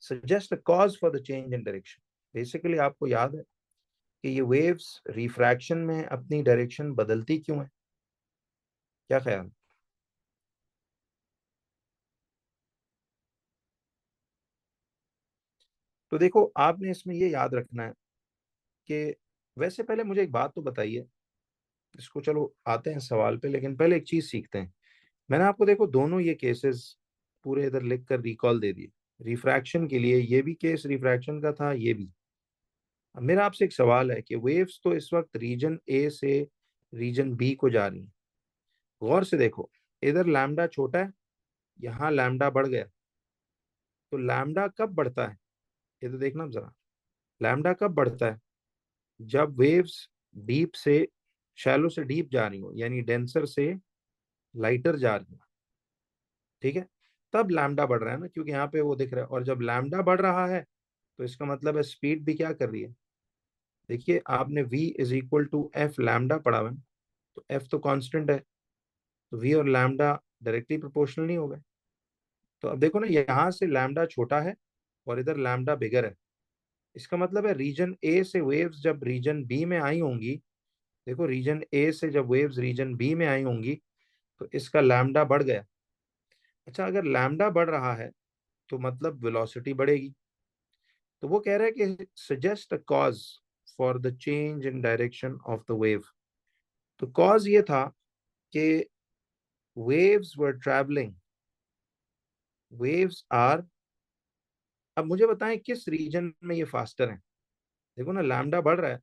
Suggest a cause for the change in direction. Basically आपको याद है कि ये वेव्स रिफ्रैक्शन में अपनी डायरेक्शन बदलती क्यों है? क्या ख्याल? तो देखो आपने इसमें ये याद रखना है कि वैसे पहले मुझे एक बात तो बताइए, इसको चलो आते हैं सवाल पे, लेकिन पहले एक चीज सीखते हैं। मैंने आपको देखो दोनों ये केसेस पूरे इधर लिख कर रिकॉल दे दिए। रिफ्रैक्शन के लिए ये भी केस रिफ्रैक्शन का था, ये भी। अब मेरा आपसे एक सवाल है कि वेव्स तो इस वक्त रीजन ए से रीजन बी को जा रही हैं। गौर से देखो, इधर लैम्डा छोटा है, यहाँ लैम्डा बढ़ गया। तो लैम्डा कब बढ़ता है? ये तो देखना जरा, लैम्डा कब बढ़ता है? जब वेव्स डीप से शैलो से डीप जा रही हो, यानी डेंसर से लाइटर जा रही हो। ठीक है, तब लैम्डा बढ़ रहा है ना, क्योंकि यहाँ पे वो दिख रहा है। और जब लैम्डा बढ़ रहा है तो इसका मतलब है स्पीड भी क्या कर रही है? देखिए आपने v is equal to F lambda पढ़ा हुआ है ना? तो f तो कांस्टेंट है, तो v और लैम्डा डायरेक्टली प्रोपोर्शनल नहीं हो गए। तो अब देखो ना, यहाँ से लैम्डा छोटा है और इधर लैम्डा बिगर है। इसका मतलब है रीजन ए से वेव्स जब रीजन बी में आई होंगी, देखो रीजन ए से जब वेव्स रीजन बी में आई होंगी तो इसका लैम्डा बढ़ गया। अच्छा, अगर लैम्डा बढ़ रहा है तो मतलब वेलोसिटी बढ़ेगी। तो वो कह रहा है कि suggest a cause for the change in direction of the wave. तो कॉज ये था कि waves were traveling, waves are, अब मुझे बताएं किस रीजन में ये फास्टर है? देखो ना लैम्डा बढ़ रहा है,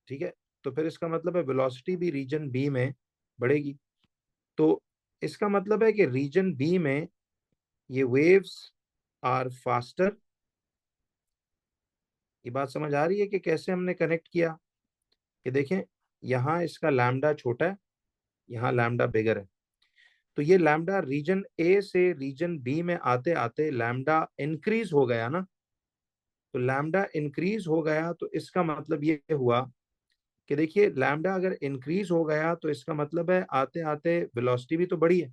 ठीक है, तो फिर इसका मतलब है वेलोसिटी भी रीजन बी में बढ़ेगी। तो इसका मतलब है कि रीजन बी में ये वेव्स आर फास्टर। ये बात समझ आ रही है कि कैसे हमने कनेक्ट किया? कि देखें, यहाँ इसका लैम्डा छोटा है, यहाँ लैम्डा बिगर है। तो ये लैम्डा रीजन ए से रीजन बी में आते आते लैम्डा इंक्रीज हो गया ना। तो लैम्डा इंक्रीज हो गया तो इसका मतलब ये हुआ कि देखिए लैम्डा अगर इंक्रीज हो गया तो इसका मतलब है आते आते वेलोसिटी भी तो बढ़ी है।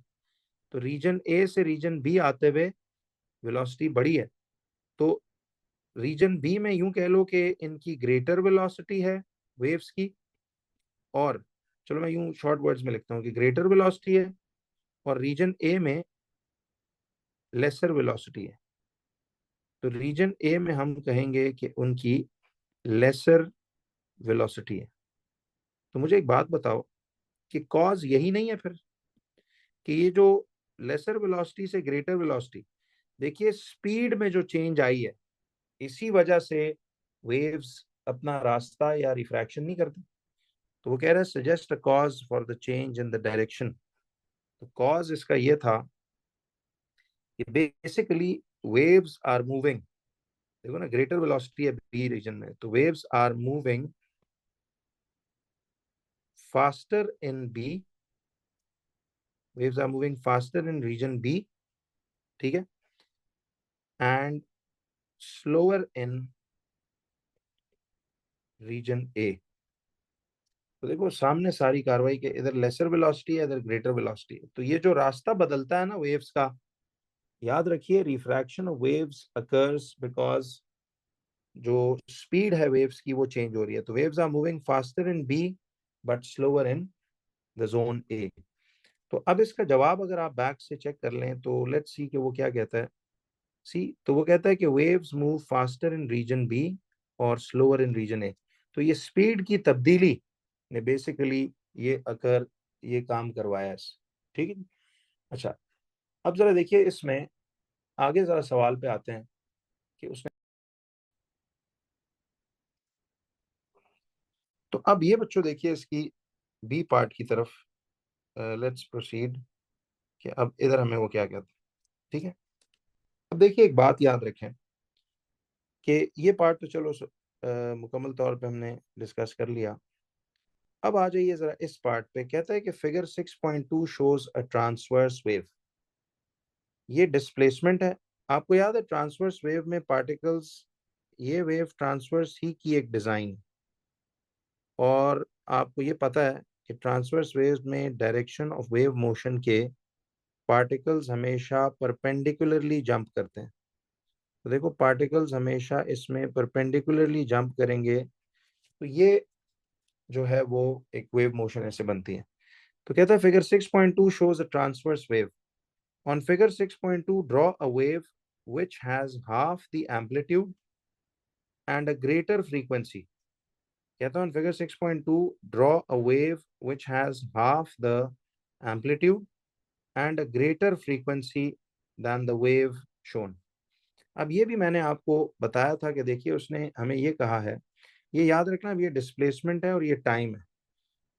तो रीजन ए से रीजन बी आते हुए वेलोसिटी बढ़ी है। तो रीजन बी में यूं कह लो कि इनकी ग्रेटर वेलोसिटी है वेव्स की, और चलो मैं यूं शॉर्ट वर्ड्स में लिखता हूँ कि ग्रेटर वेलोसिटी है, और रीजन ए में लेसर वेलोसिटी है। तो रीजन ए में हम कहेंगे कि उनकी लेसर वेलोसिटी है। तो मुझे एक बात बताओ कि कॉज यही नहीं है फिर, कि ये जो लेसर वेलोसिटी से ग्रेटर वेलोसिटी, देखिए स्पीड में जो चेंज आई है, इसी वजह से वेव्स अपना रास्ता या रिफ्रैक्शन नहीं करते। तो वो कह रहा है suggest a cause for the change in the direction. तो कॉज इसका ये था कि बेसिकली वेव्स आर मूविंग, देखो ना ग्रेटर वेलोसिटी है बी रीजन में, तो waves are moving faster in B, waves are moving faster in region B, ठीक है, and slower in region A। तो देखो सामने सारी कार्रवाई के, इधर लेसर वेलोसिटी है, इधर ग्रेटर वेलोसिटी है। तो ये जो रास्ता बदलता है ना वेव्स का, याद रखिए refraction of waves occurs because जो स्पीड है वेव्स की वो चेंज हो रही है। तो waves are moving faster in B but slower in the zone A. तो अब इसका जवाब अगर आप बैक से चेक कर लें तो लेट्स सी कि वो क्या कहता है। सी, तो वो कहता है कि waves move faster in region B और स्लोअर इन रीजन ए। तो ये स्पीड की तब्दीली ने बेसिकली ये काम करवाया है। ठीक है। अच्छा, अब जरा देखिए इसमें आगे जरा सवाल पे आते हैं कि उसने, तो अब ये बच्चों देखिए इसकी बी पार्ट की तरफ। लेट्स प्रोसीड कि अब इधर हमें वो क्या कहते हैं। ठीक है। अब देखिए एक बात याद रखें कि ये पार्ट तो चलो मुकम्मल तौर पे हमने डिस्कस कर लिया। अब आ जाइए जरा इस पार्ट पे। कहता है कि figure 6.2 shows a transverse wave. ये डिस्प्लेसमेंट है। आपको याद है ट्रांसवर्स वेव में पार्टिकल्स, ये वेव ट्रांसवर्स ही की एक डिजाइन, और आपको ये पता है कि ट्रांसवर्स वेव में डायरेक्शन ऑफ वेव मोशन के पार्टिकल्स हमेशा परपेंडिकुलरली जंप करते हैं। तो देखो पार्टिकल्स हमेशा इसमें परपेंडिकुलरली जंप करेंगे, तो ये जो है वो एक वेव मोशन ऐसे बनती है। तो कहता है figure 6.2 shows a transverse wave. On figure 6.2, draw a wave which has half the amplitude and a greater frequency. कहता है on figure 6.2, draw a wave which has half the amplitude and a greater frequency than the wave shown. अब ये भी मैंने आपको बताया था कि देखिए उसने हमें ये कहा है, ये याद रखना, अब ये डिस्प्लेसमेंट है और ये टाइम है।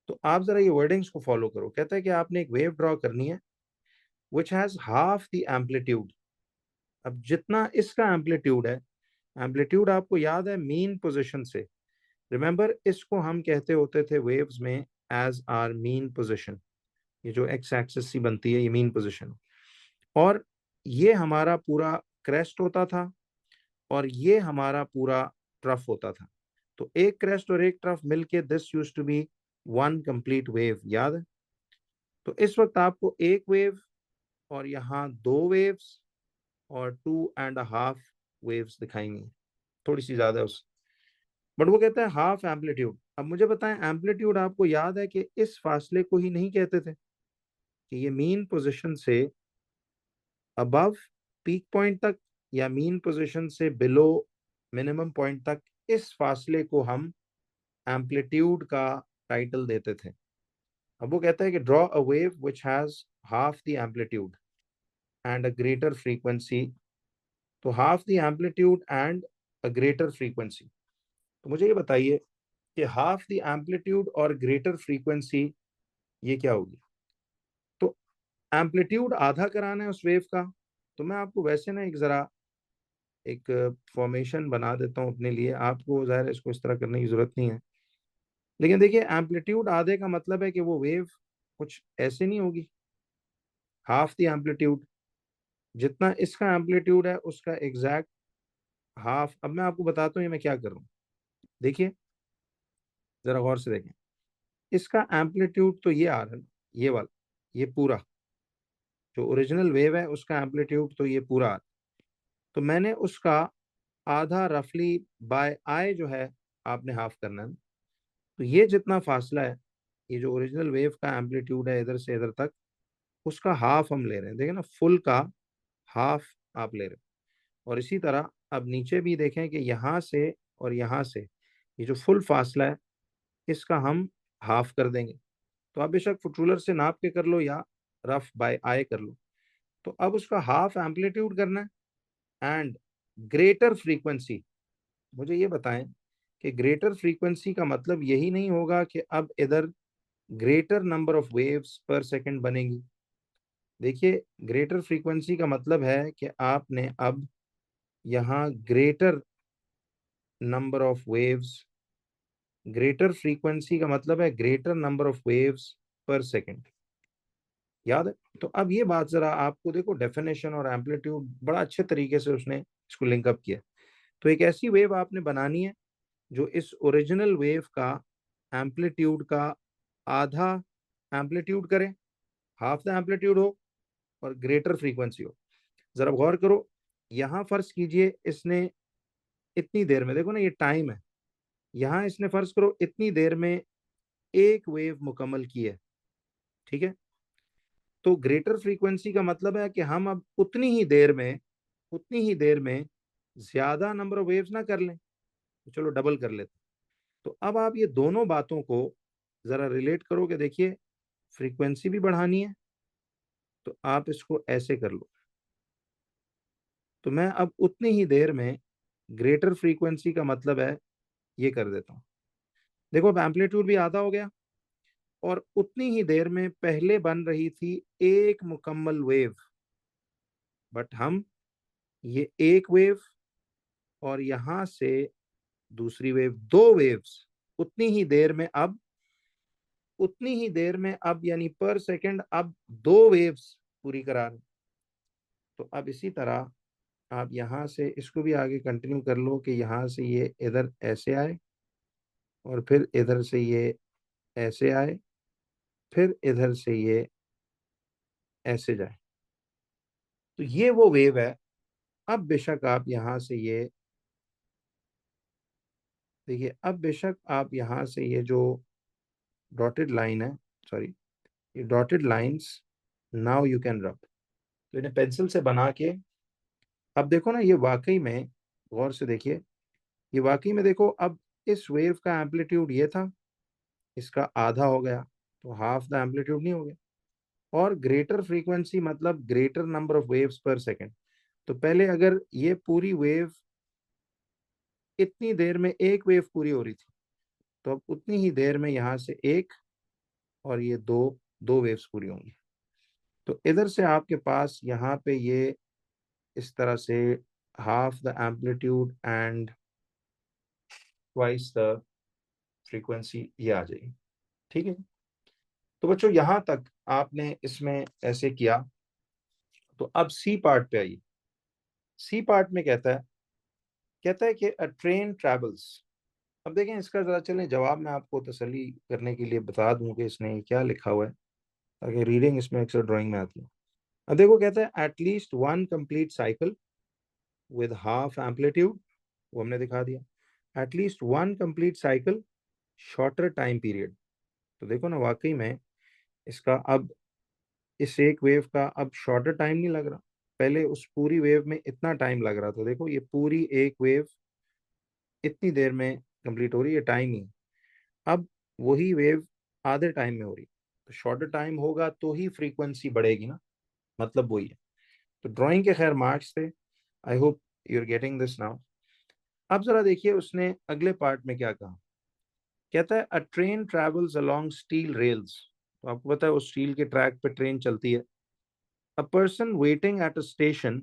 तो आप जरा ये वर्डिंग्स को फॉलो करो। कहता है कि आपने एक वेव ड्रॉ करनी है which has half the amplitude. अब जितना इसका एम्पलीट्यूड है, एम्पलीट्यूड आपको याद है मीन पोजीशन से, रिमेंबर इसको हम कहते होते थे वेव्स में एज आर मीन पोजीशन। ये जो एक्स एक्सिस सी बनती है ये मीन पोजीशन, और ये हमारा पूरा क्रेस्ट होता था और ये हमारा पूरा ट्रफ होता था। तो एक क्रेस्ट और एक ट्रफ मिलके this used to be one complete wave, याद है। तो इस वक्त आपको एक वेव और यहाँ दो वेव्स और 2.5 वेव्स दिखाएंगी, थोड़ी सी ज्यादा उस, बट वो कहता है हाफ एम्पलीट्यूड। अब मुझे बताएं एम्पलीट्यूड आपको याद है कि इस फासले को ही नहीं कहते थे कि ये मीन पोजीशन से अबव पीक पॉइंट तक या मीन पोजीशन से बिलो मिनिमम पॉइंट तक, इस फासले को हम एम्पलीट्यूड का टाइटल देते थे। अब वो कहता है कि draw a wave which has half the amplitude and a greater frequency. तो half the amplitude and a greater frequency, तो मुझे ये बताइए कि हाफ द एम्पलीट्यूड और ग्रेटर फ्रीक्वेंसी ये क्या होगी। तो एम्पलीट्यूड आधा कराना है उस वेव का, तो मैं आपको वैसे ना एक जरा एक फॉर्मेशन बना देता हूँ अपने लिए, आपको ज़ाहिर है इसको इस तरह करने की जरूरत नहीं है। लेकिन देखिए एम्पलीट्यूड आधे का मतलब है कि वो वेव कुछ ऐसे नहीं होगी। हाफ द एम्पलीट्यूड, जितना इसका एम्पलीट्यूड है उसका एग्जैक्ट हाफ। अब मैं आपको बताता हूँ ये मैं क्या कर रहा हूँ। देखिए जरा गौर से देखें, इसका एम्पलीट्यूड तो ये आ रहा है, ये वाला, ये पूरा जो ओरिजिनल वेव है उसका एम्पलीट्यूड तो ये पूरा आ रहा है। तो मैंने उसका आधा रफली बाय आई जो है आपने हाफ करना है। तो ये जितना फासला है, ये जो ओरिजिनल वेव का एम्पलीट्यूड है इधर से इधर तक, उसका हाफ हम ले रहे हैं। देखिए ना, फुल का हाफ आप ले रहे हैं। और इसी तरह अब नीचे भी देखें कि यहाँ से और यहाँ से ये जो फुल फासला है इसका हम हाफ कर देंगे। तो आप बेशक फुट रूलर से नाप के कर लो या रफ बाय आई कर लो। तो अब उसका हाफ एम्पलीट्यूड करना है एंड ग्रेटर फ्रीक्वेंसी। मुझे ये बताएं कि ग्रेटर फ्रीक्वेंसी का मतलब यही नहीं होगा कि अब इधर ग्रेटर नंबर ऑफ वेव्स पर सेकंड बनेगी। देखिए ग्रेटर फ्रीक्वेंसी का मतलब है कि आपने अब यहाँ greater number of waves, greater frequency का मतलब है ग्रेटर नंबर ऑफ वेव्स पर सेकंड, याद है। तो अब ये बात जरा आपको देखो, डेफिनेशन और एम्पलीट्यूड बड़ा अच्छे तरीके से उसने इसको लिंकअप किया। तो एक ऐसी वेव आपने बनानी है जो इस ओरिजिनल वेव का एम्पलीट्यूड का आधा एम्पलीट्यूड करे, हाफ द एम्पलीट्यूड हो, और ग्रेटर फ्रीक्वेंसी हो। जरा गौर करो, यहाँ फर्ज कीजिए इसने इतनी देर में, देखो ना ये टाइम है, यहाँ इसने फर्ज करो इतनी देर में एक वेव मुकम्मल की है। ठीक है। तो ग्रेटर फ्रीक्वेंसी का मतलब है कि हम अब उतनी ही देर में ज्यादा नंबर ऑफ वेव्स ना कर लें, तो चलो डबल कर लेते। तो अब आप ये दोनों बातों को जरा रिलेट करोगे, देखिए फ्रीक्वेंसी भी बढ़ानी है तो आप इसको ऐसे कर लो। तो मैं अब उतनी ही देर में ग्रेटर फ्रीक्वेंसी का मतलब है ये कर देता हूँ। देखो अब एम्पलीट्यूड भी आधा हो गया, और उतनी ही देर में पहले बन रही थी एक मुकम्मल वेव, बट हम ये एक वेव और यहां से दूसरी वेव, दो वेव्स उतनी ही देर में अब उतनी ही देर में अब यानी पर सेकंड अब दो वेव्स पूरी करा रहे। तो अब इसी तरह आप यहां से इसको भी आगे कंटिन्यू कर लो कि यहां से ये इधर ऐसे आए और फिर इधर से ये ऐसे आए, फिर इधर से ये ऐसे जाए। तो ये वो वेव है। अब बेशक आप यहां से ये देखिए, अब बेशक आप यहां से ये जो डॉटेड लाइन है, सॉरी ये dotted lines, now you can रब। तो इन्हें पेंसिल से बना के अब देखो ना, ये वाकई में गौर से देखिए, ये वाकई में देखो अब इस वेव का एम्पलीट्यूड ये था, इसका आधा हो गया, तो हाफ द एम्पलीट्यूड नहीं हो गया। और ग्रेटर फ्रीक्वेंसी मतलब ग्रेटर नंबर ऑफ वेव्स पर सेकंड। तो पहले अगर ये पूरी वेव इतनी देर में एक वेव पूरी हो रही थी, तो अब उतनी ही देर में यहाँ से एक और ये दो दो वेव्स पूरी होंगी। तो इधर से आपके पास यहाँ पे ये इस तरह से half the amplitude and twice the frequency ये आ जाएगी। ठीक है, तो बच्चों यहां तक आपने इसमें ऐसे किया। तो अब सी पार्ट पे आइए। सी पार्ट में कहता है कि अ ट्रेन ट्रेवल्स। अब देखें इसका जरा चलें जवाब मैं आपको तसल्ली करने के लिए बता दूं कि इसने क्या लिखा हुआ है, ताकि रीडिंग इसमें अक्सर ड्राइंग में आती है। अब देखो कहता है at least one complete cycle with half amplitude, वो हमने दिखा दिया। At least one complete cycle shorter time period. तो देखो ना वाकई में इसका अब इस एक वेव का अब शॉर्टर टाइम नहीं लग रहा, पहले उस पूरी वेव में इतना टाइम लग रहा था। देखो ये पूरी एक वेव इतनी देर में कंप्लीट हो रही है, टाइम ही। अब वही वेव आधे टाइम में हो रही, तो शॉर्टर टाइम होगा तो ही फ्रीक्वेंसी बढ़ेगी ना, मतलब वही है। तो ड्राइंग के खैर मार्क्स थे। I hope you are getting this now. अब जरा देखिए उसने अगले पार्ट में क्या कहा। कहता है अ train travels along steel rails. तो आपको पता है उस स्टील के ट्रैक पे ट्रेन चलती है। A person waiting at a station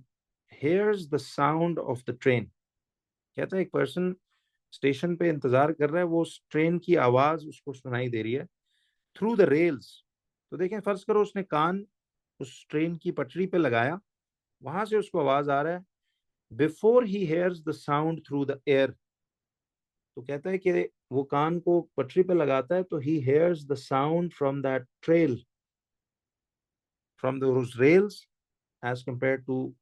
hears the sound of the train। कहता है एक पर्सन स्टेशन पे इंतजार कर रहा है, वो उस ट्रेन की आवाज उसको सुनाई दे रही है थ्रू द रेल्स। तो देखें फर्ज करो उसने कान उस ट्रेन की पटरी पे लगाया, वहां से उसको आवाज आ रहा है। Before he hears the sound through the air. तो कहता है कि वो कान को पटरी पे लगाता है तो ही hears the sound from that trail, from those rails as compare to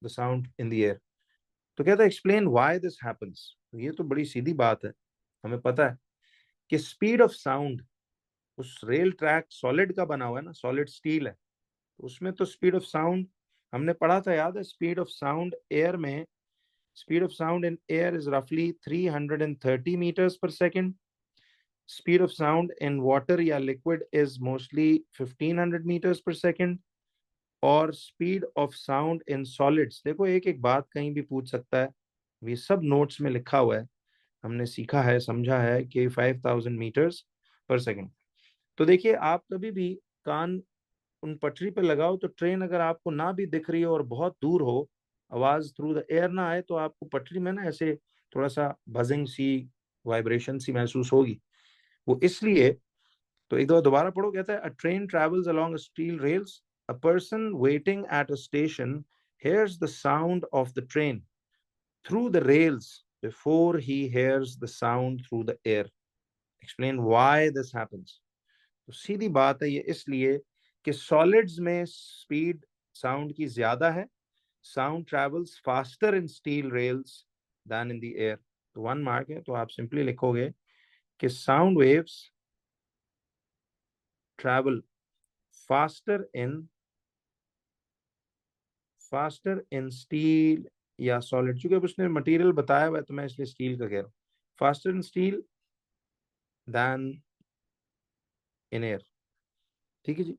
the sound in the air. तो कहता है एक्सप्लेन व्हाई दिस हैपेंस। तो ये तो बड़ी सीधी बात है, हमें पता है कि स्पीड ऑफ साउंड, उस रेल ट्रैक सॉलिड का बना हुआ है ना, सॉलिड स्टील है, तो उसमें तो स्पीड ऑफ साउंड हमने पढ़ा था, याद है? स्पीड ऑफ साउंड एयर में, speed of sound in air is रफली 330 metres per second. Speed of sound in water या liquid is mostly 1500 metres per second. और speed of sound in solids, देखो एक एक बात कहीं भी पूछ सकता है, ये सब नोट्स में लिखा हुआ है, हमने सीखा है समझा है कि 5000 मीटर्स पर सेकेंड। तो देखिए आप कभी भी कान उन पटरी पे लगाओ, तो ट्रेन अगर आपको ना भी दिख रही हो और बहुत दूर हो, आवाज थ्रू द एयर ना आए, तो आपको पटरी में ना ऐसे थोड़ा सा बजिंग सी, वाइब्रेशन सी महसूस होगी। वो इसलिए। तो एक दो दोबारा पढ़ो। कहता है अ train travels along steel rails, a person waiting at a station hears the sound of the train through the rails before he hears the sound through the air। Explain why this happens। तो सीधी बात है, ये इसलिए कि solids में speed sound की ज्यादा है। Sound travels faster in steel rails than in the air. तो वन मार्क है, तो आप सिंपली लिखोगे कि sound waves travel faster in steel या सॉलिड, चूंकि अब उसने मटेरियल बताया हुआ है तो मैं इसलिए स्टील का कह रहा हूँ, faster in steel than in air. ठीक है जी।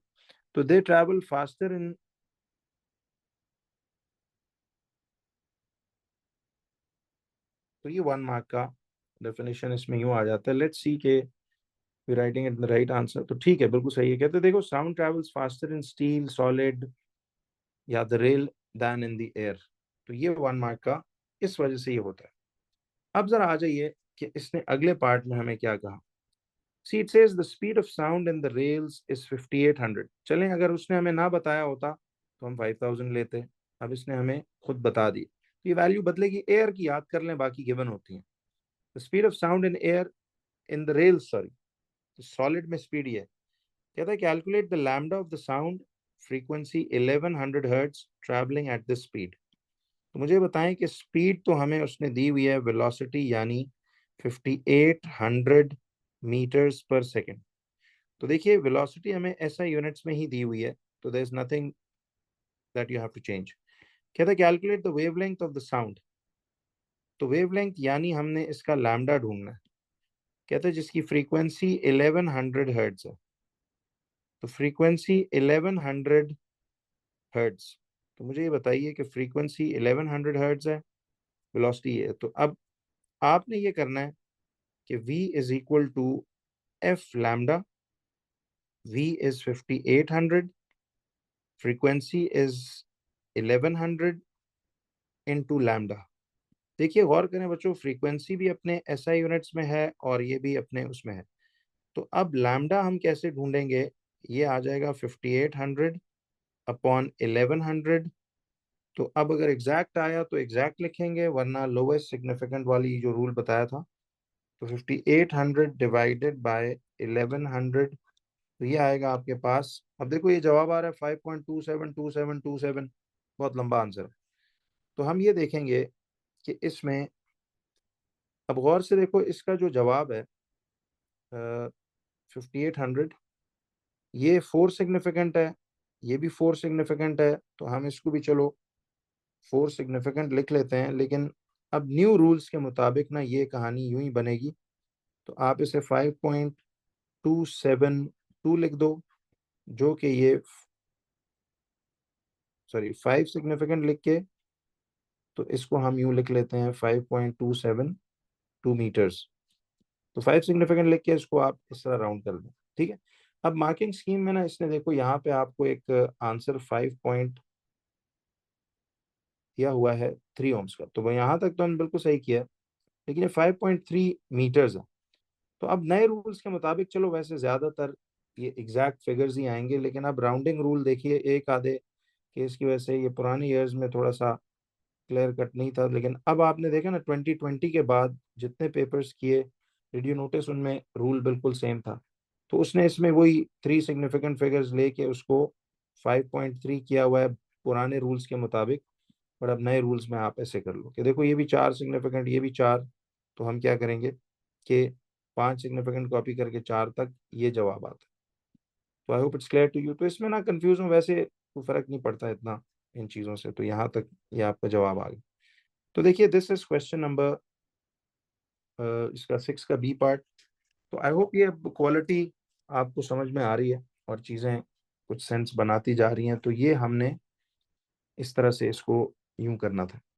तो दे ट्रैवल फास्टर इन, तो ये 1 मार्क का डेफिनेशन इसमें यूं आ जाता है। लेट्स सी के we writing it the right answer. तो ठीक है, बिल्कुल सही है। कहते हैं देखो, sound travels faster in steel, solid या the rail than in the air. तो ये 1 मार्क का इस वजह से ये होता है। अब जरा आ जाइए कि इसने अगले पार्ट में हमें क्या कहा। See it says the speed of sound in the rails is 5800। चलें, अगर उसने हमें ना बताया होता तो हम 5000 लेते। अब इसने हमें खुद बता दी, तो ये वैल्यू बदलेगी। एयर की याद कर लें, बाकी गिवन होती है। The speed of sound in air, in the rail sorry, तो सॉलिड में स्पीड ये है। कहता है calculate the lambda of the sound frequency 1100 hertz travelling at this speed. तो मुझे बताएं कि स्पीड तो हमें उसने दी हुई है वेलोसिटी, यानी 5800 मीटर्स पर सेकेंड। तो देखिए वेलोसिटी हमें ऐसा यूनिट्स में ही दी हुई है, तो there is nothing that you have to change. कहता है calculate the wavelength of the sound. तो वेवलेंथ यानी हमने इसका लैम्डा ढूंढना है। कहता है जिसकी फ्रीक्वेंसी 1100 हर्ट्ज है, तो फ्रीक्वेंसी 1100 हर्ट्ज। तो मुझे ये बताइए कि फ्रीक्वेंसी 1100 हर्ट्ज है, वेलोसिटी है। तो अब आपने ये करना है कि v is equal to F lambda. v is 5800, frequency is 1100 into lambda. देखिए गौर करें बच्चों, फ्रीक्वेंसी भी अपने एसआई यूनिट्स में है और ये भी अपने उसमें है। तो अब लैम्डा हम कैसे ढूंढेंगे? ये आ जाएगा 5800 अपॉन 1100। तो अब अगर एग्जैक्ट आया तो एग्जैक्ट लिखेंगे, वरना लोवेस्ट सिग्निफिकेंट वाली जो रूल बताया था। तो 5800 डिवाइडेड बाय 1100, तो ये आएगा आपके पास। अब देखो ये जवाब आ रहा है 5.272727, बहुत लंबा आंसर है। तो हम ये देखेंगे कि इसमें, अब गौर से देखो, इसका जो जवाब है 5800, ये 4 सिग्निफिकेंट है, ये भी 4 सिग्निफिकेंट है, तो हम इसको भी चलो 4 सिग्निफिकेंट लिख लेते हैं। लेकिन अब न्यू रूल्स के मुताबिक ना ये कहानी यूं ही बनेगी। तो आप इसे 5.272 लिख दो, जो कि ये, सॉरी 5 सिग्निफिकेंट लिख के, तो इसको हम यूं लिख लेते हैं 5.272 मीटर्स। तो 5 सिग्निफिकेंट लिख के इसको आप इस तरह राउंड कर दें। ठीक है। अब मार्किंग स्कीम में ना इसने देखो यहाँ पे आपको एक आंसर 5 पॉइंट दिया हुआ है 3 ओम्स का, तो वो यहाँ तक तो हमने बिल्कुल सही किया है। लेकिन ये 5.3 मीटर्स है। तो अब नए रूल्स के मुताबिक, चलो वैसे ज्यादातर ये एग्जैक्ट फिगर्स ही आएंगे, लेकिन अब राउंडिंग रूल देखिए, एक आधे केस की वजह से ये पुराने ईयर्स में थोड़ा सा क्लियर कट नहीं था। लेकिन अब आपने देखा ना 2020 के बाद जितने पेपर्स किए, रेडियो नोटिस, उनमें रूल बिल्कुल सेम था। तो उसने इसमें वही 3 सिग्निफिकेंट फिगर्स लेके उसको 5.3 किया हुआ है पुराने रूल्स के मुताबिक। पर अब नए रूल्स में आप ऐसे कर लो कि देखो ये भी 4 सिग्निफिकेंट, ये भी 4। तो हम क्या करेंगे कि 5 सिग्निफिकेंट कॉपी करके 4 तक ये जवाब आता है। तो I hope it's clear to you. तो इसमें ना कंफ्यूज हूँ, वैसे कोई फर्क नहीं पड़ता इतना इन चीज़ों से। तो यहाँ तक ये आपका जवाब आ गया। तो देखिए दिस इज क्वेश्चन नंबर, इसका 6 का बी पार्ट। तो आई होप ये क्वालिटी आपको समझ में आ रही है और चीज़ें कुछ सेंस बनाती जा रही हैं। तो ये हमने इस तरह से इसको यूं करना था।